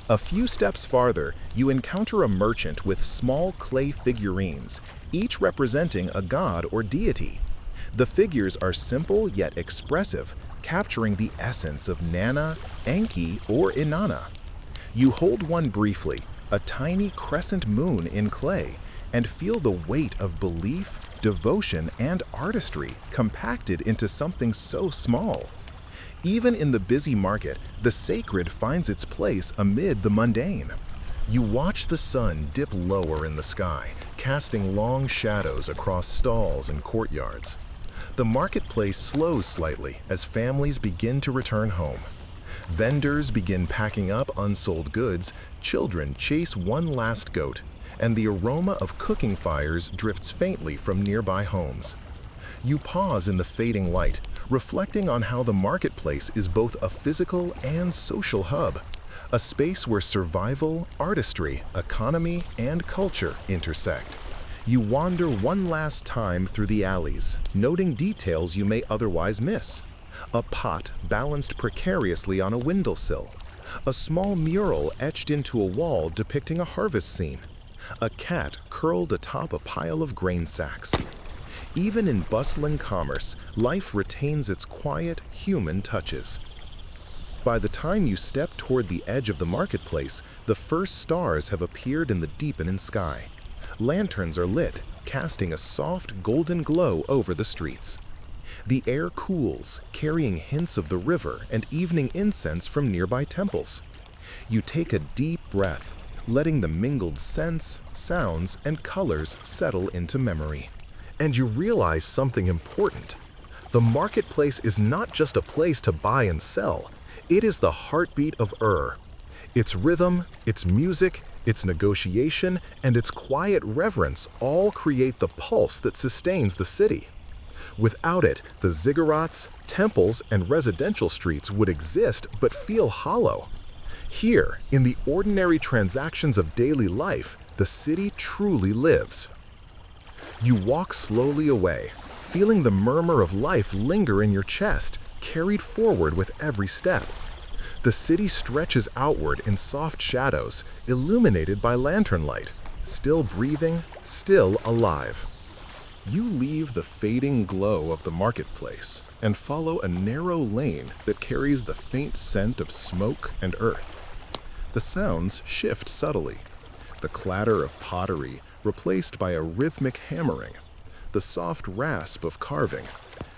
A few steps farther, you encounter a merchant with small clay figurines, each representing a god or deity. The figures are simple yet expressive, capturing the essence of Nana, Enki, or Inanna. You hold one briefly, a tiny crescent moon in clay, and feel the weight of belief, devotion, and artistry compacted into something so small. Even in the busy market, the sacred finds its place amid the mundane. You watch the sun dip lower in the sky, casting long shadows across stalls and courtyards. The marketplace slows slightly as families begin to return home. Vendors begin packing up unsold goods, children chase one last goat, and the aroma of cooking fires drifts faintly from nearby homes. You pause in the fading light, reflecting on how the marketplace is both a physical and social hub, a space where survival, artistry, economy, and culture intersect. You wander one last time through the alleys, noting details you may otherwise miss. A pot balanced precariously on a windowsill, a small mural etched into a wall depicting a harvest scene, a cat curled atop a pile of grain sacks. Even in bustling commerce, life retains its quiet, human touches. By the time you step toward the edge of the marketplace, the first stars have appeared in the deepening sky. Lanterns are lit, casting a soft golden glow over the streets. The air cools, carrying hints of the river and evening incense from nearby temples. You take a deep breath, letting the mingled scents, sounds, and colors settle into memory. And you realize something important. The marketplace is not just a place to buy and sell. It is the heartbeat of Its rhythm, its music, its negotiation, and its quiet reverence all create the pulse that sustains the city. Without it, the ziggurats, temples, and residential streets would exist but feel hollow. Here, in the ordinary transactions of daily life, the city truly lives. You walk slowly away, feeling the murmur of life linger in your chest, carried forward with every step. The city stretches outward in soft shadows, illuminated by lantern light, still breathing, still alive. You leave the fading glow of the marketplace and follow a narrow lane that carries the faint scent of smoke and earth. The sounds shift subtly. The clatter of pottery replaced by a rhythmic hammering, the soft rasp of carving,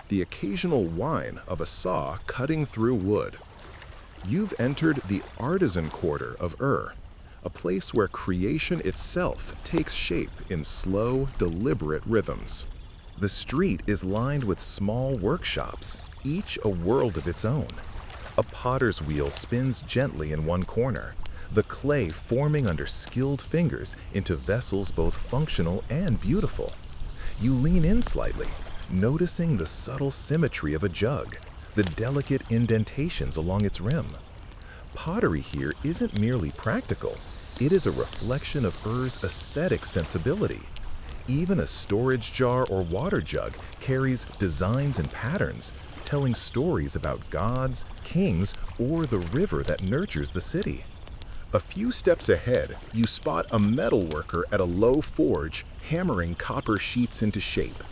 the occasional whine of a saw cutting through wood. You've entered the artisan quarter of a place where creation itself takes shape in slow, deliberate rhythms. The street is lined with small workshops, each a world of its own. A potter's wheel spins gently in one corner, the clay forming under skilled fingers into vessels both functional and beautiful. You lean in slightly, noticing the subtle symmetry of a jug, the delicate indentations along its rim. Pottery here isn't merely practical, it is a reflection of Ur's aesthetic sensibility. Even a storage jar or water jug carries designs and patterns, telling stories about gods, kings, or the river that nurtures the city. A few steps ahead, you spot a metal worker at a low forge hammering copper sheets into shape.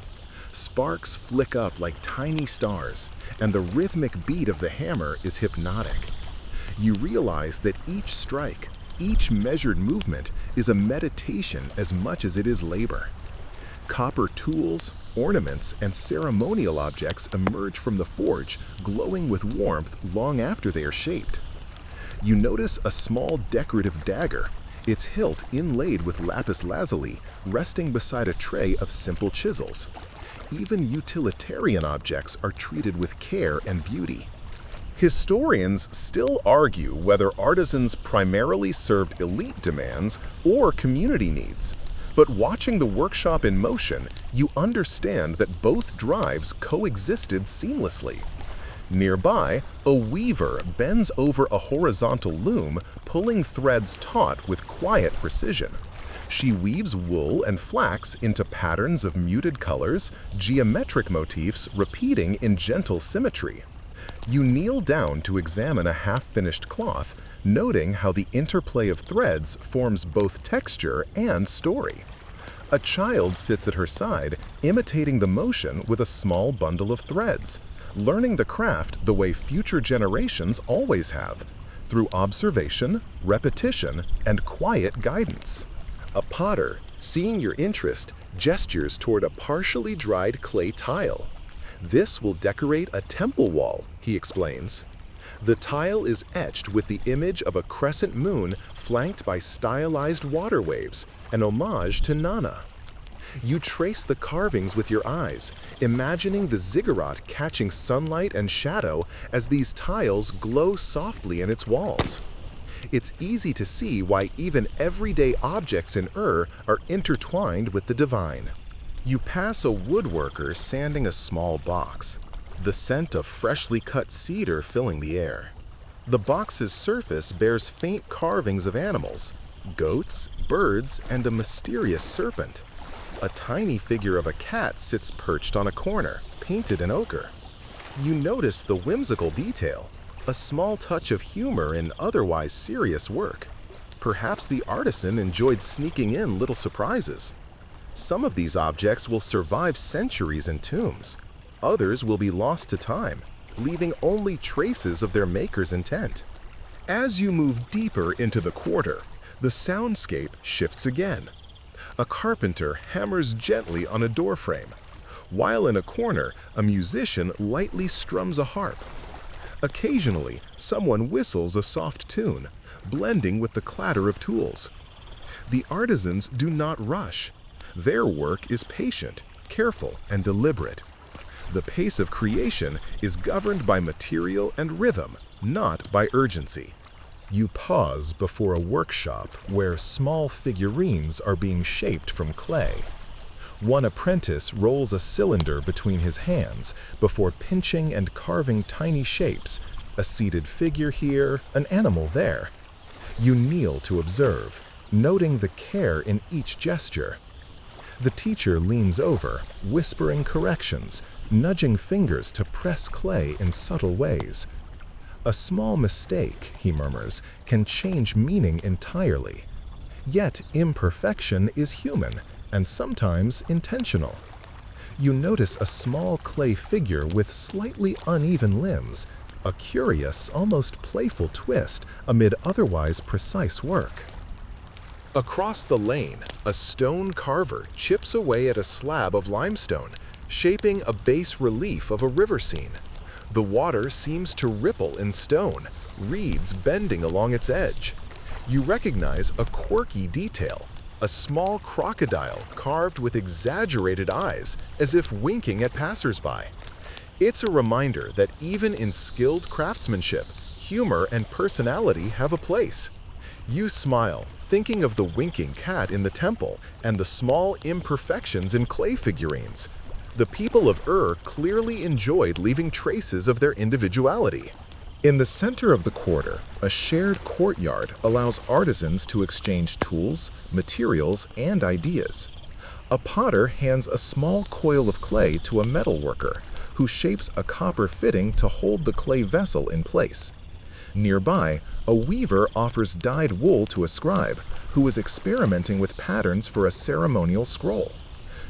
Sparks flick up like tiny stars, and the rhythmic beat of the hammer is hypnotic. You realize that each strike, each measured movement, is a meditation as much as it is labor. Copper tools, ornaments, and ceremonial objects emerge from the forge, glowing with warmth long after they are shaped. You notice a small decorative dagger, its hilt inlaid with lapis lazuli, resting beside a tray of simple chisels. Even utilitarian objects are treated with care and beauty. Historians still argue whether artisans primarily served elite demands or community needs. But watching the workshop in motion, you understand that both drives coexisted seamlessly. Nearby, a weaver bends over a horizontal loom, pulling threads taut with quiet precision. She weaves wool and flax into patterns of muted colors, geometric motifs repeating in gentle symmetry. You kneel down to examine a half-finished cloth, noting how the interplay of threads forms both texture and story. A child sits at her side, imitating the motion with a small bundle of threads, learning the craft the way future generations always have, through observation, repetition, and quiet guidance. A potter, seeing your interest, gestures toward a partially dried clay tile. "This will decorate a temple wall," he explains. The tile is etched with the image of a crescent moon flanked by stylized water waves, an homage to Nana. You trace the carvings with your eyes, imagining the ziggurat catching sunlight and shadow as these tiles glow softly in its walls. It's easy to see why even everyday objects in Ur are intertwined with the divine. You pass a woodworker sanding a small box, the scent of freshly cut cedar filling the air. The box's surface bears faint carvings of animals, goats, birds, and a mysterious serpent. A tiny figure of a cat sits perched on a corner, painted in ochre. You notice the whimsical detail, a small touch of humor in otherwise serious work. Perhaps the artisan enjoyed sneaking in little surprises. Some of these objects will survive centuries in tombs. Others will be lost to time, leaving only traces of their maker's intent. As you move deeper into the quarter, the soundscape shifts again. A carpenter hammers gently on a doorframe, while in a corner, a musician lightly strums a harp. Occasionally, someone whistles a soft tune, blending with the clatter of tools. The artisans do not rush. Their work is patient, careful, and deliberate. The pace of creation is governed by material and rhythm, not by urgency. You pause before a workshop where small figurines are being shaped from clay. One apprentice rolls a cylinder between his hands before pinching and carving tiny shapes, a seated figure here, an animal there. You kneel to observe, noting the care in each gesture. The teacher leans over, whispering corrections, nudging fingers to press clay in subtle ways. "A small mistake," he murmurs, "can change meaning entirely." Yet imperfection is human, and sometimes intentional. You notice a small clay figure with slightly uneven limbs, a curious, almost playful twist amid otherwise precise work. Across the lane, a stone carver chips away at a slab of limestone, shaping a bas relief of a river scene. The water seems to ripple in stone, reeds bending along its edge. You recognize a quirky detail, a small crocodile carved with exaggerated eyes, as if winking at passersby. It's a reminder that even in skilled craftsmanship, humor and personality have a place. You smile, thinking of the winking cat in the temple and the small imperfections in clay figurines. The people of clearly enjoyed leaving traces of their individuality. In the center of the quarter, a shared courtyard allows artisans to exchange tools, materials, and ideas. A potter hands a small coil of clay to a metal worker, who shapes a copper fitting to hold the clay vessel in place. Nearby, a weaver offers dyed wool to a scribe, who is experimenting with patterns for a ceremonial scroll.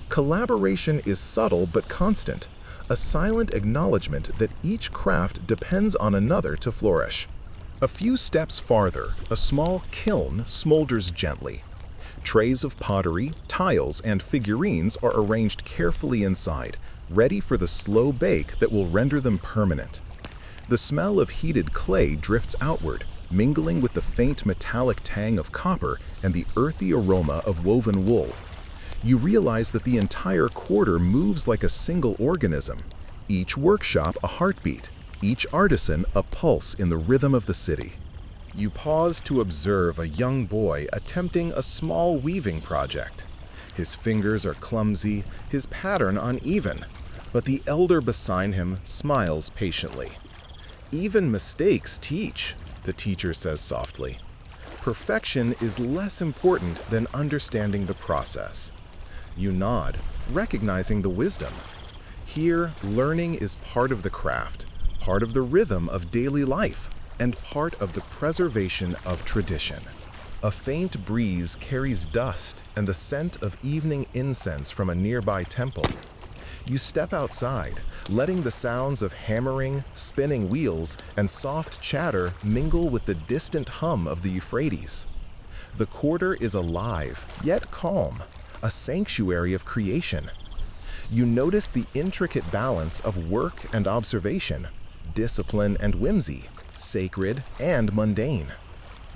Collaboration is subtle but constant, a silent acknowledgement that each craft depends on another to flourish. A few steps farther, a small kiln smolders gently. Trays of pottery, tiles, and figurines are arranged carefully inside, ready for the slow bake that will render them permanent. The smell of heated clay drifts outward, mingling with the faint metallic tang of copper and the earthy aroma of woven wool. You realize that the entire quarter moves like a single organism, each workshop a heartbeat, each artisan a pulse in the rhythm of the city. You pause to observe a young boy attempting a small weaving project. His fingers are clumsy, his pattern uneven, but the elder beside him smiles patiently. "Even mistakes teach," the teacher says softly. "Perfection is less important than understanding the process." You nod, recognizing the wisdom. Here, learning is part of the craft, part of the rhythm of daily life, and part of the preservation of tradition. A faint breeze carries dust and the scent of evening incense from a nearby temple. You step outside, letting the sounds of hammering, spinning wheels, and soft chatter mingle with the distant hum of the Euphrates. The quarter is alive, yet calm, a sanctuary of creation. You notice the intricate balance of work and observation, discipline and whimsy, sacred and mundane.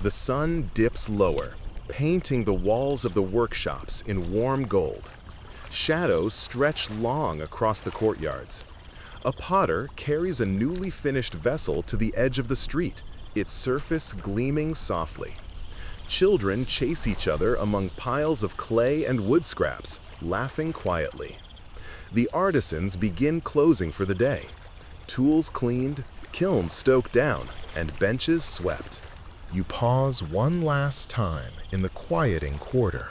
The sun dips lower, painting the walls of the workshops in warm gold. Shadows stretch long across the courtyards. A potter carries a newly finished vessel to the edge of the street, its surface gleaming softly. Children chase each other among piles of clay and wood scraps, laughing quietly. The artisans begin closing for the day. Tools cleaned, kilns stoked down, and benches swept. You pause one last time in the quieting quarter.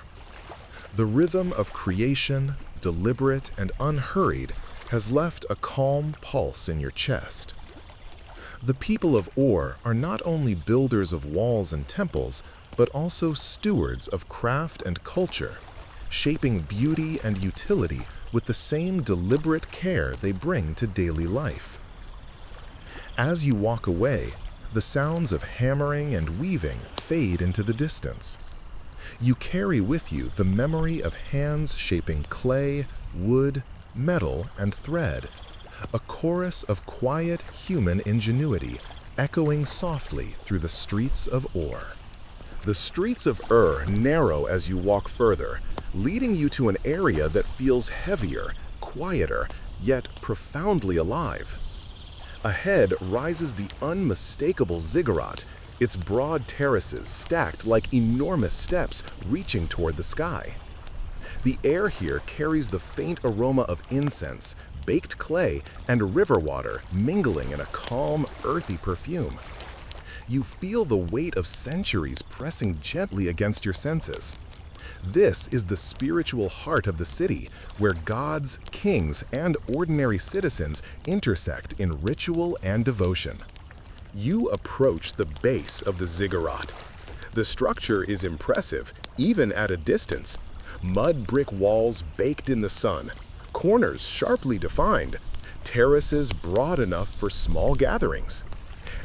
The rhythm of creation, deliberate and unhurried, has left a calm pulse in your chest. The people of are not only builders of walls and temples, but also stewards of craft and culture, shaping beauty and utility with the same deliberate care they bring to daily life. As you walk away, the sounds of hammering and weaving fade into the distance. You carry with you the memory of hands shaping clay, wood, metal, and thread, a chorus of quiet human ingenuity echoing softly through the streets of The streets of narrow as you walk further, leading you to an area that feels heavier, quieter, yet profoundly alive. Ahead rises the unmistakable ziggurat, its broad terraces stacked like enormous steps reaching toward the sky. The air here carries the faint aroma of incense, baked clay, and river water mingling in a calm, earthy perfume. You feel the weight of centuries pressing gently against your senses. This is the spiritual heart of the city, where gods, kings, and ordinary citizens intersect in ritual and devotion. You approach the base of the ziggurat. The structure is impressive, even at a distance. Mud brick walls baked in the sun, corners sharply defined, terraces broad enough for small gatherings.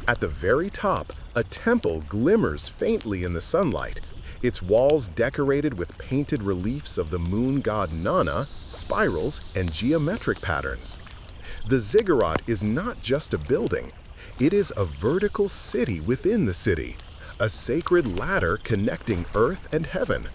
At the very top, a temple glimmers faintly in the sunlight, its walls decorated with painted reliefs of the moon god Nana, spirals, and geometric patterns. The ziggurat is not just a building, it is a vertical city within the city, a sacred ladder connecting earth and heaven.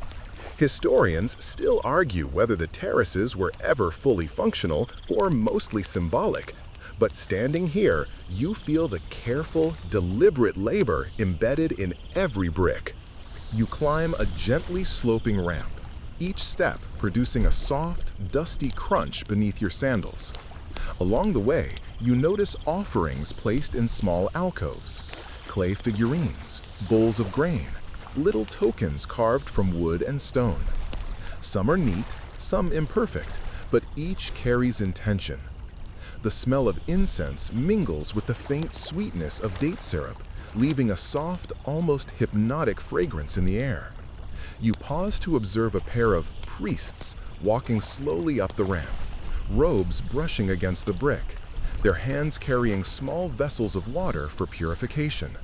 Historians still argue whether the terraces were ever fully functional or mostly symbolic, but standing here, you feel the careful, deliberate labor embedded in every brick. You climb a gently sloping ramp, each step producing a soft, dusty crunch beneath your sandals. Along the way, you notice offerings placed in small alcoves, clay figurines, bowls of grain, little tokens carved from wood and stone. Some are neat, some imperfect, but each carries intention. The smell of incense mingles with the faint sweetness of date syrup, leaving a soft, almost hypnotic fragrance in the air. You pause to observe a pair of priests walking slowly up the ramp, robes brushing against the brick, their hands carrying small vessels of water for purification.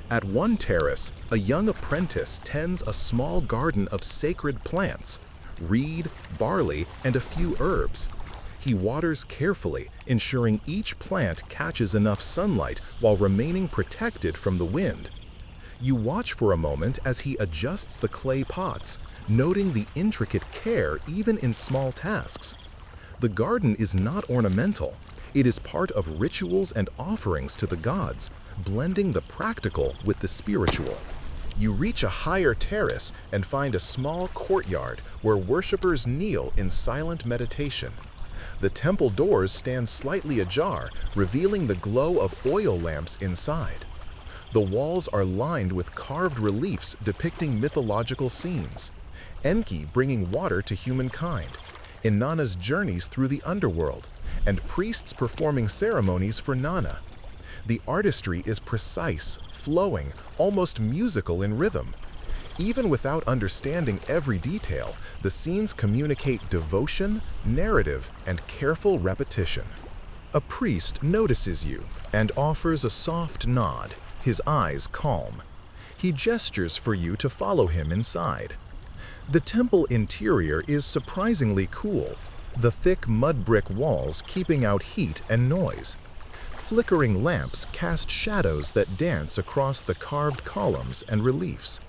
At one terrace, a young apprentice tends a small garden of sacred plants, reed, barley, and a few herbs. He waters carefully, ensuring each plant catches enough sunlight while remaining protected from the wind. You watch for a moment as he adjusts the clay pots, noting the intricate care even in small tasks. The garden is not ornamental. It is part of rituals and offerings to the gods, blending the practical with the spiritual. You reach a higher terrace and find a small courtyard where worshippers kneel in silent meditation. The temple doors stand slightly ajar, revealing the glow of oil lamps inside. The walls are lined with carved reliefs depicting mythological scenes, Enki bringing water to humankind, Inanna's journeys through the underworld, and priests performing ceremonies for Nana. The artistry is precise, flowing, almost musical in rhythm. Even without understanding every detail, the scenes communicate devotion, narrative, and careful repetition. A priest notices you and offers a soft nod, his eyes calm. He gestures for you to follow him inside. The temple interior is surprisingly cool, the thick mud brick walls keeping out heat and noise. Flickering lamps cast shadows that dance across the carved columns and reliefs.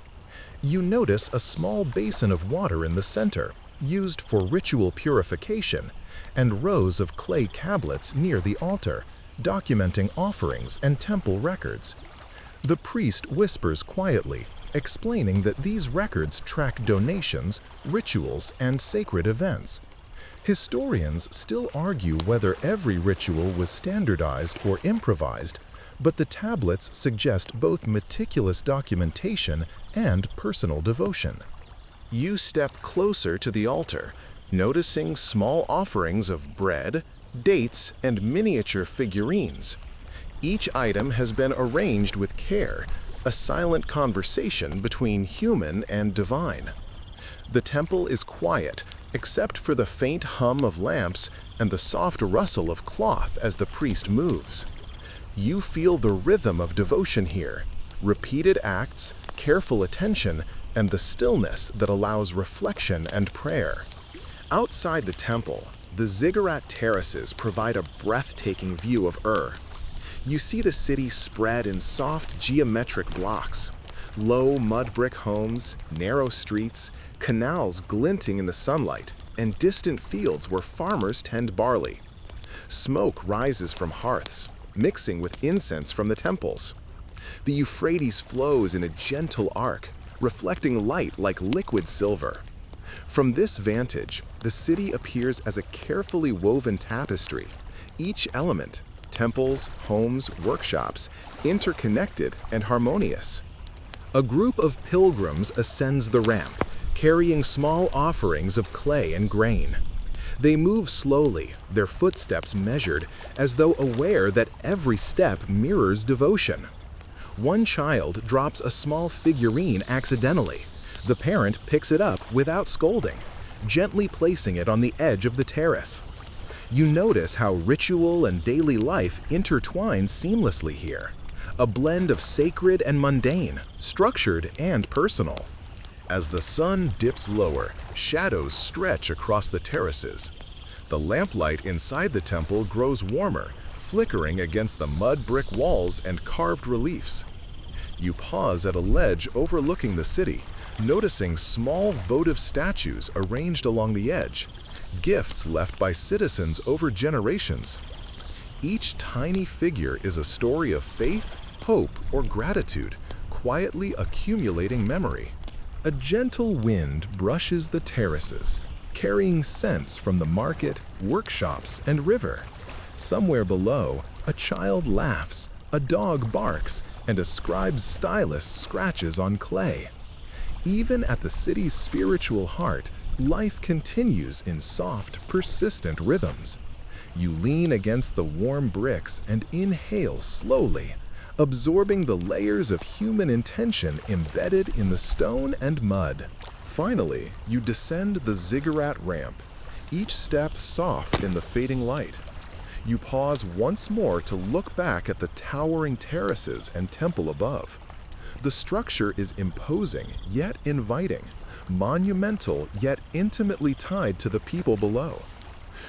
You notice a small basin of water in the center, used for ritual purification, and rows of clay tablets near the altar, documenting offerings and temple records. The priest whispers quietly, explaining that these records track donations, rituals, and sacred events. Historians still argue whether every ritual was standardized or improvised, but the tablets suggest both meticulous documentation and personal devotion. You step closer to the altar, noticing small offerings of bread, dates, and miniature figurines. Each item has been arranged with care, a silent conversation between human and divine. The temple is quiet, except for the faint hum of lamps and the soft rustle of cloth as the priest moves. You feel the rhythm of devotion here, repeated acts, careful attention, and the stillness that allows reflection and prayer. Outside the temple, the ziggurat terraces provide a breathtaking view of Ur. You see the city spread in soft geometric blocks, low mud brick homes, narrow streets, canals glinting in the sunlight, and distant fields where farmers tend barley. Smoke rises from hearths, mixing with incense from the temples. The Euphrates flows in a gentle arc, reflecting light like liquid silver. From this vantage, the city appears as a carefully woven tapestry, each element, temples, homes, workshops, interconnected and harmonious. A group of pilgrims ascends the ramp, carrying small offerings of clay and grain. They move slowly, their footsteps measured, as though aware that every step mirrors devotion. One child drops a small figurine accidentally. The parent picks it up without scolding, gently placing it on the edge of the terrace. You notice how ritual and daily life intertwine seamlessly here, a blend of sacred and mundane, structured and personal. As the sun dips lower, shadows stretch across the terraces. The lamplight inside the temple grows warmer, flickering against the mud brick walls and carved reliefs. You pause at a ledge overlooking the city, noticing small votive statues arranged along the edge, gifts left by citizens over generations. Each tiny figure is a story of faith, hope, or gratitude, quietly accumulating memory. A gentle wind brushes the terraces, carrying scents from the market, workshops, and river. Somewhere below, a child laughs, a dog barks, and a scribe's stylus scratches on clay. Even at the city's spiritual heart, life continues in soft, persistent rhythms. You lean against the warm bricks and inhale slowly, absorbing the layers of human intention embedded in the stone and mud. Finally, you descend the ziggurat ramp, each step soft in the fading light. You pause once more to look back at the towering terraces and temple above. The structure is imposing yet inviting, monumental yet intimately tied to the people below.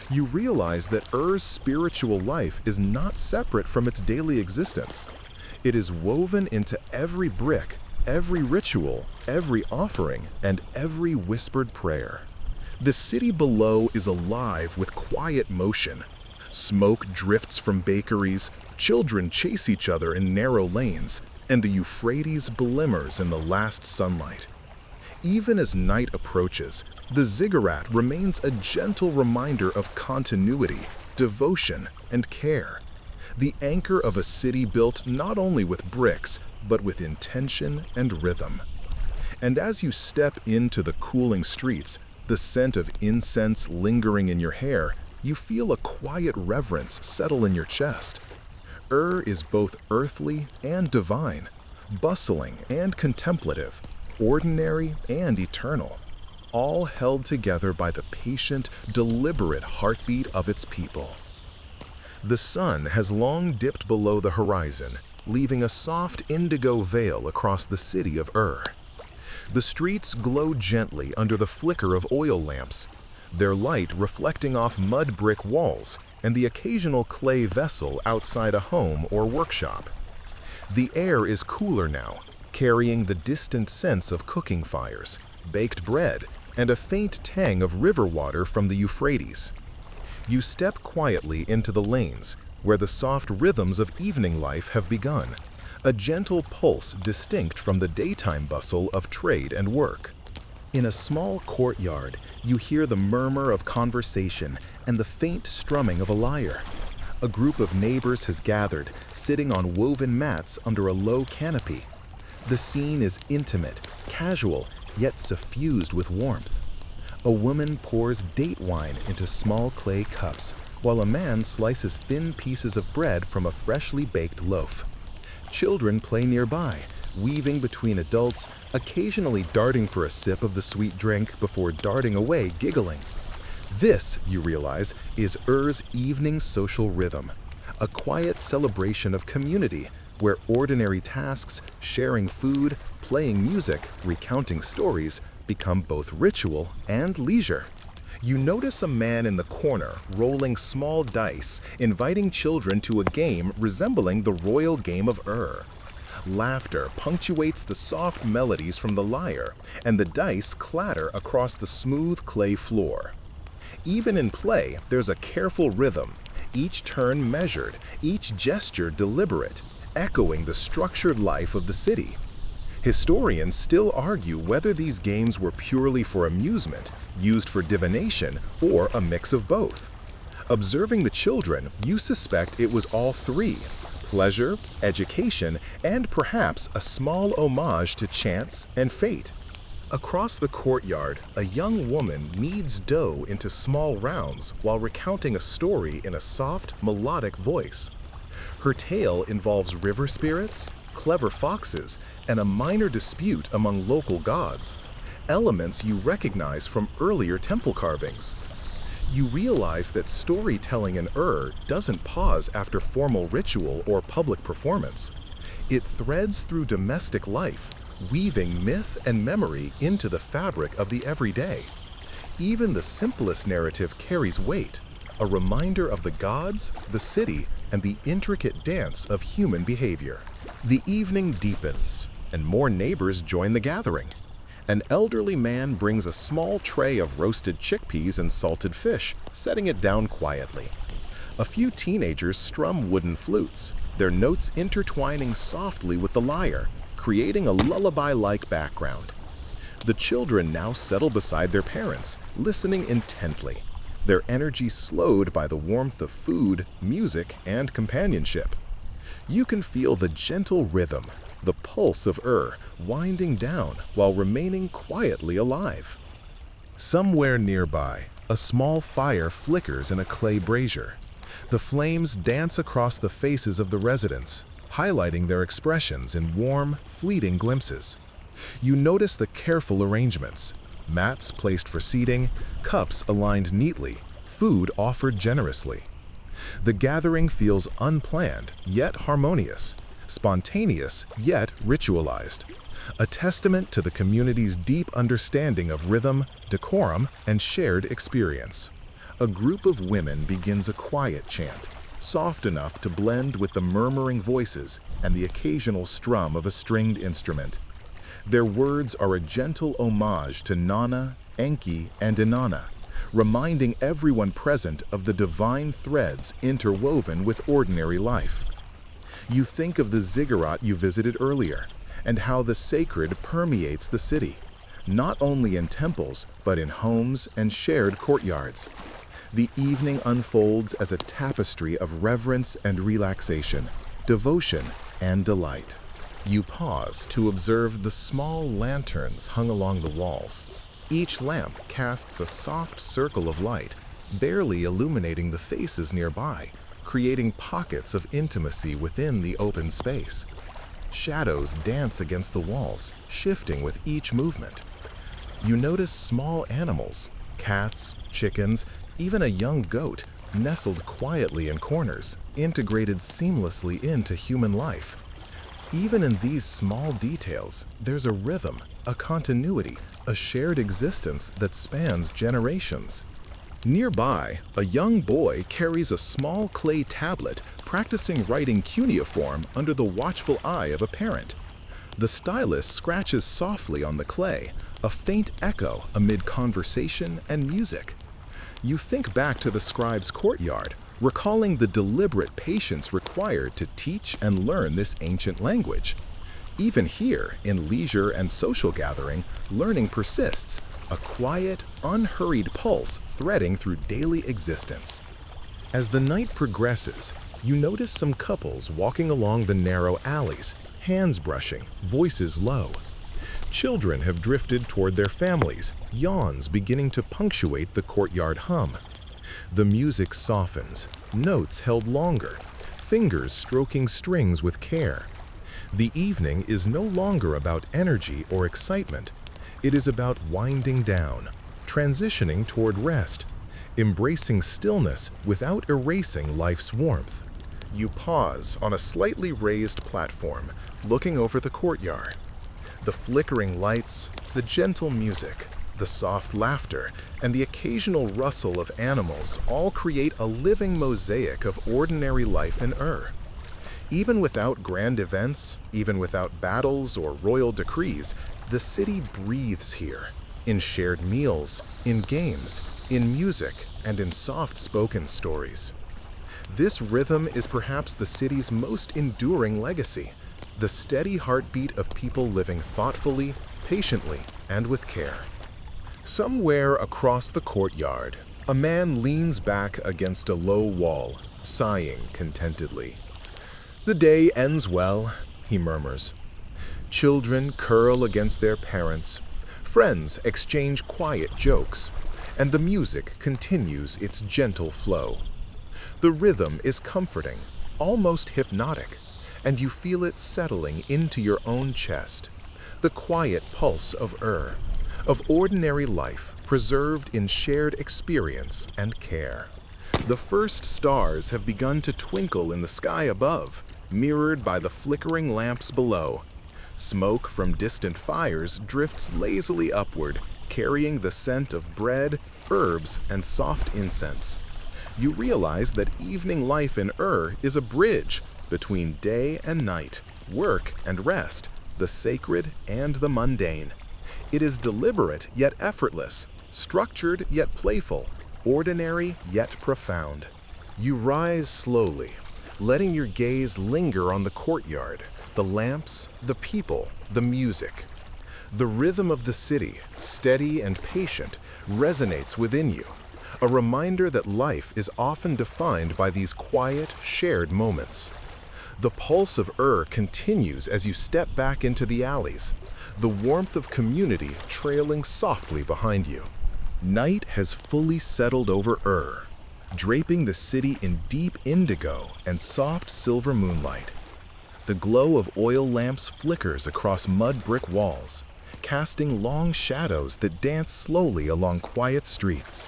You realize that Ur's spiritual life is not separate from its daily existence. It is woven into every brick, every ritual, every offering, and every whispered prayer. The city below is alive with quiet motion. Smoke drifts from bakeries, children chase each other in narrow lanes, and the Euphrates glimmers in the last sunlight. Even as night approaches, the ziggurat remains a gentle reminder of continuity, devotion, and care. The anchor of a city built not only with bricks, but with intention and rhythm. And as you step into the cooling streets, the scent of incense lingering in your hair, you feel a quiet reverence settle in your chest. Is both earthly and divine, bustling and contemplative, ordinary and eternal, all held together by the patient, deliberate heartbeat of its people. The sun has long dipped below the horizon, leaving a soft indigo veil across the city of The streets glow gently under the flicker of oil lamps, their light reflecting off mud brick walls and the occasional clay vessel outside a home or workshop. The air is cooler now, carrying the distant sense of cooking fires, baked bread, and a faint tang of river water from the Euphrates. You step quietly into the lanes, where the soft rhythms of evening life have begun, a gentle pulse distinct from the daytime bustle of trade and work. In a small courtyard, you hear the murmur of conversation and the faint strumming of a lyre. A group of neighbors has gathered, sitting on woven mats under a low canopy. The scene is intimate, casual, yet suffused with warmth. A woman pours date wine into small clay cups, while a man slices thin pieces of bread from a freshly baked loaf. Children play nearby, weaving between adults, occasionally darting for a sip of the sweet drink before darting away giggling. This, you realize, is evening social rhythm, a quiet celebration of community where ordinary tasks, sharing food, playing music, recounting stories, become both ritual and leisure. You notice a man in the corner rolling small dice, inviting children to a game resembling the royal game of Laughter punctuates the soft melodies from the lyre, and the dice clatter across the smooth clay floor. Even in play, there's a careful rhythm, each turn measured, each gesture deliberate, echoing the structured life of the city. Historians still argue whether these games were purely for amusement, used for divination, or a mix of both. Observing the children, you suspect it was all three: pleasure, education, and perhaps a small homage to chance and fate. Across the courtyard, a young woman kneads dough into small rounds while recounting a story in a soft, melodic voice. Her tale involves river spirits, clever foxes, and a minor dispute among local gods, elements you recognize from earlier temple carvings. You realize that storytelling in doesn't pause after formal ritual or public performance. It threads through domestic life, weaving myth and memory into the fabric of the everyday. Even the simplest narrative carries weight, a reminder of the gods, the city, and the intricate dance of human behavior. The evening deepens, and more neighbors join the gathering. An elderly man brings a small tray of roasted chickpeas and salted fish, setting it down quietly. A few teenagers strum wooden flutes, their notes intertwining softly with the lyre, creating a lullaby-like background. The children now settle beside their parents, listening intently, their energy slowed by the warmth of food, music, and companionship. You can feel the gentle rhythm, the pulse of winding down while remaining quietly alive. Somewhere nearby, a small fire flickers in a clay brazier. The flames dance across the faces of the residents, highlighting their expressions in warm, fleeting glimpses. You notice the careful arrangements: mats placed for seating, cups aligned neatly, food offered generously. The gathering feels unplanned yet harmonious, spontaneous yet ritualized, a testament to the community's deep understanding of rhythm, decorum, and shared experience. A group of women begins a quiet chant, soft enough to blend with the murmuring voices and the occasional strum of a stringed instrument. Their words are a gentle homage to Nana, Enki, and Inanna, reminding everyone present of the divine threads interwoven with ordinary life. You think of the ziggurat you visited earlier, and how the sacred permeates the city, not only in temples, but in homes and shared courtyards. The evening unfolds as a tapestry of reverence and relaxation, devotion and delight. You pause to observe the small lanterns hung along the walls. Each lamp casts a soft circle of light, barely illuminating the faces nearby, creating pockets of intimacy within the open space. Shadows dance against the walls, shifting with each movement. You notice small animals, cats, chickens, even a young goat, nestled quietly in corners, integrated seamlessly into human life. Even in these small details, there's a rhythm, a continuity, a shared existence that spans generations. Nearby, a young boy carries a small clay tablet, practicing writing cuneiform under the watchful eye of a parent. The stylus scratches softly on the clay, a faint echo amid conversation and music. You think back to the scribe's courtyard, recalling the deliberate patience required to teach and learn this ancient language. Even here, in leisure and social gathering, learning persists, a quiet, unhurried pulse threading through daily existence. As the night progresses, you notice some couples walking along the narrow alleys, hands brushing, voices low. Children have drifted toward their families, yawns beginning to punctuate the courtyard hum. The music softens, notes held longer, fingers stroking strings with care. The evening is no longer about energy or excitement. It is about winding down, transitioning toward rest, embracing stillness without erasing life's warmth. You pause on a slightly raised platform, looking over the courtyard. The flickering lights, the gentle music, the soft laughter, and the occasional rustle of animals all create a living mosaic of ordinary life in Even without grand events, even without battles or royal decrees, the city breathes here, in shared meals, in games, in music, and in soft-spoken stories. This rhythm is perhaps the city's most enduring legacy, the steady heartbeat of people living thoughtfully, patiently, and with care. Somewhere across the courtyard, a man leans back against a low wall, sighing contentedly. "The day ends well," he murmurs. Children curl against their parents, friends exchange quiet jokes, and the music continues its gentle flow. The rhythm is comforting, almost hypnotic, and you feel it settling into your own chest, the quiet pulse of of ordinary life preserved in shared experience and care. The first stars have begun to twinkle in the sky above, mirrored by the flickering lamps below. Smoke from distant fires drifts lazily upward, carrying the scent of bread, herbs, and soft incense. You realize that evening life in is a bridge between day and night, work and rest, the sacred and the mundane. It is deliberate yet effortless, structured yet playful, ordinary yet profound. You rise slowly, letting your gaze linger on the courtyard, the lamps, the people, the music. The rhythm of the city, steady and patient, resonates within you, a reminder that life is often defined by these quiet, shared moments. The pulse of continues as you step back into the alleys, the warmth of community trailing softly behind you. Night has fully settled over draping the city in deep indigo and soft silver moonlight. The glow of oil lamps flickers across mud brick walls, casting long shadows that dance slowly along quiet streets.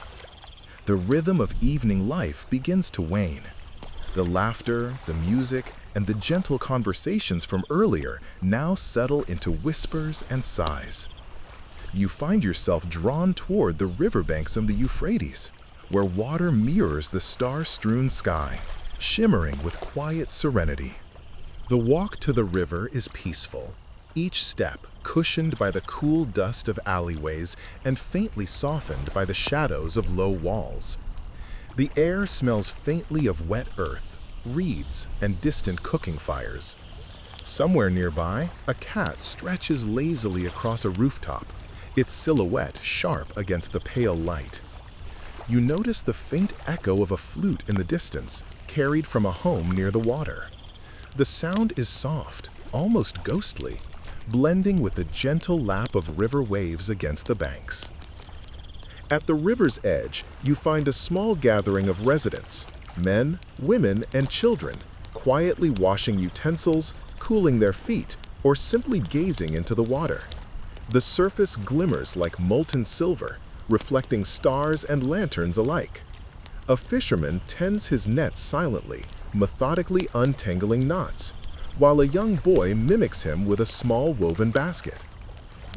The rhythm of evening life begins to wane. The laughter, the music, and the gentle conversations from earlier now settle into whispers and sighs. You find yourself drawn toward the riverbanks of the Euphrates, where water mirrors the star-strewn sky, shimmering with quiet serenity. The walk to the river is peaceful, each step cushioned by the cool dust of alleyways and faintly softened by the shadows of low walls. The air smells faintly of wet earth, reeds, and distant cooking fires. Somewhere nearby, a cat stretches lazily across a rooftop, its silhouette sharp against the pale light. You notice the faint echo of a flute in the distance, carried from a home near the water. The sound is soft, almost ghostly, blending with the gentle lap of river waves against the banks. At the river's edge, you find a small gathering of residents, men, women, and children, quietly washing utensils, cooling their feet, or simply gazing into the water. The surface glimmers like molten silver, reflecting stars and lanterns alike. A fisherman tends his net silently, methodically untangling knots, while a young boy mimics him with a small woven basket.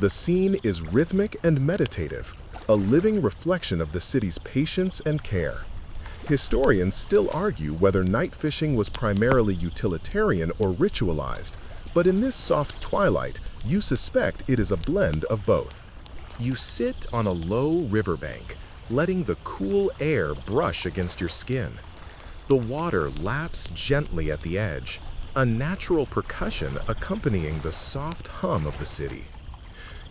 The scene is rhythmic and meditative, a living reflection of the city's patience and care. Historians still argue whether night fishing was primarily utilitarian or ritualized, but in this soft twilight, you suspect it is a blend of both. You sit on a low riverbank, letting the cool air brush against your skin. The water laps gently at the edge, a natural percussion accompanying the soft hum of the city.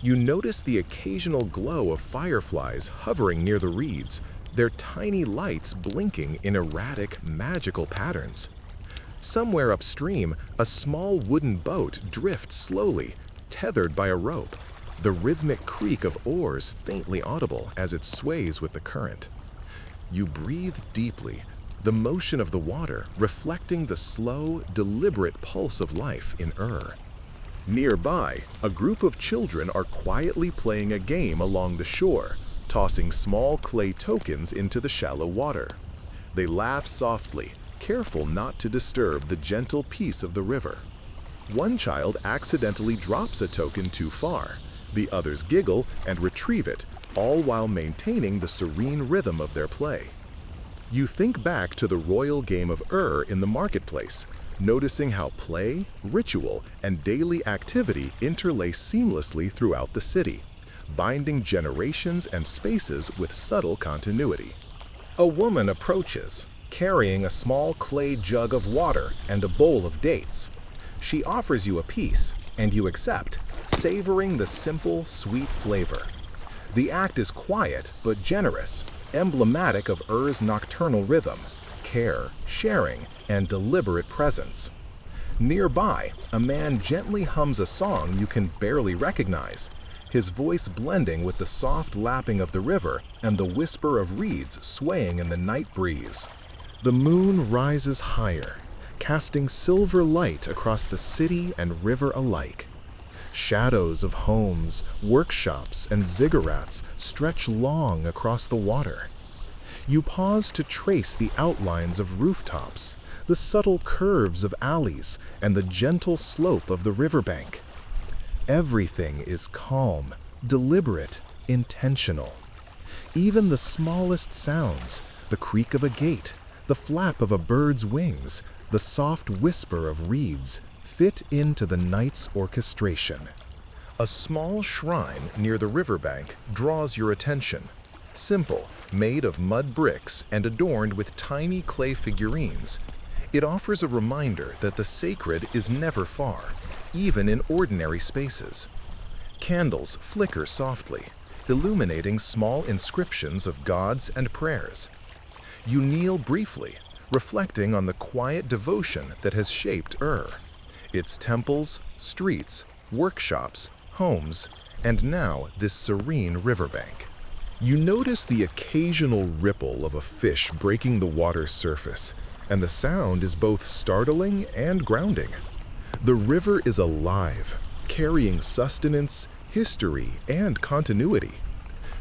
You notice the occasional glow of fireflies hovering near the reeds, their tiny lights blinking in erratic, magical patterns. Somewhere upstream, a small wooden boat drifts slowly, tethered by a rope, the rhythmic creak of oars faintly audible as it sways with the current. You breathe deeply, the motion of the water reflecting the slow, deliberate pulse of life in Nearby, a group of children are quietly playing a game along the shore, tossing small clay tokens into the shallow water. They laugh softly, careful not to disturb the gentle peace of the river. One child accidentally drops a token too far. The others giggle and retrieve it, all while maintaining the serene rhythm of their play. You think back to the royal game of in the marketplace, noticing how play, ritual, and daily activity interlace seamlessly throughout the city, binding generations and spaces with subtle continuity. A woman approaches, carrying a small clay jug of water and a bowl of dates. She offers you a piece, and you accept, savoring the simple, sweet flavor. The act is quiet but generous, emblematic of nocturnal rhythm, care, sharing, and deliberate presence. Nearby, a man gently hums a song you can barely recognize, his voice blending with the soft lapping of the river and the whisper of reeds swaying in the night breeze. The moon rises higher, casting silver light across the city and river alike. Shadows of homes, workshops, and ziggurats stretch long across the water. You pause to trace the outlines of rooftops, the subtle curves of alleys, and the gentle slope of the riverbank. Everything is calm, deliberate, intentional. Even the smallest sounds, the creak of a gate, the flap of a bird's wings, the soft whisper of reeds, fit into the night's orchestration. A small shrine near the riverbank draws your attention. Simple, made of mud bricks and adorned with tiny clay figurines, it offers a reminder that the sacred is never far, even in ordinary spaces. Candles flicker softly, illuminating small inscriptions of gods and prayers. You kneel briefly, reflecting on the quiet devotion that has shaped its temples, streets, workshops, homes, and now this serene riverbank. You notice the occasional ripple of a fish breaking the water's surface, and the sound is both startling and grounding. The river is alive, carrying sustenance, history, and continuity.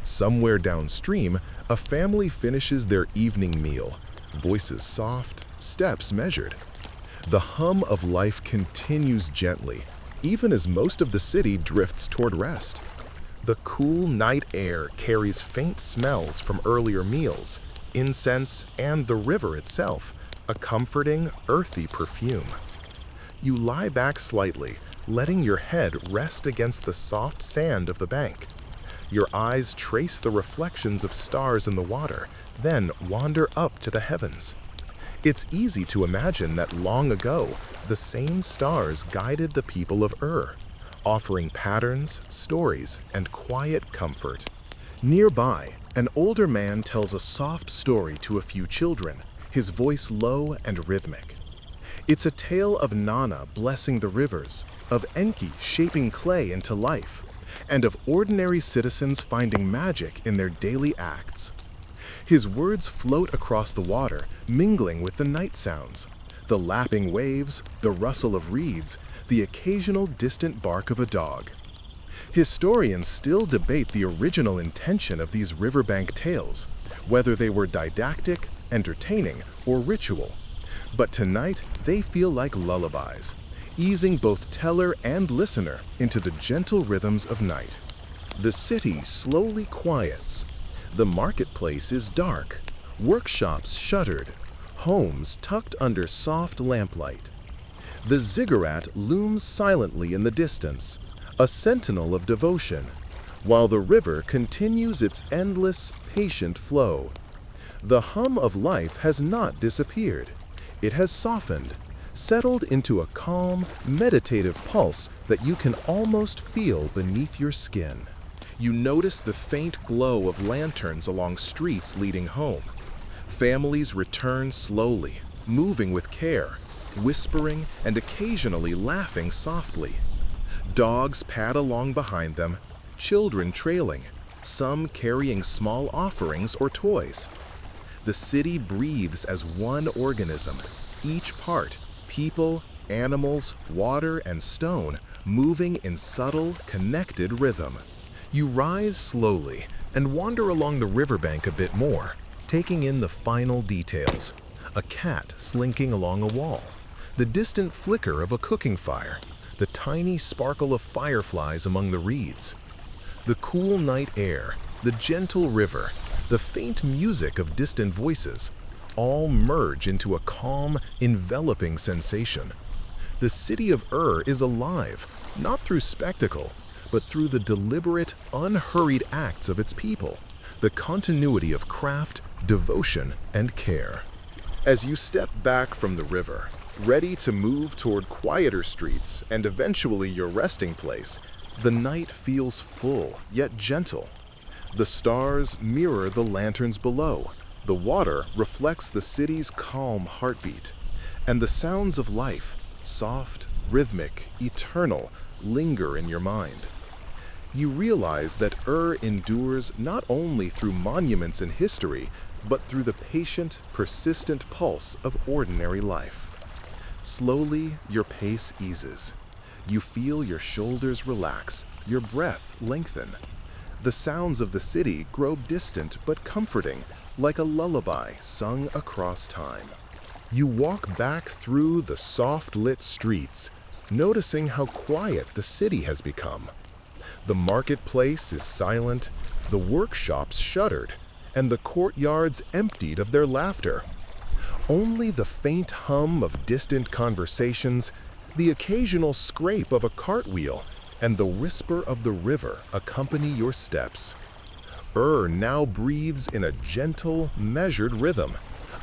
Somewhere downstream, a family finishes their evening meal, voices soft, steps measured. The hum of life continues gently, even as most of the city drifts toward rest. The cool night air carries faint smells from earlier meals, incense, and the river itself, a comforting, earthy perfume. You lie back slightly, letting your head rest against the soft sand of the bank. Your eyes trace the reflections of stars in the water, then wander up to the heavens. It's easy to imagine that long ago, the same stars guided the people of offering patterns, stories, and quiet comfort. Nearby, an older man tells a soft story to a few children, his voice low and rhythmic. It's a tale of Nana blessing the rivers, of Enki shaping clay into life, and of ordinary citizens finding magic in their daily acts. His words float across the water, mingling with the night sounds, the lapping waves, the rustle of reeds, the occasional distant bark of a dog. Historians still debate the original intention of these riverbank tales, whether they were didactic, entertaining, or ritual. But tonight, they feel like lullabies, easing both teller and listener into the gentle rhythms of night. The city slowly quiets. The marketplace is dark, workshops shuttered, homes tucked under soft lamplight. The ziggurat looms silently in the distance, a sentinel of devotion, while the river continues its endless, patient flow. The hum of life has not disappeared. It has softened, settled into a calm, meditative pulse that you can almost feel beneath your skin. You notice the faint glow of lanterns along streets leading home. Families return slowly, moving with care, whispering and occasionally laughing softly. Dogs pad along behind them, children trailing, some carrying small offerings or toys. The city breathes as one organism, each part, people, animals, water, and stone, moving in subtle, connected rhythm. You rise slowly and wander along the riverbank a bit more, taking in the final details. A cat slinking along a wall, the distant flicker of a cooking fire, the tiny sparkle of fireflies among the reeds. The cool night air, the gentle river, the faint music of distant voices, all merge into a calm, enveloping sensation. The city of is alive, not through spectacle, but through the deliberate, unhurried acts of its people, the continuity of craft, devotion, and care. As you step back from the river, ready to move toward quieter streets and eventually your resting place, the night feels full, yet gentle. The stars mirror the lanterns below, the water reflects the city's calm heartbeat, and the sounds of life, soft, rhythmic, eternal, linger in your mind. You realize that endures not only through monuments and history, but through the patient, persistent pulse of ordinary life. Slowly, your pace eases. You feel your shoulders relax, your breath lengthen. The sounds of the city grow distant but comforting, like a lullaby sung across time. You walk back through the soft-lit streets, noticing how quiet the city has become. The marketplace is silent, the workshops shuttered, and the courtyards emptied of their laughter. Only the faint hum of distant conversations, the occasional scrape of a cartwheel, and the whisper of the river accompany your steps. Now breathes in a gentle, measured rhythm,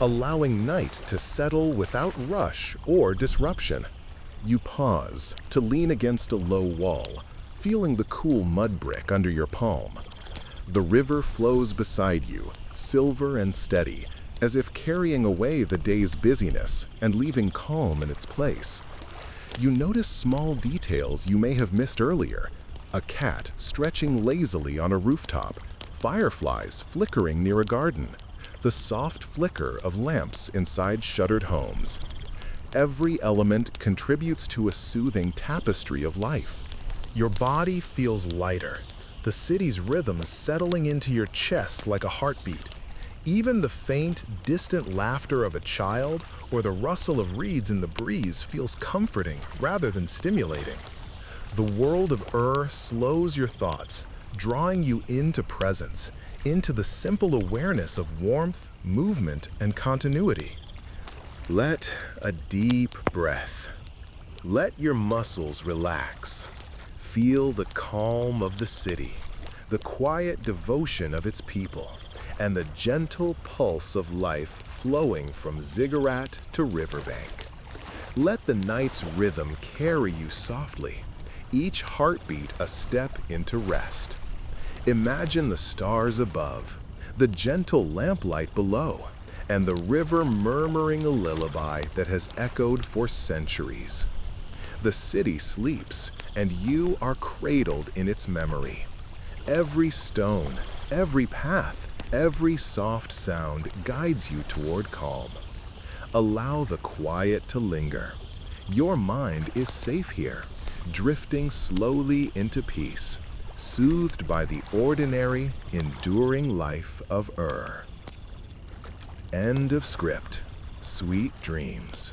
allowing night to settle without rush or disruption. You pause to lean against a low wall, feeling the cool mud brick under your palm. The river flows beside you, silver and steady, as if carrying away the day's busyness and leaving calm in its place. You notice small details you may have missed earlier: a cat stretching lazily on a rooftop, fireflies flickering near a garden, the soft flicker of lamps inside shuttered homes. Every element contributes to a soothing tapestry of life. Your body feels lighter, the city's rhythm settling into your chest like a heartbeat. Even the faint, distant laughter of a child or the rustle of reeds in the breeze feels comforting rather than stimulating. The world of slows your thoughts, drawing you into presence, into the simple awareness of warmth, movement, and continuity. Let a deep breath. Let your muscles relax. Feel the calm of the city, the quiet devotion of its people, and the gentle pulse of life flowing from ziggurat to riverbank. Let the night's rhythm carry you softly, each heartbeat a step into rest. Imagine the stars above, the gentle lamplight below, and the river murmuring a lullaby that has echoed for centuries. The city sleeps, and you are cradled in its memory. Every stone, every path, every soft sound guides you toward calm. Allow the quiet to linger. Your mind is safe here, drifting slowly into peace, soothed by the ordinary, enduring life of End of script. Sweet dreams.